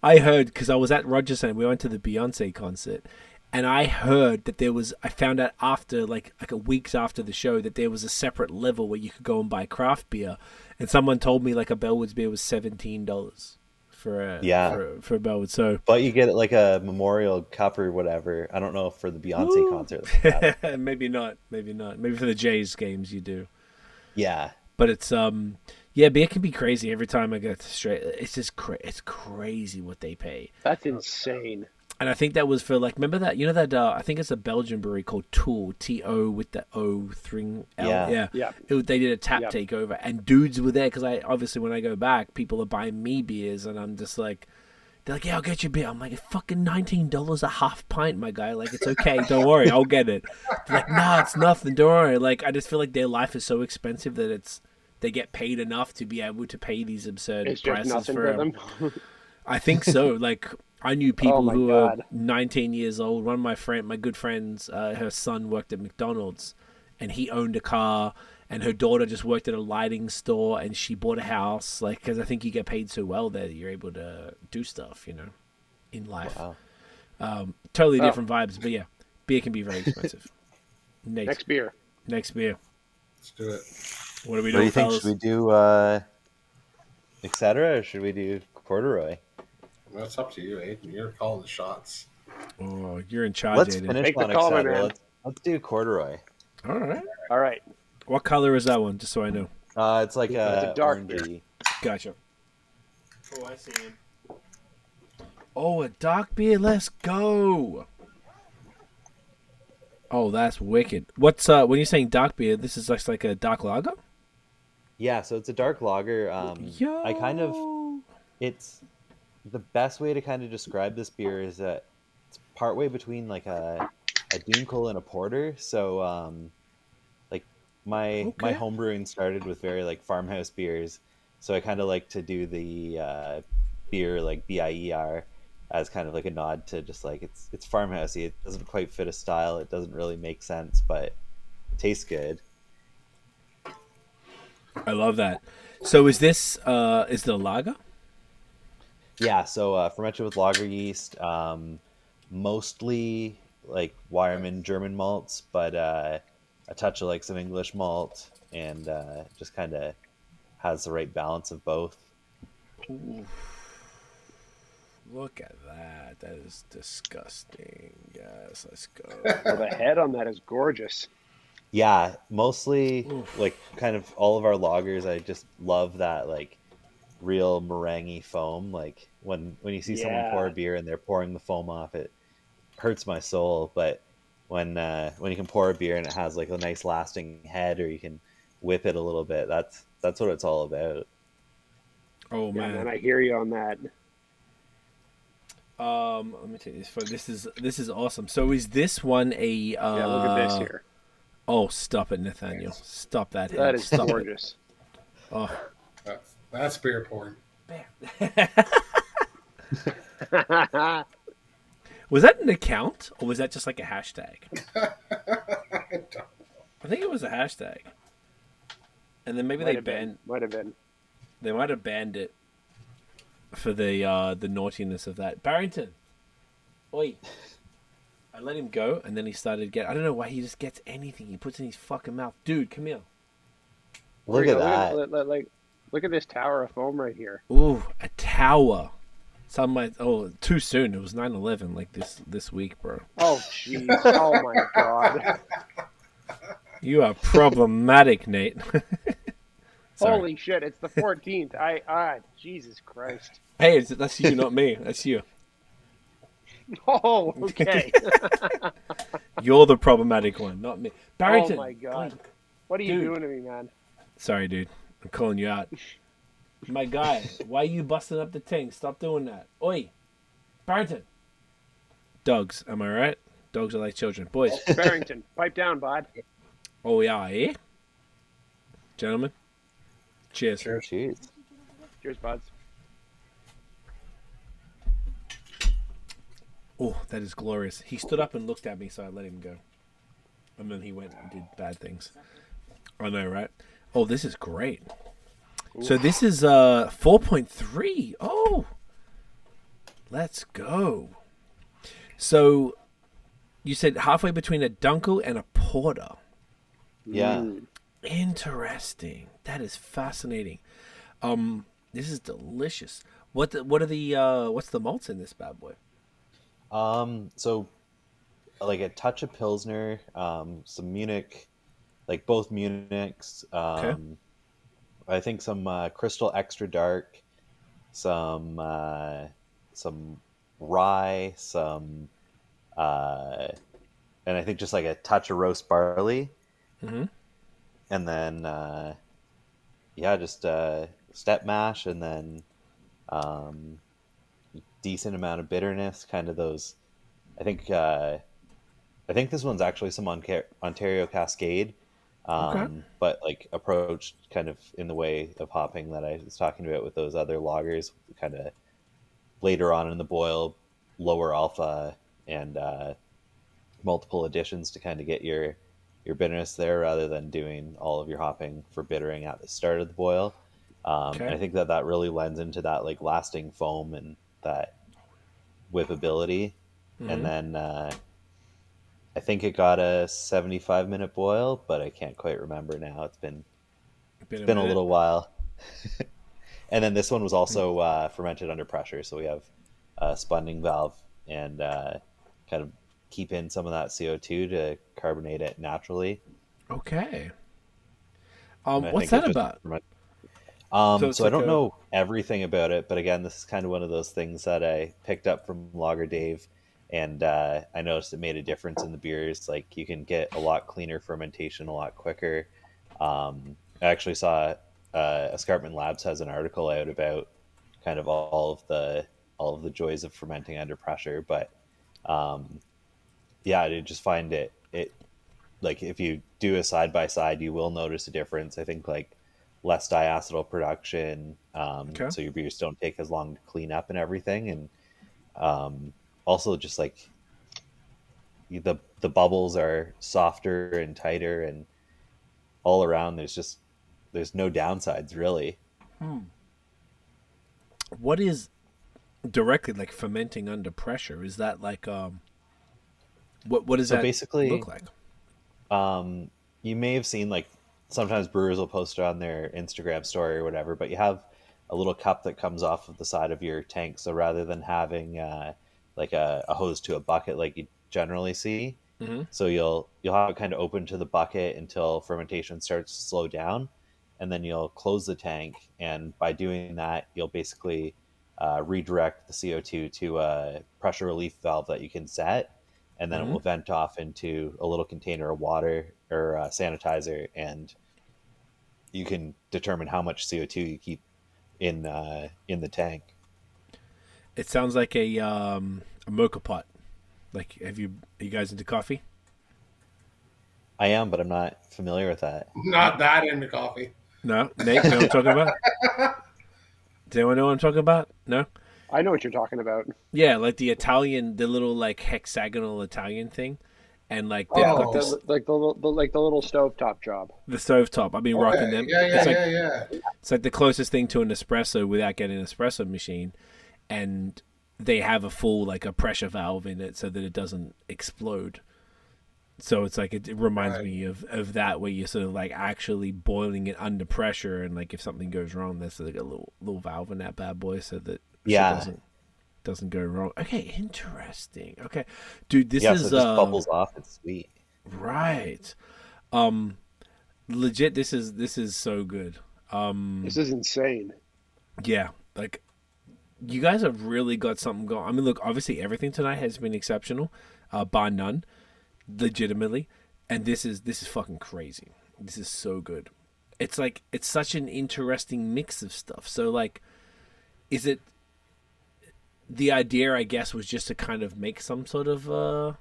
I heard, because I was at Rogers Center, we went to the Beyonce concert, and I heard that I found out after like a weeks after the show that there was a separate level where you could go and buy craft beer, and someone told me like a Bellwoods beer was $17 for a Bellwood. So, but you get like a memorial cup or whatever. I don't know if for the Beyonce concert. Maybe not. Maybe for the Jays games you do. Yeah. But it's beer can be crazy. Every time I go to Australia, it's just it's crazy what they pay. That's insane. And I think that was for like, remember that, that I think it's a Belgian brewery called Tool, T-O with the O string L. Yeah. They did a tap takeover, and dudes were there because obviously when I go back, people are buying me beers, and I'm just like, they're like, yeah, I'll get you a beer. I'm like, it's fucking $19 a half pint, my guy. Like, it's okay. Don't worry. I'll get it. They're like, nah, it's nothing. Don't worry. Like, I just feel like their life is so expensive that they get paid enough to be able to pay these absurd prices for them. I think so. Like, I knew people who were God. 19 years old. One of my good friends, her son worked at McDonald's, and he owned a car, and her daughter just worked at a lighting store, and she bought a house. Like, because I think you get paid so well there that you're able to do stuff, in life. Wow. Totally different vibes, but yeah, beer can be very expensive. Nate. Next beer. Next beer. Let's do it. What are we What do doing, you think? fellas? Should we do Etcetera, or should we do Corduroy? That's up to you, Aidan. You're calling the shots. Oh, you're in charge, Let's Aidan. finish Make the on call, my Etcetera. man. Let's do Corduroy. All right. All right. What color is that one? Just so I know. It's like It's a a dark orangey. Gotcha. Oh, I see him. Oh, a dark beer. Let's go. Oh, that's wicked. What's when you're saying dark beer? This is just like a dark lager. Yeah, so it's a dark lager. It's the best way to kind of describe this beer is that it's partway between like a Dunkel and a porter. So like my homebrewing started with very like farmhouse beers. So I kind of like to do the beer like BIER as kind of like a nod to just like it's farmhousey. It doesn't quite fit a style. It doesn't really make sense, but it tastes good. I love that. So is this is the lager? Yeah, so fermented with lager yeast, mostly like Weyermann German malts, but a touch of like some English malt, and just kind of has the right balance of both. Ooh, look at that. That is disgusting. Yes, let's go. Well, the head on that is gorgeous. Yeah, mostly like Oof. kind of all of our lagers. I just love that like real meringue foam. Like when you see someone pour a Yeah. beer and they're pouring the foam off, it hurts my soul. But when you can pour a beer and it has like a nice lasting head, or you can whip it a little bit, that's what it's all about. Oh Yeah, man, man. I hear you on that. Let me take this photo. This is awesome. So is this one a Yeah, look at this here. Oh, stop it, Nathaniel. Stop that head. That is Stop it. gorgeous. Oh. That's beer porn. Was that an account or was that just like a hashtag? I I think it was a hashtag. And then maybe Might they have been. banned Might have been. they might have banned it for the naughtiness of that. Barrington. Oi. I let him go and then he started I don't know why he just gets anything he puts in his fucking mouth. Dude, come here. Look at that. Look at this tower of foam right here. Ooh, a tower. Some might. Oh, too soon. It was 9/11 like this week, bro. Oh jeez. Oh my god. You are problematic, Nate. Sorry. Holy shit! It's the 14th. Jesus Christ. Hey, that's you, not me. That's you. Oh, okay. You're the problematic one, not me. Oh Barrington. my god. What are you Dude. doing to me, man? Sorry, dude. I'm calling you out. My guy, why are you busting up the tank? Stop doing that. Oi, Barrington. Dogs, am I right? Dogs are like children. Boys. Barrington, pipe down, bud. Oh yeah, eh? Gentlemen. Cheers. Cheers. Cheers. Cheers, buds. Oh, that is glorious. He stood up and looked at me, so I let him go. And then he went and did bad things. I know, right? Oh, this is great. So this is 4.3. Oh, let's go. So you said halfway between a Dunkel and a Porter. Yeah. Interesting. That is fascinating. This is delicious. What are the what's the malts in this bad boy? So like a touch of Pilsner, some Munich, like both Munichs, Okay. I think some Crystal Extra Dark, some rye, some and I think just like a touch of roast barley, Mm-hmm. and then yeah, just step mash, and then decent amount of bitterness, kind of those. I think this one's actually some Ontario Cascade, Okay. but like approached kind of in the way of hopping that I was talking about with those other lagers, kind of later on in the boil, lower alpha, and multiple additions to kind of get your bitterness there, rather than doing all of your hopping for bittering at the start of the boil. And Okay. I think that really lends into that like lasting foam and that whippability. And Mm-hmm. then I think it got a 75-minute boil, but I can't quite remember now. It's Been a been a minute. little while. And then this one was also fermented under pressure, so we have a spunding valve, and kind of keep in some of that CO2 to carbonate it naturally. Okay. And I What's think it that just about? So it's So I like don't a know everything about it, but again, this is kind of one of those things that I picked up from Lager Dave, and I noticed it made a difference in the beers. Like you can get a lot cleaner fermentation a lot quicker. I actually saw Escarpment Labs has an article out about kind of all of the joys of fermenting under pressure, but um, yeah, I just find it like if you do a side by side, you will notice a difference. I think like less diacetyl production, okay. so your beers don't take as long to clean up and everything, and also just like the bubbles are softer and tighter, and all around there's just there's no downsides really. What is directly like fermenting under pressure? Is that like what does So that basically, look like? you may have seen like sometimes brewers will post it on their Instagram story or whatever, but you have a little cup that comes off of the side of your tank. So rather than having like a hose to a bucket like you generally see, Hmm. so you'll have it kind of open to the bucket until fermentation starts to slow down, and then you'll close the tank. And by doing that, you'll basically redirect the CO2 to a pressure relief valve that you can set, and then it Hmm. will vent off into a little container of water or sanitizer, and you can determine how much CO2 you keep in the tank. It sounds like a mocha pot. Like, are you guys into coffee? I am, but I'm not familiar with that. Not that into coffee. No, Nate, you know what I'm talking about? Does anyone know what I'm talking about? No. I know what you're talking about. Yeah, like the little like hexagonal Italian thing, and like they've Oh. got this Like the little stovetop job. the stovetop. I've been rocking them. Yeah, It's like yeah. it's like the closest thing to an espresso without getting an espresso machine, and they have a full like a pressure valve in it so that it doesn't explode. So it's like it reminds Right. me of that where you're sort of like actually boiling it under pressure, and like if something goes wrong, there's like a little valve in that bad boy so that shit Yeah, doesn't go wrong. Okay, interesting. Okay, dude, this yeah. So is it just bubbles off. It's sweet. right. Legit, this is so good. This is insane. Yeah, like you guys have really got something going. I mean, look, obviously everything tonight has been exceptional, bar none, legitimately, and this is fucking crazy. This is so good. It's like it's such an interesting mix of stuff. So like, is it the idea? I guess was just to kind of make some sort of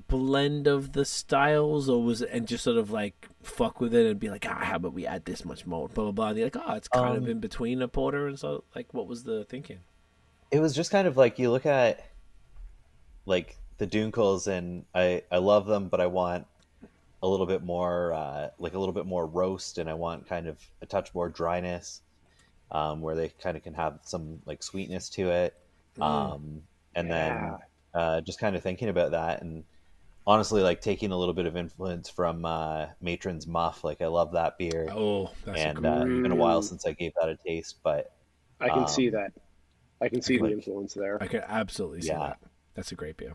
blend of the styles, or was it and just sort of like fuck with it and be like, how about we add this much more, blah blah blah. And you're like, it's kind of in between a porter and so like, what was the thinking? It was just kind of like you look at like the Dunkels, and I love them, but I want a little bit more like a little bit more roast, and I want kind of a touch more dryness, where they kind of can have some like sweetness to it, and then just kind of thinking about that, and honestly like taking a little bit of influence from Matron's Muff. Like I love that beer, Oh, that's a and great. it's been a while since I gave that a taste, but I can see um, that. I can see the like influence there. I could absolutely see yeah. that. That's a great beer.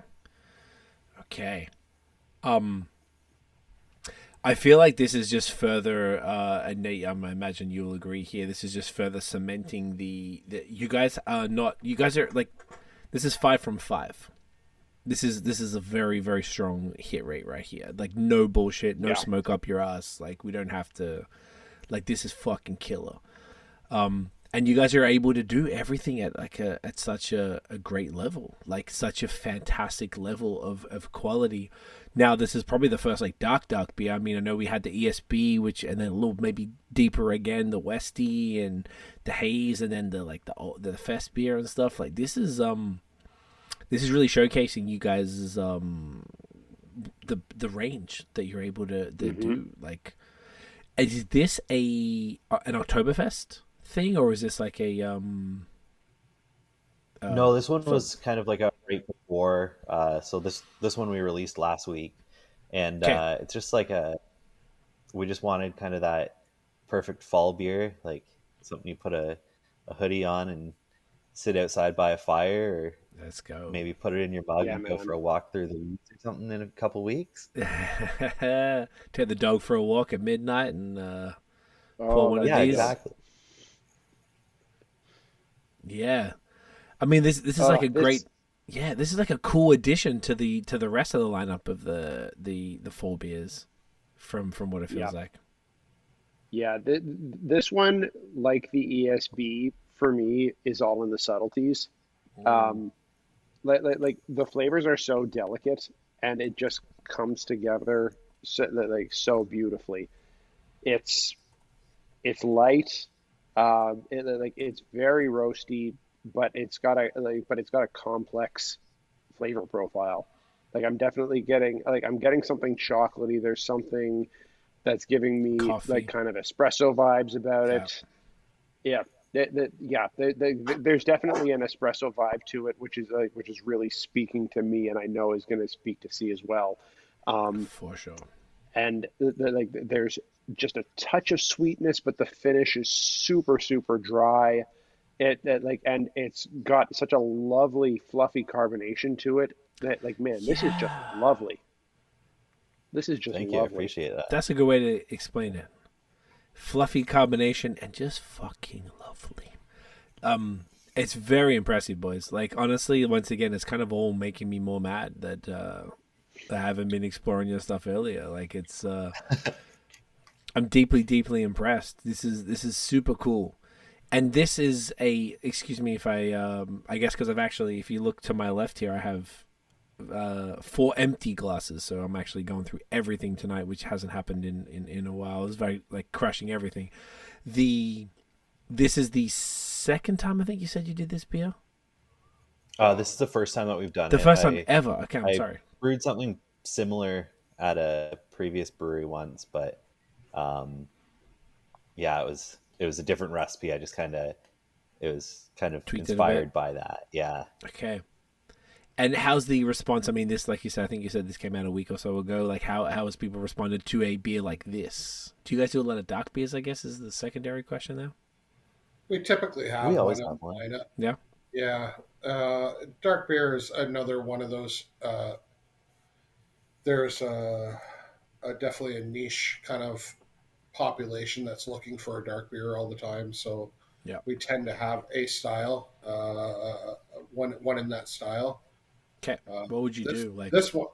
Okay. I feel like this is just further, and Nate, I imagine you'll agree here. This is just further cementing the you guys are not. You guys are like, this is 5 from 5. This is a very very strong hit rate right here. Like no bullshit, no smoke up your ass. Like we don't have to. Like this is fucking killer. And you guys are able to do everything at like at such a great level, like such a fantastic level of quality. Now this is probably the first like dark beer. I mean, I know we had the ESB, which and then a little maybe deeper again the Westie and the haze, and then the Festbier and stuff. Like this is really showcasing you guys' the range that you're able to do. Like, is this an Oktoberfest thing, or is this like a No, this one was kind of like a right before. So this one we released last week, and okay? it's just like we just wanted kind of that perfect fall beer, like something you put a hoodie on and sit outside by a fire, or Let's go. maybe put it in your mug Yeah, and go man. for a walk through the woods or something in a couple weeks. Take the dog for a walk at midnight and pour Oh, one of Yeah, these. exactly. Yeah, I mean this is like a great. Yeah, this is like a cool addition to the rest of the lineup of the fall beers, from what it feels like. Yeah, this one, like the ESB, for me, is all in the subtleties. Um, like the flavors are so delicate, and it just comes together so beautifully. It's it's light, it's very roasty, but it's got a complex flavor profile. Like I'm definitely getting something chocolatey. There's something that's giving me Coffee. like kind of espresso vibes about Yeah. it. Yeah. There's definitely an espresso vibe to it, which is really speaking to me, and I know is going to speak to C as well. For sure. And there's just a touch of sweetness, but the finish is super super dry. And it's got such a lovely fluffy carbonation to it that like man, this is just lovely. This is just Thank you. I lovely. appreciate that. That's a good way to explain it. Fluffy carbonation and just fucking lovely. It's very impressive, boys. Like honestly, once again, it's kind of all making me more mad that I haven't been exploring your stuff earlier. Like it's, I'm deeply, deeply impressed. This is super cool, and this is a. Excuse me if I guess because I've actually, if you look to my left here, I have 4 empty glasses, so I'm actually going through everything tonight, which hasn't happened in a while. It's very like crushing everything. This is the second time I think you said you did this beer. This is the first time that we've done The it. first time ever. Okay, I'm I sorry. brewed something similar at a previous brewery once, but yeah, it was a different recipe. It was kind of Tweaked it a inspired bit. by that. Yeah. Okay. And how's the response? I mean, this, like you said, I think you said this came out a week or so ago. Like, how has people responded to a beer like this? Do you guys do a lot of dark beers, I guess, is the secondary question now? We typically have We always one have in one. lineup. Yeah. Yeah. Dark beer is another one of those. There's definitely a niche kind of population that's looking for a dark beer all the time. So Yeah. we tend to have a style, one in that style. Okay. What would you This, do? Like this one,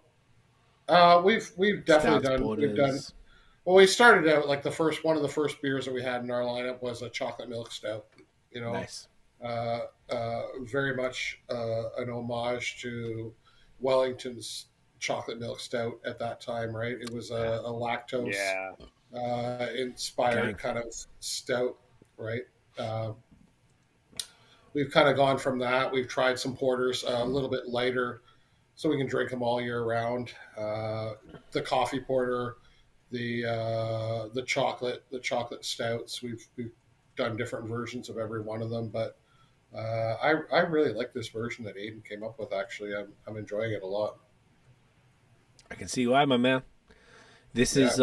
we've definitely stouts, done. We've done. porters? Well, we started out like one of the first beers that we had in our lineup was a chocolate milk stout. You know, Nice. very much an homage to Wellington's chocolate milk stout at that time, right? It was a lactose inspired Gang. kind of stout, right? We've kind of gone from that. We've tried some porters a little bit lighter, so we can drink them all year round. The coffee porter, the chocolate stouts. We've done different versions of every one of them, but I really like this version that Aidan came up with. Actually, I'm enjoying it a lot. I can see why, my man. This is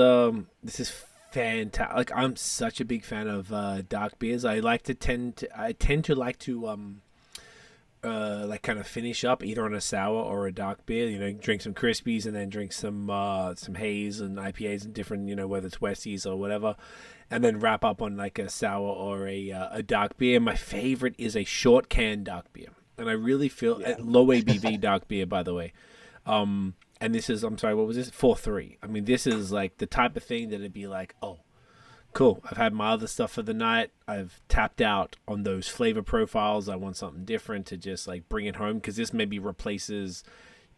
fantastic. Like I'm such a big fan of dark beers. I tend to like to like kind of finish up either on a sour or a dark beer. You know, drink some Crispies and then drink some haze and IPAs and different, you know, whether it's Westies or whatever, and then wrap up on like a sour or a dark beer. My favorite is a short can dark beer, and I really feel low ABV dark beer, by the way. And this is, I'm sorry, what was this? 4.3. I mean, this is like the type of thing that it'd be like, oh, cool. I've had my other stuff for the night. I've tapped out on those flavor profiles. I want something different to just like bring it home, because this maybe replaces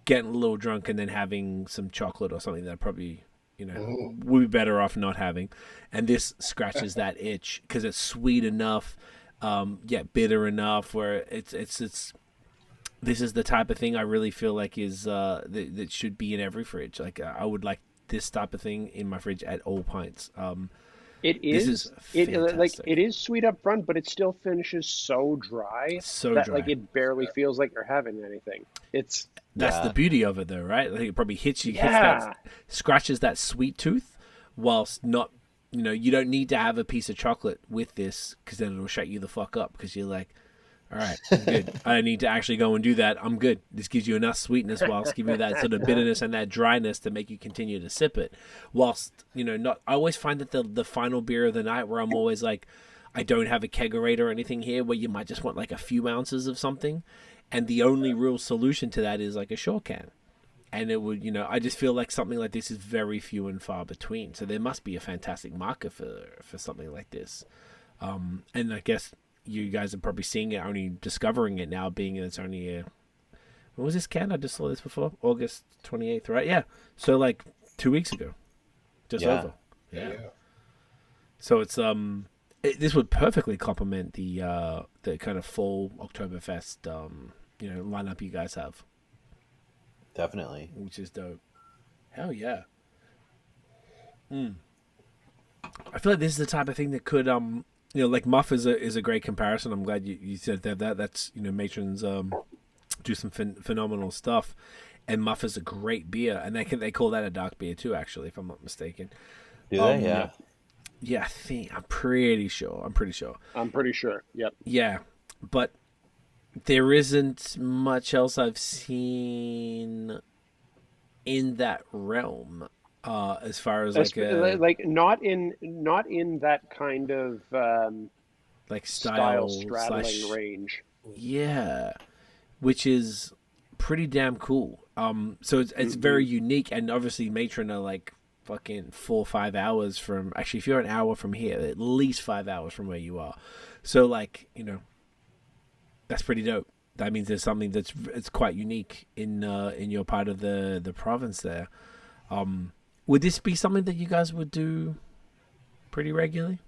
getting a little drunk and then having some chocolate or something that probably, you know, would be better off not having. And this scratches that itch because it's sweet enough, yet bitter enough where it's this is the type of thing I really feel like is that should be in every fridge. Like I would like this type of thing in my fridge at all pints. It This is, is it is sweet up front, but it still finishes so dry that dry. like it barely feels like you're having anything. That's Yeah. the beauty of it, though, right? Like it probably hits Yeah. that, scratches that sweet tooth, whilst not, you know, you don't need to have a piece of chocolate with this because then it'll shut you the fuck up because you're like, all right, I'm good. I don't need to actually go and do that. I'm good. This gives you enough sweetness whilst giving you that sort of bitterness and that dryness to make you continue to sip it. Whilst, you know, not. I always find that the final beer of the night where I'm always like, I don't have a kegerator or anything here, where you might just want like a few ounces of something, and the only real solution to that is like a short can. And it would, you know, I just feel like something like this is very few and far between. So there must be a fantastic market for something like this. And I guess you guys are probably seeing it, only discovering it now, being it's only when was this can? I just saw this before, August 28th, right? Yeah. So like 2 weeks ago, just over. Yeah. So it's this would perfectly complement the kind of fall Oktoberfest you know, lineup you guys have, Definitely. which is dope. Hell yeah. I feel like this is the type of thing that could like Muff is a great comparison. I'm glad you said that. That's Matron's do some phenomenal stuff, and Muff is a great beer, and they call that a dark beer too, actually, if I'm not mistaken. Do they? Yeah. Yeah, I'm pretty sure. I'm pretty sure. Yep. Yeah, but there isn't much else I've seen in that realm, as far as not in that kind of like style style straddling range. Yeah, which is pretty damn cool. So it's very unique, and obviously Matron are like fucking 4 or 5 hours from. Actually, if you're an hour from here, at least 5 hours from where you are. So like that's pretty dope. That means there's something it's quite unique in your part of the province there. Would this be something that you guys would do pretty regularly?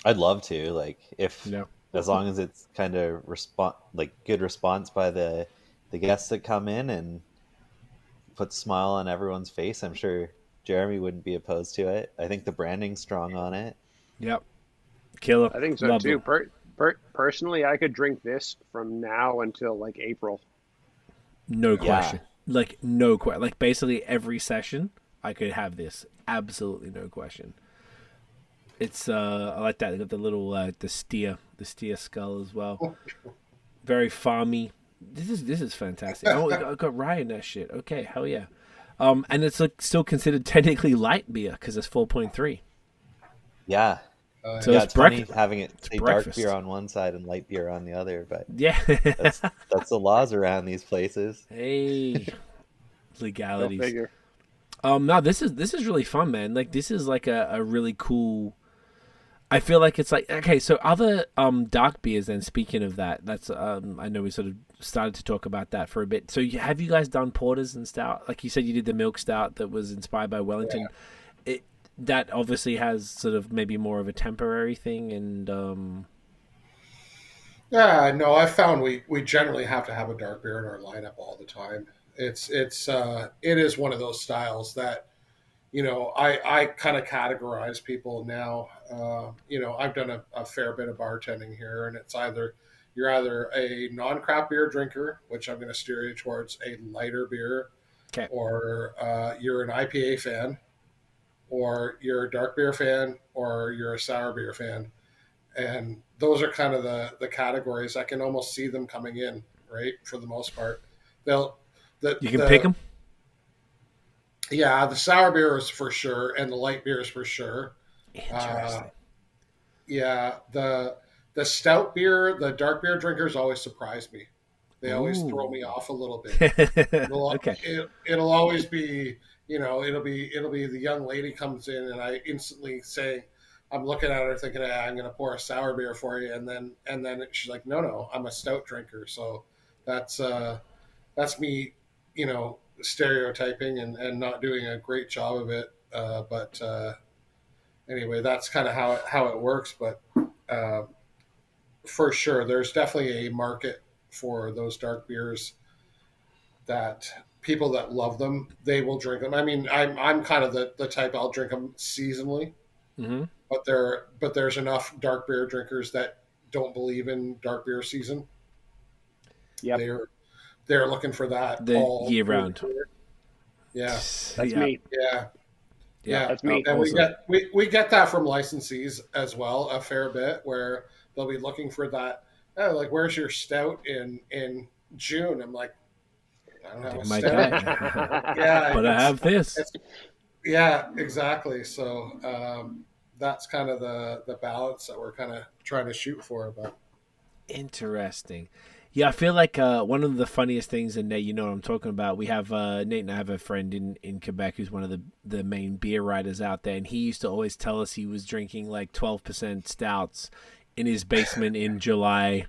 I'd love to, like, as long as it's kind of good response by the guests that come in and puts a smile on everyone's face. I'm sure Jeremy wouldn't be opposed to it. I think the branding's strong on it. Yep. Killer. I think so Love too. it. Personally, I could drink this from now until like April. No question. Like no question. Like basically every session, I could have this. Absolutely no question. It's I like that. They got the little the steer skull as well. Very farmy. This is fantastic. Oh, I got rye in that shit. Okay, hell yeah. And it's like still considered technically light beer because it's 4.3. Yeah. So it's funny having it say dark beer on one side and light beer on the other, but yeah, that's the laws around these places. Hey, legalities. Go figure. No, this is really fun, man. Like this is like a really cool. I feel like it's like okay. So other dark beers. Then speaking of that, that's I know we sort of started to talk about that for a bit. So have you guys done porters and stout? Like you said, you did the milk stout that was inspired by Wellington. Yeah. That obviously has sort of maybe more of a temporary thing, and yeah, no, I found we generally have to have a dark beer in our lineup all the time. It is one of those styles that I kind of categorize people now. I've done a fair bit of bartending here, and it's you're either a non-craft beer drinker, which I'm going to steer you towards a lighter beer, okay, or you're an IPA fan, or you're a dark beer fan, or you're a sour beer fan. And those are kind of the categories. I can almost see them coming in, right? For the most part. You can pick them? Yeah, the sour beer is for sure, and the light beer is for sure. Interesting. Yeah, the stout beer, the dark beer drinkers always surprise me. They always throw me off a little bit. Okay. It'll always be... it'll be the young lady comes in and I instantly say, I'm looking at her thinking, I'm going to pour a sour beer for you. And then she's like, no, I'm a stout drinker. So that's me, stereotyping and not doing a great job of it. But anyway, that's kind of how it works. But for sure, there's definitely a market for those dark beers that people that love them, they will drink them. I mean, I'm kind of the type, I'll drink them seasonally, but there's enough dark beer drinkers that don't believe in dark beer season. Yeah, they're looking for that all year round. Yeah, that's me. Yeah, that's me. And we get that from licensees as well a fair bit, where they'll be looking for that. Oh, like, where's your stout in June? I'm like, I don't have a stout. Yeah, but I have this. Yeah, exactly. So that's kind of the balance that we're kind of trying to shoot for. But interesting. Yeah, I feel like one of the funniest things, and Nate, you know what I'm talking about. We have Nate and I have a friend in Quebec who's one of the main beer writers out there, and he used to always tell us he was drinking like 12% stouts in his basement in July,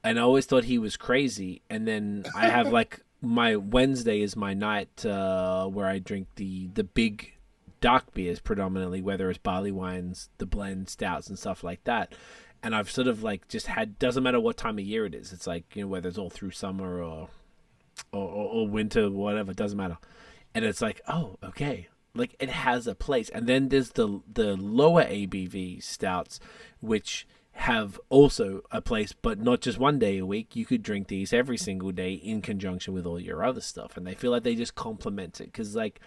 and I always thought he was crazy. And then I have like my Wednesday is my night where I drink the big dark beers predominantly, whether it's barley wines, the blend stouts, and stuff like that. And I've sort of like just had, doesn't matter what time of year it is. It's like, whether it's all through summer or winter, whatever, it doesn't matter. And it's like, oh, okay. like it has a place. And then there's the lower ABV stouts, which have also a place, but not just one day a week. You could drink these every single day in conjunction with all your other stuff, and they feel like they just complement it. Because like,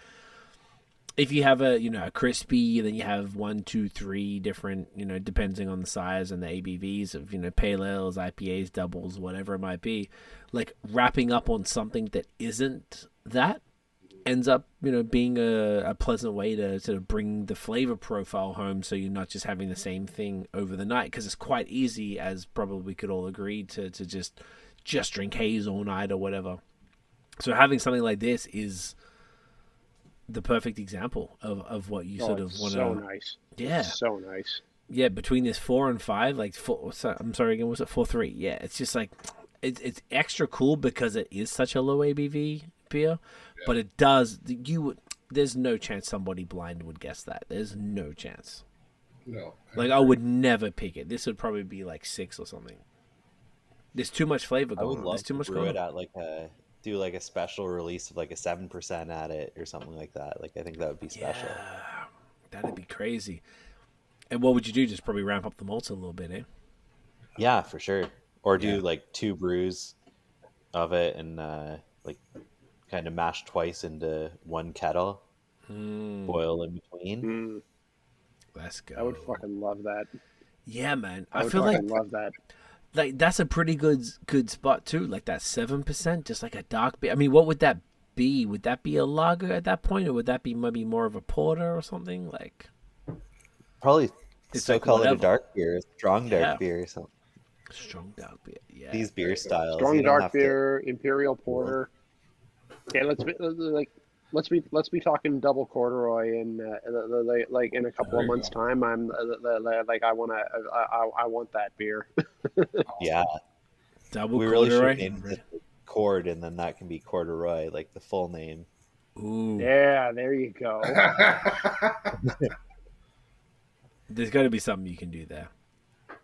if you have a a crispy, then you have 1, 2, 3 different, depending on the size and the ABVs of pale ales, IPAs, doubles, whatever it might be. Like wrapping up on something that isn't that ends up being a pleasant way to sort of bring the flavor profile home, so you're not just having the same thing over the night, because it's quite easy, as probably we could all agree, to just drink haze all night or whatever. So having something like this is the perfect example of what you sort of want to. So nice. Yeah. It's so nice. Yeah, between this 4 and 5, like I'm sorry again, was it 4-3? Yeah, it's just like it's extra cool because it is such a low ABV beer, but it does there's no chance somebody blind would guess that. There's no chance. No. Like I would never pick it. This would probably be like 6 or something. There's too much flavor going on. I would love There's too to much brew going it on. at like do like a special release of like a 7% at it or something like that. Like I think that would be special. Yeah, that'd be crazy. And what would you do? Just probably ramp up the malts a little bit, eh? Yeah, for sure. Or do like 2 brews of it and like kind of mash twice into one kettle, boil in between. Let's go. I would fucking love that. Yeah, man. I I would feel like fucking love that. like that's a pretty good spot too. Like that 7%, just like a dark beer. I mean, what would that be? Would that be a lager at that point, or would that be maybe more of a porter or something? Like Probably It's still like call it a whatever. dark beer, a strong dark Yeah. beer or something. strong dark beer. Yeah. These beer styles. Strong you don't dark have to- beer, imperial porter. Okay, let's be talking double corduroy in like in a couple There of you months' go. time. I'm like I want that beer. Yeah, Double we really corduroy. should name it Cord, and then that can be Corduroy, like the full name. Ooh. Yeah, there you go. There's got to be something you can do there.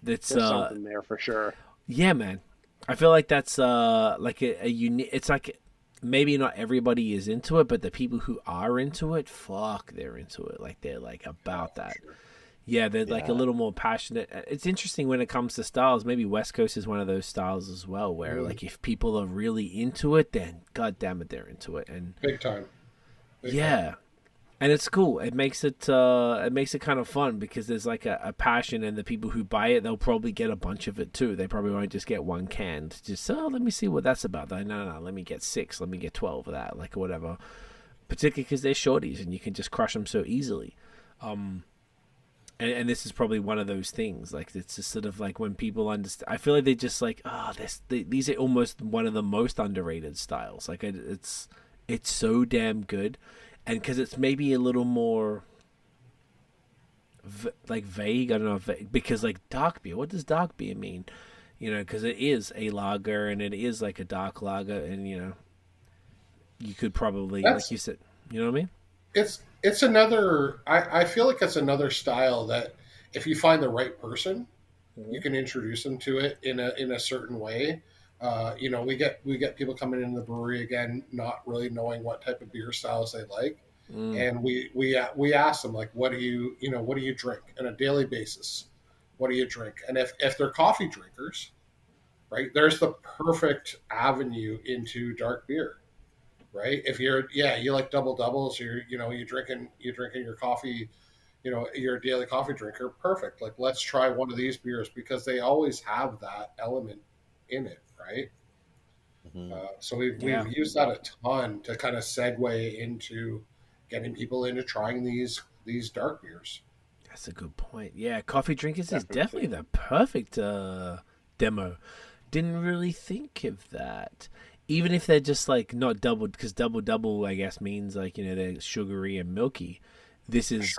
That's There's something there for sure. yeah, man. I feel like that's like a unique. It's like maybe not everybody is into it, but the people who are into it, fuck, they're into it. Like they're like about that. Yeah, they're like a Yeah. little more passionate. It's interesting when it comes to styles. Maybe West Coast is one of those styles as well, where like if people are really into it, then god damn it, they're into it. And Big time. Big yeah. time. And it's cool. It makes it kind of fun because there's like a passion, and the people who buy it, they'll probably get a bunch of it too. They probably won't just get one can. Just let me see what that's about. No, let me get 6. Let me get 12 of that, like whatever. Particularly because they're shorties and you can just crush them so easily. And this is probably one of those things. Like it's just sort of like when people understand. I feel like they just like these are almost one of the most underrated styles. Like it's so damn good. And because it's maybe a little more like vague, I don't know, because like dark beer, what does dark beer mean? Because it is a lager and it is like a dark lager, and you could probably, like you said, you know what I mean? It's another. I feel like it's another style that if you find the right person, you can introduce them to it in a certain way. We get people coming into the brewery again, not really knowing what type of beer styles they like, and we ask them like, what do you drink on a daily basis? What do you drink? And if they're coffee drinkers, right, there's the perfect avenue into dark beer, right? If you like double doubles, you're drinking your coffee. You're a daily coffee drinker. Perfect. Like, let's try one of these beers because they always have that element in it, right? So we've used that a ton to kind of segue into getting people into trying these dark beers. That's a good point. Yeah, coffee drinkers is definitely the perfect demo. Didn't really think of that. Even if they're just like not doubled, because double I guess means like they're sugary and milky. This is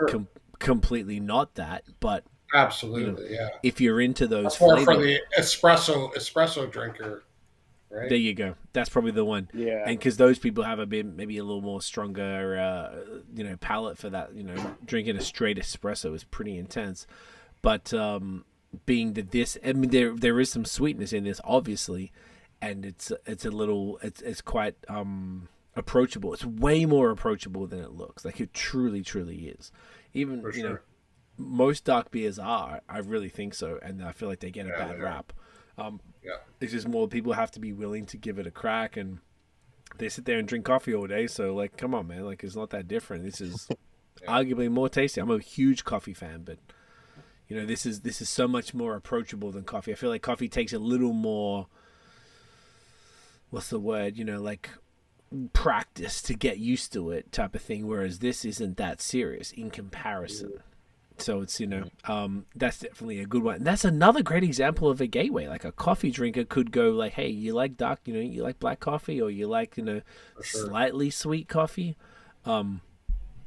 completely not that, but Absolutely, yeah. if you're into those That's more for flavors, the espresso drinker, right? there you go. That's probably the one. Yeah. And because those people have maybe a little more stronger, palate for that. Drinking a straight espresso is pretty intense. But being that this, I mean, there is some sweetness in this, obviously, and it's quite approachable. It's way more approachable than it looks. Like it truly, truly is. Even For you know, sure. most dark beers are. I really think so, and I feel like they get a Yeah, bad they are. rap. Yeah. It's just more people have to be willing to give it a crack, and they sit there and drink coffee all day. So like, come on, man, like it's not that different. This is arguably more tasty. I'm a huge coffee fan, but you know, this is so much more approachable than coffee. I feel like coffee takes a little more. What's the word? You know, like practice to get used to it, type of thing. Whereas this isn't that serious in comparison. So it's, you know, that's definitely a good one. And that's another great example of a gateway. Like a coffee drinker could go like, hey, you like dark, you know, you like black coffee, or you like, you know, sure. slightly sweet coffee. You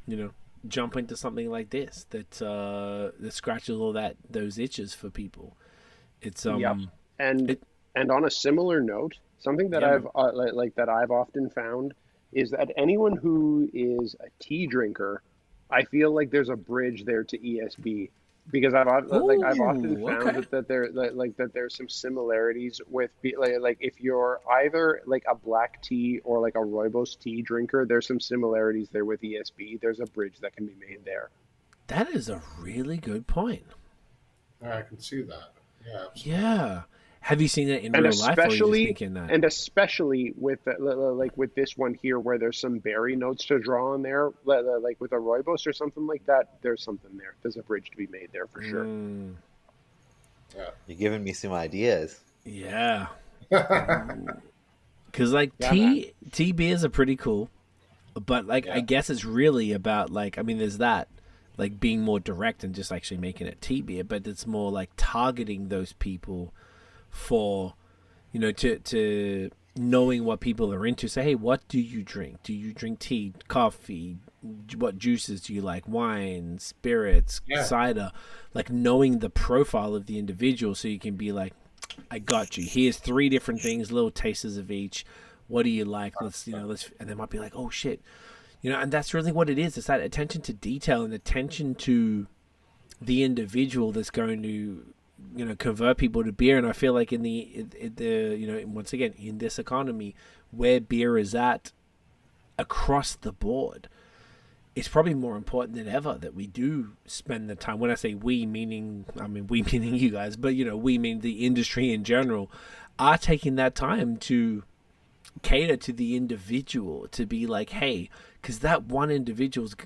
know, jump into something like this that scratches all those itches for people. It's Yep. And on a similar note, something that Yeah, I've that I've often found is that anyone who is a tea drinker, I feel like there's a bridge there to ESB, because I've often Ooh, found okay. that there's some similarities with like if you're either like a black tea or like a rooibos tea drinker, there's some similarities there with ESB. There's a bridge that can be made there. That is a really good point. I can see that. Yeah. Absolutely. Yeah. Have you seen it in And real life, or are you just thinking that? especially with like with this one here, where there's some berry notes to draw on there, like with a rooibos or something like that. There's something there. There's a bridge to be made there for sure. Mm, Yeah. You're giving me some ideas. yeah. Because like Yeah, man. tea beers are pretty cool, but like I Yeah. guess it's really about like, I mean, there's that like being more direct and just actually making it tea beer, but it's more like targeting those people for, you know, to knowing what people are into. Say, hey, what do you drink? Do you drink tea, coffee? What juices do you like? Wine, spirits, Yeah. cider? Like knowing the profile of the individual, so you can be like, I got you. Here's 3 different things, little tasters of each. What do you like? Let's, you know, let's, and they might be like, oh shit, you know, and that's really what it is. It's that attention to detail and attention to the individual that's going to, you know, convert people to beer. And I feel like in the you know, once again, in this economy where beer is at across the board, it's probably more important than ever that we do spend the time. When I say we, meaning, I mean, we meaning you guys, but, you know, we mean the industry in general, are taking that time to cater to the individual, to be like, hey, because that one individual's,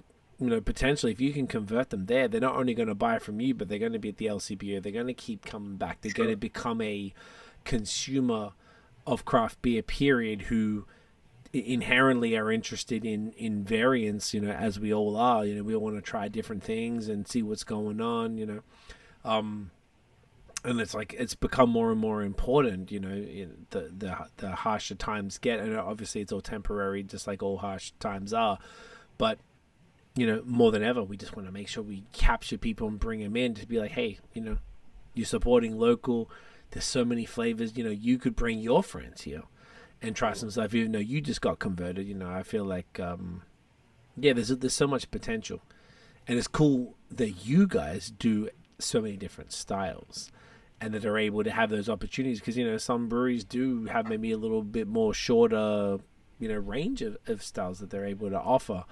you know, potentially, if you can convert them there, they're not only going to buy from you, but they're going to be at the LCBO. They're going to keep coming back. They're going to become a consumer of craft beer, period, who inherently are interested in variance, you know, as we all are. You know, we all want to try different things and see what's going on, you know. And it's like it's become more and more important, you know, in the harsher times get, and obviously it's all temporary, just like all harsh times are. But you know, more than ever, we just want to make sure we capture people and bring them in to be like, hey, you know, you're supporting local. There's so many flavors. You know, you could bring your friends here and try some stuff, even though you just got converted. You know, I feel like, yeah, there's so much potential, and it's cool that you guys do so many different styles, and that are able to have those opportunities, because, you know, some breweries do have maybe a little bit more shorter, you know, range of styles that they're able to offer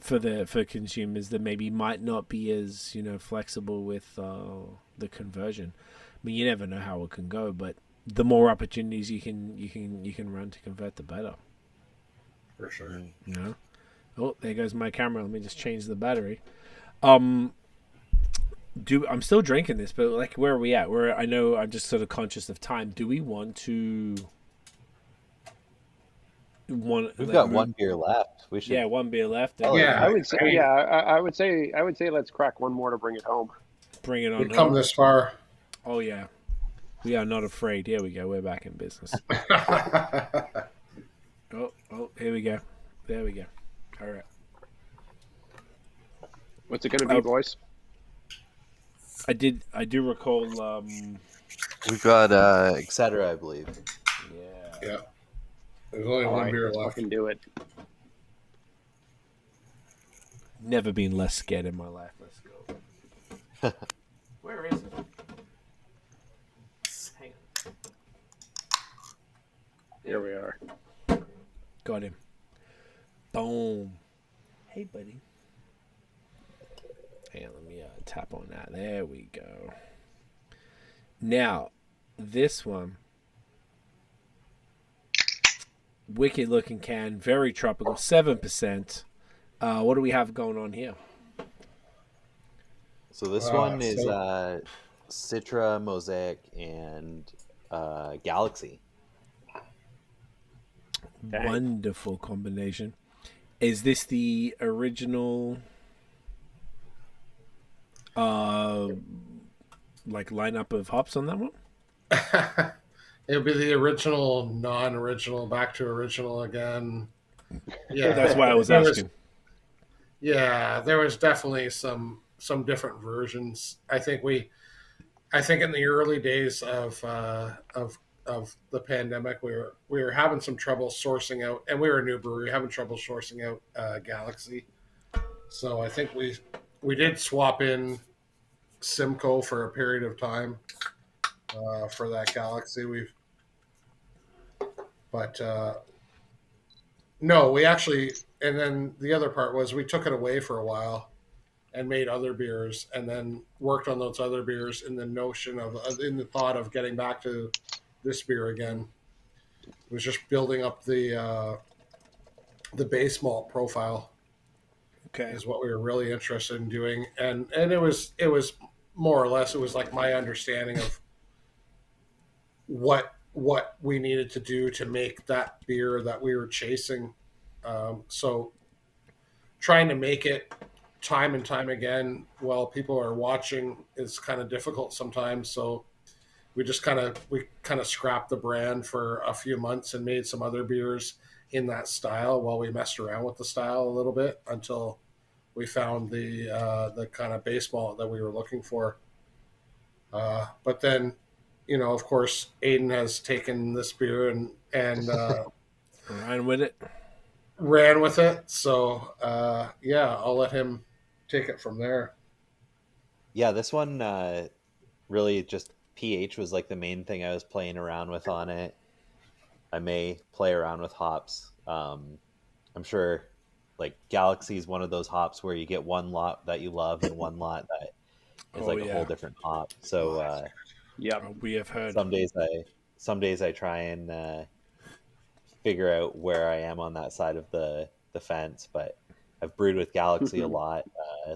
for consumers that maybe might not be as, you know, flexible with the conversion. I mean, you never know how it can go, but the more opportunities you can run to convert, the better. For sure. You know. Oh, there goes my camera. Let me just change the battery. I'm still drinking this, but like, where are we at? I know I'm just sort of conscious of time. Do we want to? We've got one beer left. We should. Yeah, one beer left. Oh, Yeah. I would say, I mean, I would say let's crack one more to bring it home. Bring it on we've come home. this far. Oh yeah, we are not afraid. Here we go. We're back in business. Oh, here we go. There we go. All right. What's it going to be, boys? I do recall. We've got Etcetera, I believe. Yeah. Yeah. There's only All one right, beer let's left. fucking do it. Never been less scared in my life. Let's go. Where is it? Hang on. Here we are. got him. Boom. Hey, buddy. Hang on, let me tap on that. There we go. Now, this one. Wicked looking can. Very tropical. 7%. What do we have going on here? So this one is Citra, Mosaic, and Galaxy. Dang. Wonderful combination. Is this the original like lineup of hops on that one? It would be the original, non-original, back to original again. Yeah, That's why I was asking. There was definitely some different versions. I think in the early days of the pandemic, we were having some trouble sourcing out, and we were a new brewery, having trouble sourcing out Galaxy. So I think we did swap in Simcoe for a period of time for that Galaxy. No, we actually, and then the other part was we took it away for a while and made other beers, and then worked on those other beers in the thought of getting back to this beer again. It was just building up the base malt profile. Okay. Is what we were really interested in doing, and it was more or less, it was like my understanding of what we needed to do to make that beer that we were chasing. So trying to make it time and time again while people are watching is kind of difficult sometimes. So we kind of scrapped the brand for a few months and made some other beers in that style while we messed around with the style a little bit until we found the kind of base malt that we were looking for. But then, of course, Aidan has taken this beer and ran with it. So I'll let him take it from there. Yeah, this one really just pH was like the main thing I was playing around with on it. I may play around with hops. I'm sure like Galaxy is one of those hops where you get one lot that you love and one lot that is a whole different hop. So we have heard. Some days I try and figure out where I am on that side of the fence, but I've brewed with Galaxy a lot.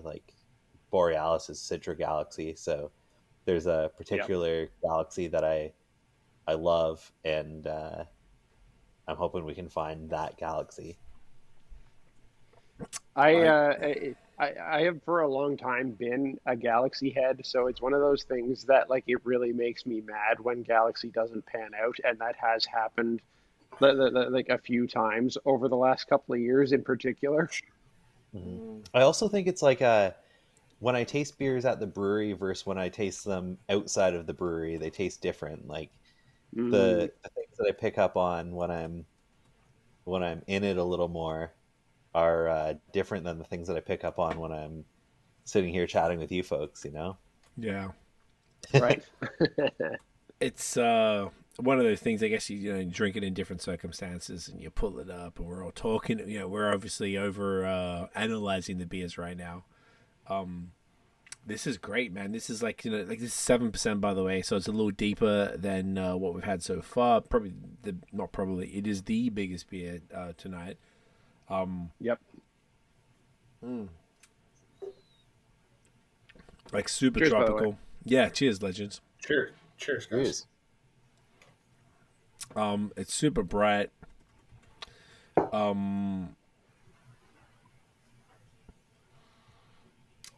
Like Borealis is Citra Galaxy, so there's a particular Galaxy that I love, and I'm hoping we can find that Galaxy. I have for a long time been a Galaxy head, so it's one of those things that like it really makes me mad when Galaxy doesn't pan out, and that has happened like a few times over the last couple of years in particular. Mm-hmm. I also think it's like when I taste beers at the brewery versus when I taste them outside of the brewery, they taste different. Like the things that I pick up on when I'm in it a little more are different than the things that I pick up on when I'm sitting here chatting with you folks, Yeah. Right. It's one of those things, I guess, you drink it in different circumstances and you pull it up and we're all talking, we're obviously over analyzing the beers right now. This is great, man. This is like, this is 7%, by the way, so it's a little deeper than what we've had so far. It is the biggest beer tonight. Yep. Like super Cheers, tropical. Yeah, cheers, legends. Cheers, guys. It's super bright.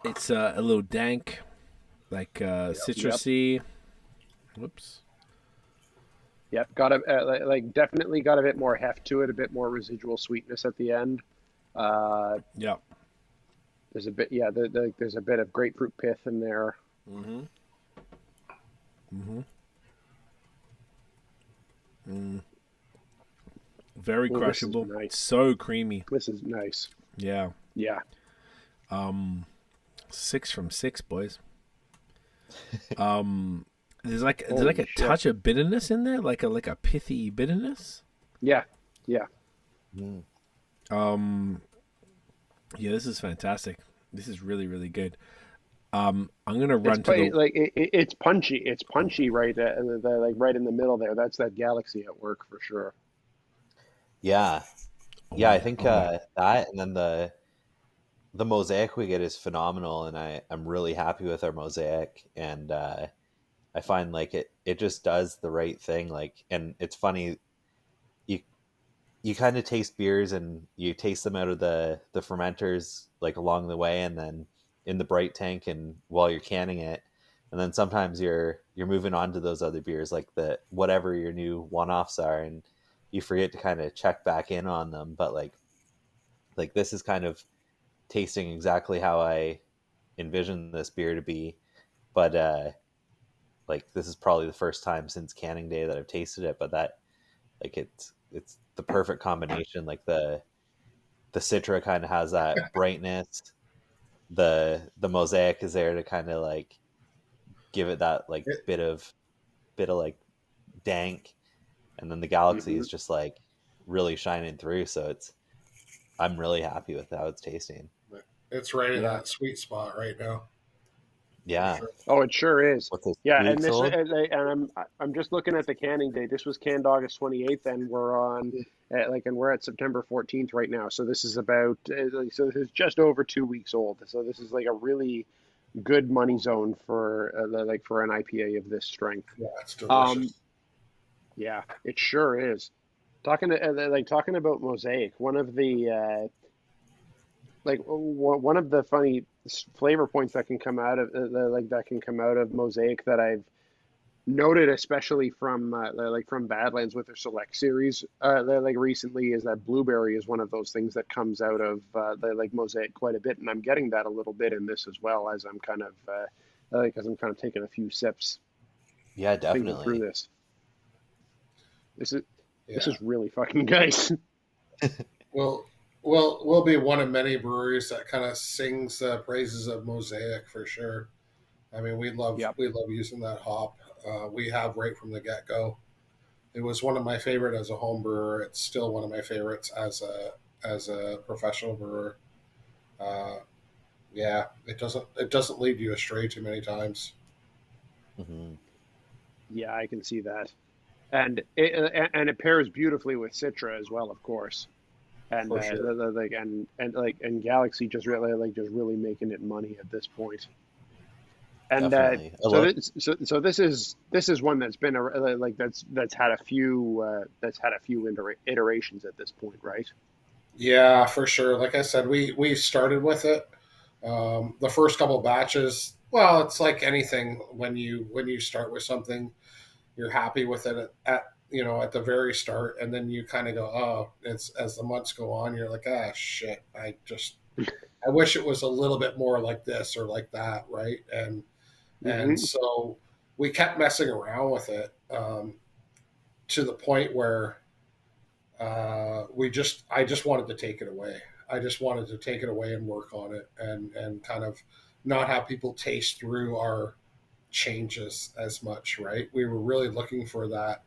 It's a little dank, like citrusy. Yep. Whoops. Yep, got a definitely got a bit more heft to it, a bit more residual sweetness at the end. Yeah. There's a bit, there's a bit of grapefruit pith in there. Mm-hmm. Very crushable. Nice. So creamy. This is nice. Yeah. Yeah. 6 from 6, boys. There's like a touch of bitterness in there, like a pithy bitterness. Yeah. Mm. Yeah, this is fantastic. This is really, really good. I'm gonna It's run to the. it's punchy. It's punchy right like right in the middle there. That's that Galaxy at work for sure. Yeah, Oh yeah. I yeah, think oh yeah. that, and then the mosaic we get is phenomenal, and I'm really happy with our mosaic, and I find like it just does the right thing. Like, and it's funny, you you kind of taste beers and you taste them out of the fermenters like along the way, and then in the bright tank and while you're canning it, and then sometimes you're moving on to those other beers like the whatever your new one-offs are, and you forget to kind of check back in on them. But like this is kind of tasting exactly how I envisioned this beer to be. But like this is probably the first time since canning day that I've tasted it, but that like it's the perfect combination. Like the Citra kind of has that brightness. The mosaic is there to kind of like give it that like It, bit of like dank, and then the Galaxy Hmm. is just like really shining through. So I'm really happy with how it's tasting. it's right in Yeah. that sweet spot right now, for Yeah. sure. Oh, it sure is. What's this, Yeah, 2 and weeks this old? I'm just looking at the canning date. This was canned August 28th, and we're on and we're at September 14th right now. So this is about so this is just over 2 weeks old. So this is like a really good money zone for like for an IPA of this strength. Yeah, it's Um, delicious. yeah, it sure is. Talking to talking about Mosaic, one of the one of the funny flavor points that can come out of that can come out of Mosaic that I've noted, especially from from Badlands with their Select series, like recently, is that blueberry is one of those things that comes out of the like Mosaic quite a bit, and I'm getting that a little bit in this as well as I'm kind of as I'm kind of taking a few sips, Yeah, thinking through definitely. this. This is this Yeah. is really fucking nice. We'll we'll be one of many breweries that kind of sings the praises of Mosaic for sure. I mean, Yep. we love using that hop. We have right from the get go. It was one of my favorite as a home brewer. It's still one of my favorites as a professional brewer. Uh, yeah, it doesn't lead you astray too many times. Hmm. Yeah, I can see that, and it pairs beautifully with Citra as well, of course. And For sure. like and Galaxy just really just really making it money at this point. And Definitely. I so love. this is one that's been like that's had a few iterations at this point, right? Yeah, for sure. Like I said, we started with it. The first couple batches, well, it's like anything when you start with something, you're happy with it at the very start, and then you kind of go, oh, it's as the months go on, you're like, ah, shit, I wish it was a little bit more like this or like that, right? And Hmm. so we kept messing around with it to the point where I just wanted to take it away. I just wanted to take it away and work on it and kind of not have people taste through our changes as much, right? We were really looking for that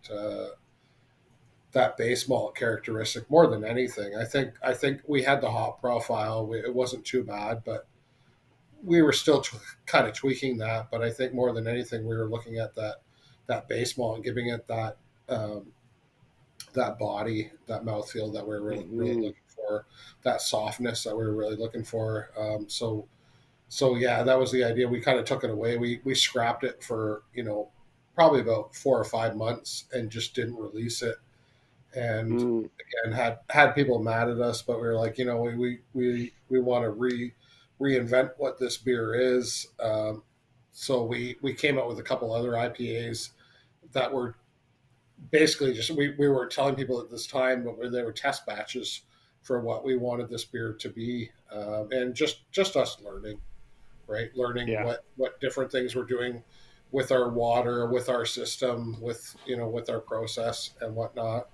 base malt characteristic more than anything. I think we had the hop profile. It wasn't too bad, but we were still kind of tweaking that. But I think more than anything, we were looking at that base malt and giving it um, that body, that mouthfeel that we're really Hmm. looking for, that softness that we were really looking for. So yeah, that was the idea. We kind of took it away. We scrapped it for probably about 4 or 5 months and just didn't release it. And Mm. again, had people mad at us, but we were like, we want to reinvent what this beer is. So we came up with a couple other IPAs that were basically just we were telling people at this time, but they were test batches for what we wanted this beer to be, and just us learning, right? Learning Yeah, what different things we're doing with our water, with our system, with with our process and whatnot,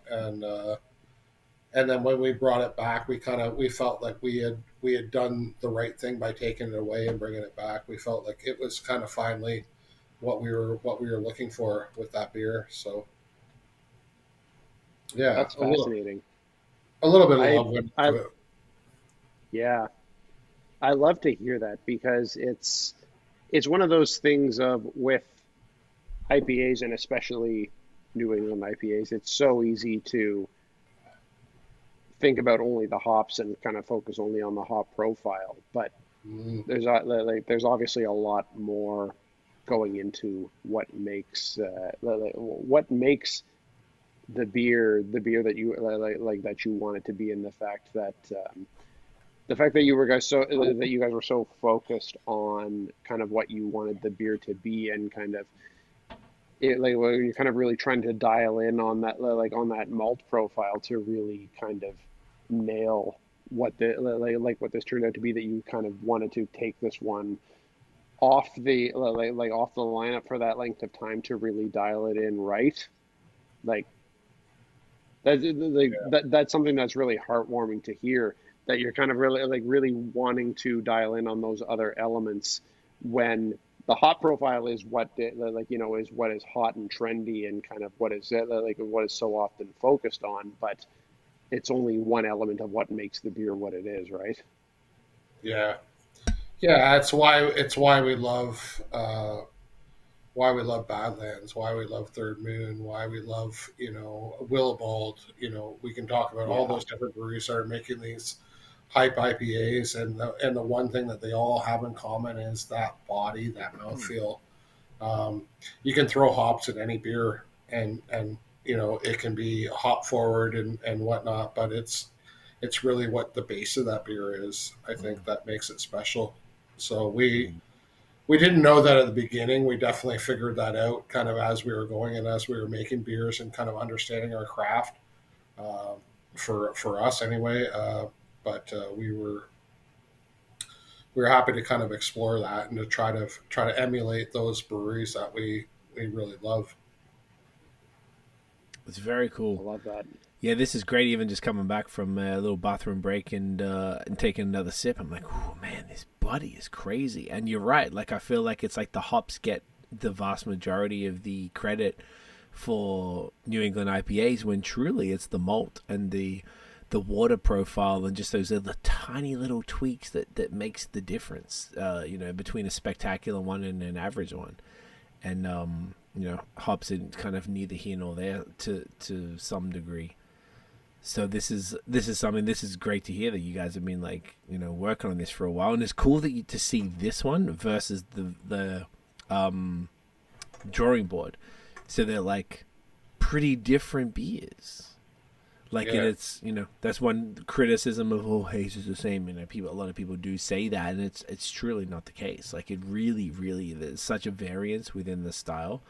and then when we brought it back, we felt like we had done the right thing by taking it away and bringing it back. We felt like it was kind of finally what we were looking for with that beer. So yeah, that's fascinating. A little bit of I love went I into it. yeah, I love to hear that because it's one of those things of with IPAs and especially New England IPAs, it's so easy to think about only the hops and kind of focus only on the hop profile, but Mm, there's obviously a lot more going into what makes the beer that you that you want it to be, and the fact that you guys were so focused on kind of what you wanted the beer to be, and kind of when you're kind of really trying to dial in on that on that malt profile to really kind of nail what what this turned out to be, that you kind of wanted to take this one off the off the lineup for that length of time to really dial it in right. Like that's something that's really heartwarming to hear, that you're kind of really wanting to dial in on those other elements when the hot profile is is what is hot and trendy and kind of what is so often focused on, but it's only one element of what makes the beer what it is, right? yeah, yeah. It's why why we love Badlands, why we love Third Moon, why we love Willibald. We can talk about all Yeah. those different breweries that are making these hype IPAs, and the one thing that they all have in common is that body, that mouthfeel. You can throw hops in any beer, and it can be hop forward and whatnot, but it's really what the base of that beer is. I think that makes it special. So we didn't know that at the beginning. We definitely figured that out kind of as we were going and as we were making beers and kind of understanding our craft. Uh, for us anyway, but we were happy to kind of explore that and to try to emulate those breweries that we really love. It's very I cool. love that. Yeah, this is great. Even just coming back from a little bathroom break and taking another sip, I'm like, oh man, this body is crazy. And you're right. Like I feel like it's like the hops get the vast majority of the credit for New England IPAs, when truly it's the malt and the water profile and just those other tiny little tweaks that makes the difference. Between a spectacular one and an average one. And hops are kind of neither here nor there to some degree. So this is something, this is great to hear that you guys have been working on this for a while, and it's cool to see this one versus the drawing board. So they're like pretty different beers. Like, and Yeah, it's that's one criticism of, oh, haze is the same. A lot of people do say that, and it's truly not the case. Like, it really, really, there's such a variance within the style,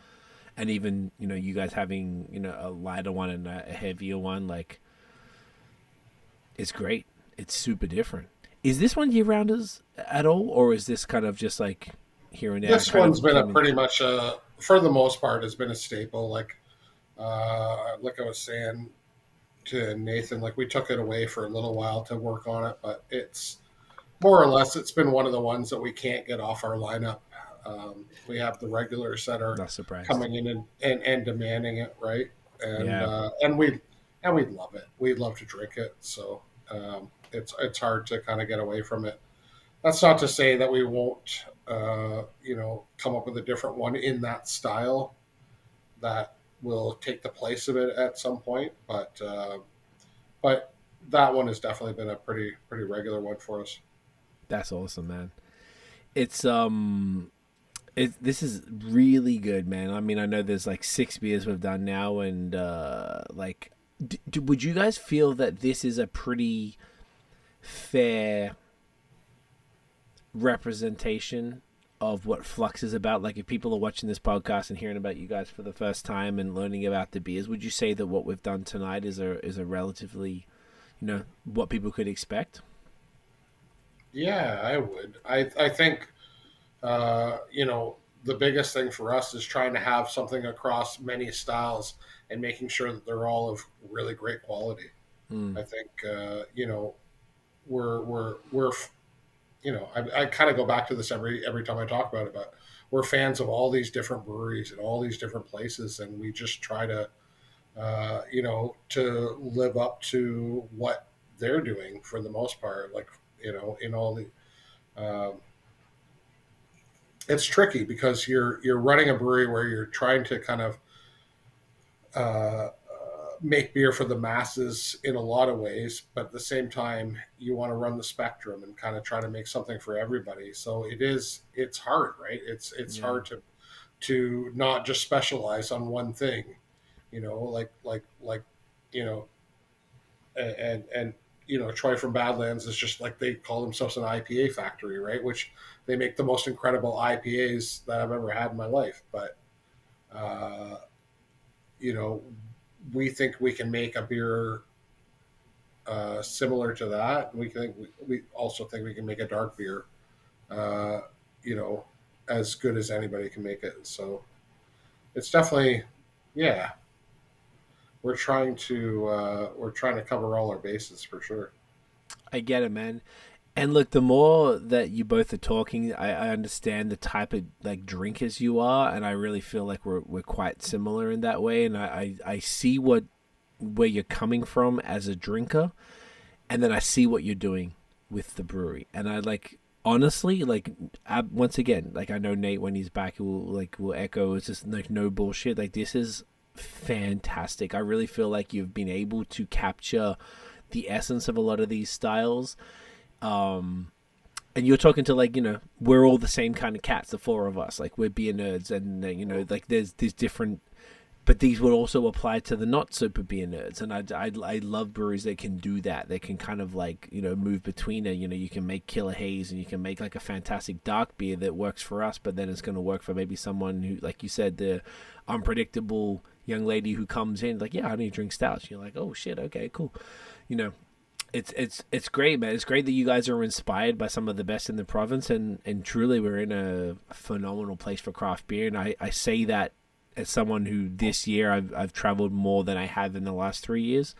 and even you guys having a lighter one and a heavier one, like, it's great. It's super different. Is this one year rounders at all, or is this kind of just like here and there? this Kind one's of been a came in. pretty much for the most part has been a staple. Like I was saying to Nathan, like we took it away for a little while to work on it, but it's more or less it's been one of the ones that we can't get off our lineup. We have the regulars that are Not surprised. coming in and demanding it, right? And Yeah, we love it. We love to drink it, so it's hard to kind of get away from it. That's not to say that we won't, come up with a different one in that style that will take the place of it at some point. But that one has definitely been a pretty regular one for us. that's awesome, man. It's this is really good, man. I mean, I know there's like 6 beers we've done now, and would you guys feel that this is a pretty fair representation of what Flux is about? Like, if people are watching this podcast and hearing about you guys for the first time and learning about the beers, would you say that what we've done tonight is a relatively, what people could expect? Yeah, I would. I think the biggest thing for us is trying to have something across many styles and making sure that they're all of really great quality. Mm. I think we're I kind of go back to this every time I talk about it, but we're fans of all these different breweries and all these different places, and we just try to to live up to what they're doing for the most part. Like, in all the, um, it's tricky because you're running a brewery where you're trying to kind of uh, make beer for the masses in a lot of ways, but at the same time, you want to run the spectrum and kind of try to make something for everybody. So it's hard, right? It's Yeah. hard to not just specialize on one thing, like you know, and Troy from Badlands is just like, they call themselves an IPA factory, right? Which they make the most incredible IPAs that I've ever had in my life. But uh, you know, we think we can make a beer similar to that. We also think we can make a dark beer, uh, you know, as good as anybody can make it. So it's definitely, yeah, we're trying to cover all our bases for sure. I get it, man. And look, the more that you both are talking, I understand the type of like drinkers you are, and I really feel like we're quite similar in that way. And I see where you're coming from as a drinker, and then I see what you're doing with the brewery, and I like, honestly, like, once again, like, I know Nate, when he's back, will echo, it's just like no bullshit, like, this is fantastic. I really feel like you've been able to capture the essence of a lot of these styles. And you're talking to, like, we're all the same kind of cats, the four of us, like, we're beer nerds, and like, there's different, but these would also apply to the not super beer nerds. And I love breweries that can do that. They can kind of like, move between it. You can make killer haze, and you can make like a fantastic dark beer that works for us, but then it's going to work for maybe someone who, like you said, the unpredictable young lady who comes in like, yeah, I need to drink stouts. You're like, oh shit, okay, cool. It's great, man. It's great that you guys are inspired by some of the best in the province, and truly we're in a phenomenal place for craft beer. And I say that as someone who this year I've traveled more than I have in the last 3 years,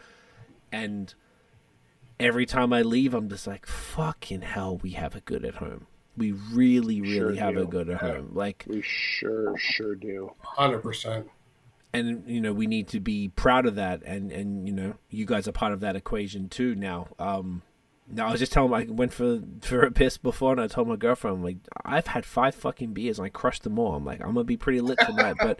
and every time I leave, I'm just like, fucking hell, we have it good at home. We really, really Sure have do. it good at home. Like, We sure do. 100%. and we need to be proud of that, and you guys are part of that equation too now. Now, I was just telling I went for a piss before, and I told my girlfriend, I'm like, I've had 5 fucking beers and I crushed them all. I'm like, I'm gonna be pretty lit tonight, but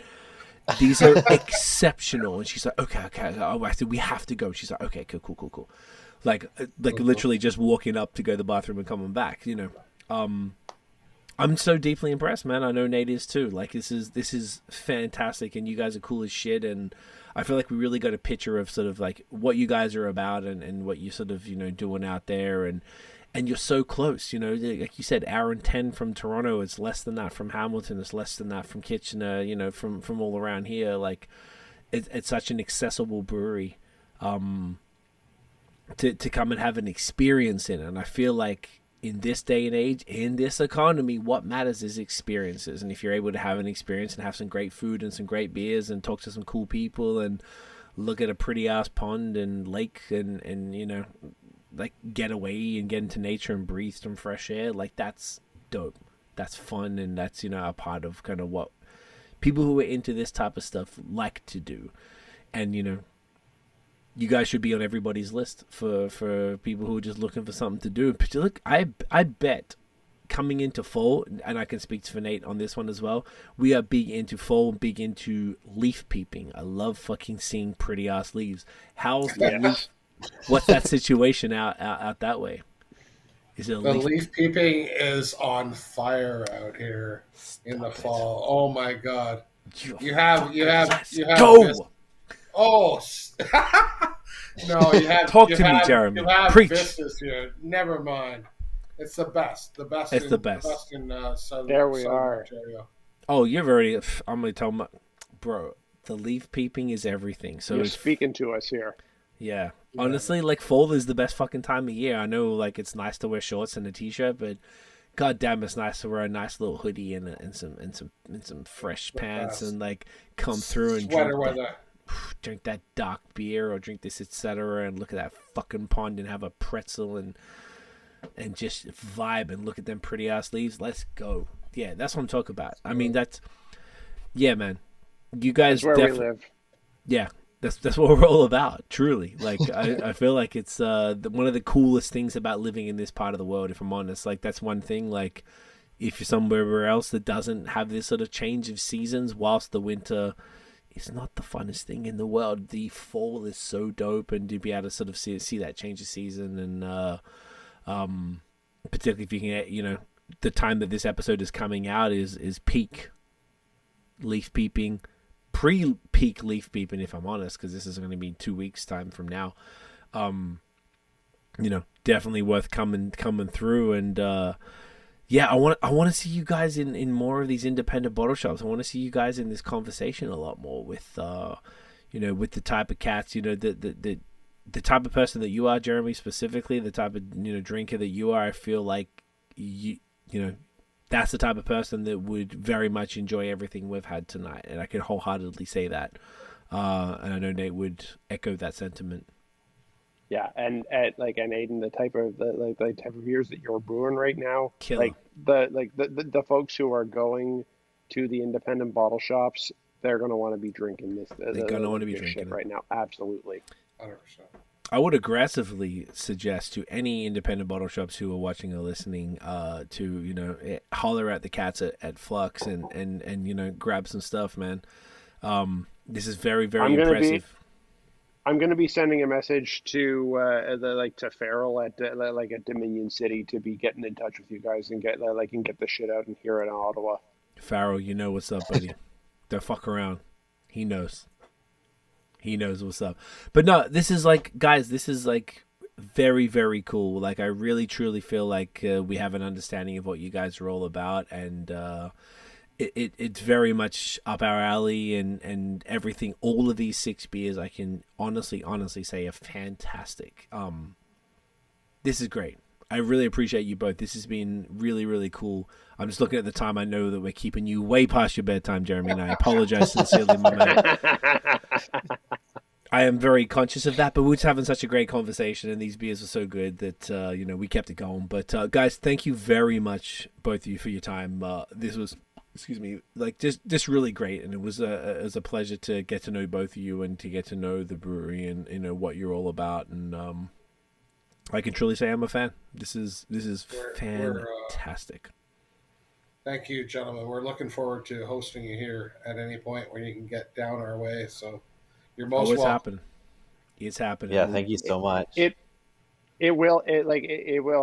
these are exceptional. And she's like, okay. Oh, I said, we have to go. She's like, okay, cool. Like literally just walking up to go to the bathroom and coming back. I'm so deeply impressed, man. I know Nate is too. Like, this is fantastic, and you guys are cool as shit. And I feel like we really got a picture of sort of like what you guys are about, and what you sort of doing out there, and you're so close. Like you said, hour and 10 from Toronto. It's less than that from Hamilton. It's less than that from Kitchener. From all around here. Like, it's such an accessible brewery, to come and have an experience in it. And I feel like, in this day and age, in this economy, what matters is experiences. And if you're able to have an experience and have some great food and some great beers and talk to some cool people and look at a pretty ass pond and lake, and like, get away and get into nature and breathe some fresh air, like, that's dope. That's fun, and that's a part of kind of what people who are into this type of stuff like to do. And you guys should be on everybody's list for people who are just looking for something to do. But look, I bet coming into fall, and I can speak for Nate on this one as well, we are big into fall, big into leaf peeping. I love fucking seeing pretty ass leaves. How's the leaf? What's that situation out that way? Is it a The leaf peeping is on fire out here in the fall. Oh my god! You have go. This, oh no! Talk to me, Jeremy. You have Preach. vistas here. Never mind. It's the best. The best. It's in, the best. The best in southern. There we southern are. Ontario. Oh, you've already. I'm gonna tell my bro. The leaf peeping is everything. So You're speaking to us here. Yeah. Honestly, like, fall is the best fucking time of year. I know, like, it's nice to wear shorts and a t-shirt, but god damn, it's nice to wear a nice little hoodie and some fresh pants, and like come through and drink that dark beer, or drink this Etcetera, and look at that fucking pond and have a pretzel and just vibe and look at them pretty ass leaves. Let's go. Yeah, that's what I'm talking about. I mean, yeah, man. You guys That's where we live. Yeah. That's what we're all about, truly. Like I feel like it's one of the coolest things about living in this part of the world, if I'm honest. Like that's one thing, like if you're somewhere else that doesn't have this sort of change of seasons, whilst the winter is not the funnest thing in the world, the fall is so dope, and to be able to sort of see that change of season, and particularly if you can get, you know, the time that this episode is coming out is peak leaf peeping, pre-peak leaf peeping, if I'm honest, because this is going to be 2 weeks time from now. You know, definitely worth coming through. And yeah, I want to see you guys in more of these independent bottle shops. I want to see you guys in this conversation a lot more with you know, with the type of cats, you know, the type of person that you are, Jeremy, specifically the type of, you know, drinker that you are. I feel like you know, that's the type of person that would very much enjoy everything we've had tonight, and I can wholeheartedly say that. And I know Nate would echo that sentiment. Yeah, and Aidan, the type of beers that you're brewing right now, Killer. the folks who are going to the independent bottle shops, they're gonna want to be drinking this. They're gonna want to be this drinking shit it right now. Absolutely. 100%. I would aggressively suggest to any independent bottle shops who are watching or listening to, you know, holler at the cats at Flux and you know, grab some stuff, man. This is very, very impressive. I'm going to be sending a message to to Farrell at Dominion City to be getting in touch with you guys and get the shit out and here in Ottawa. Farrell, you know what's up, buddy. Don't fuck around. He knows. He knows what's up. But no, this is like, guys, this is like very, very cool. Like I really, truly feel like we have an understanding of what you guys are all about, and it's very much up our alley, and everything. All of these 6 beers, I can honestly say, are fantastic. This is great. I really appreciate you both. This has been really, really cool. I'm just looking at the time. I know that we're keeping you way past your bedtime, Jeremy, and I apologize sincerely, my man. I am very conscious of that, but we're just having such a great conversation, and these beers are so good that you know, we kept it going. But guys, thank you very much, both of you, for your time. This was, excuse me, like just really great, and it was a pleasure to get to know both of you and to get to know the brewery and, you know, what you're all about. And I can truly say I'm a fan. This is fantastic. Thank you, gentlemen. We're looking forward to hosting you here at any point when you can get down our way. So you're most welcome. Happening. It's happening. Yeah, thank you so much. It will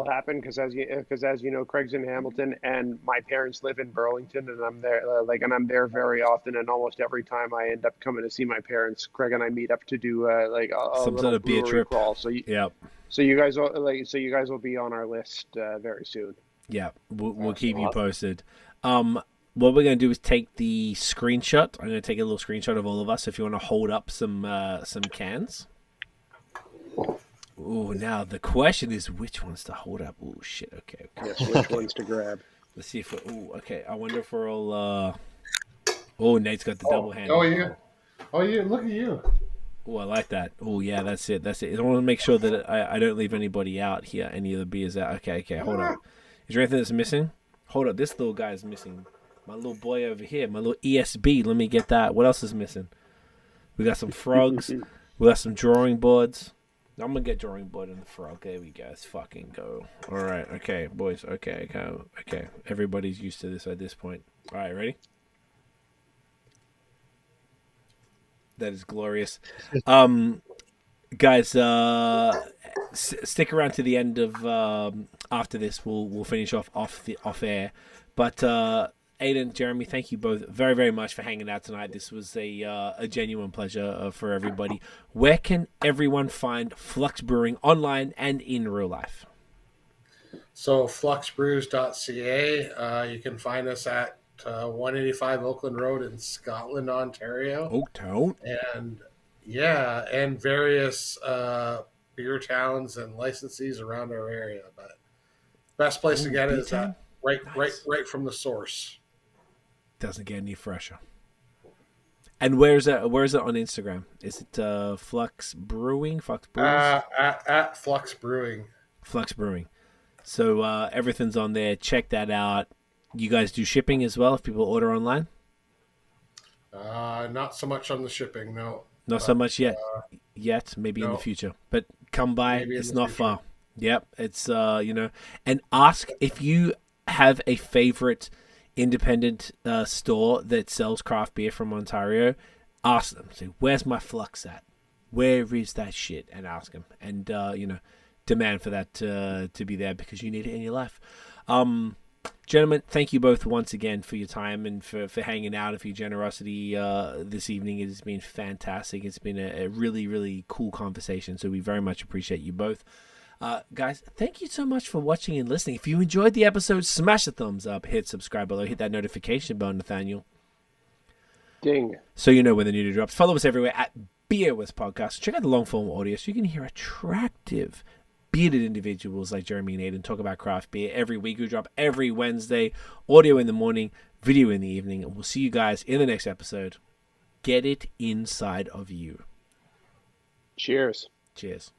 happen because as you know, Craig's in Hamilton and my parents live in Burlington, and I'm there I'm there very often, and almost every time I end up coming to see my parents, Craig and I meet up to do some sort of beer trip crawl. So you guys will be on our list very soon. Yeah, we'll keep you posted. What we're going to do is take the screenshot. I'm going to take a little screenshot of all of us. If you want to hold up some cans. Oh, now the question is which ones to hold up. Oh shit. Okay. Yes, which ones to grab? Let's see if we're. Oh, okay. I wonder if we're all. Oh, Nate's got the double hand. Oh yeah. Oh yeah. Look at you. Oh, I like that. Oh yeah, that's it. I want to make sure that I don't leave anybody out here. Any of the beers out. Okay. Hold on. Is there anything that's missing? Hold up. This little guy is missing. My little boy over here. My little ESB. Let me get that. What else is missing? We got some frogs. We got some drawing boards. I'm going to get drawing board and the frog. There we go. Let's fucking go. All right. Okay, boys. Okay. Everybody's used to this at this point. All right, ready? That is glorious. Guys, stick around to the end of after this. We'll finish off air. But Aidan, Jeremy, thank you both very, very much for hanging out tonight. This was a genuine pleasure for everybody. Where can everyone find Flux Brewing online and in real life? So fluxbrews.ca. You can find us at 185 Oakland Road in Scotland, Ontario. Oaktown. And various beer towns and licensees around our area. But best place to get it is right from the source. Doesn't get any fresher. And where's it on Instagram? Is it Flux Brewing? Flux Brewing? At Flux Brewing. Flux Brewing. So everything's on there. Check that out. You guys do shipping as well if people order online? Not so much on the shipping, no. Not so much yet. Maybe in the no. future. But come by. Maybe in It's the not future. far. Yep. It's, and ask if you have a favorite independent store that sells craft beer from Ontario. Ask them. Say, where's my Flux at? Where is that shit? And ask them. And, demand for that to be there because you need it in your life. Gentlemen, thank you both once again for your time and for hanging out and for your generosity this evening. It has been fantastic. It's been a really, really cool conversation, so we very much appreciate you both. Guys, thank you so much for watching and listening. If you enjoyed the episode, smash the thumbs up, hit subscribe below, hit that notification bell, Nathaniel. Ding. So you know when the new drops. Follow us everywhere at BAOS Podcast. Check out the long form audio so you can hear attractive bearded individuals like Jeremy and Aidan talk about craft beer every week. We drop every Wednesday, audio in the morning, video in the evening, and we'll see you guys in the next episode. Get it inside of you. Cheers. Cheers.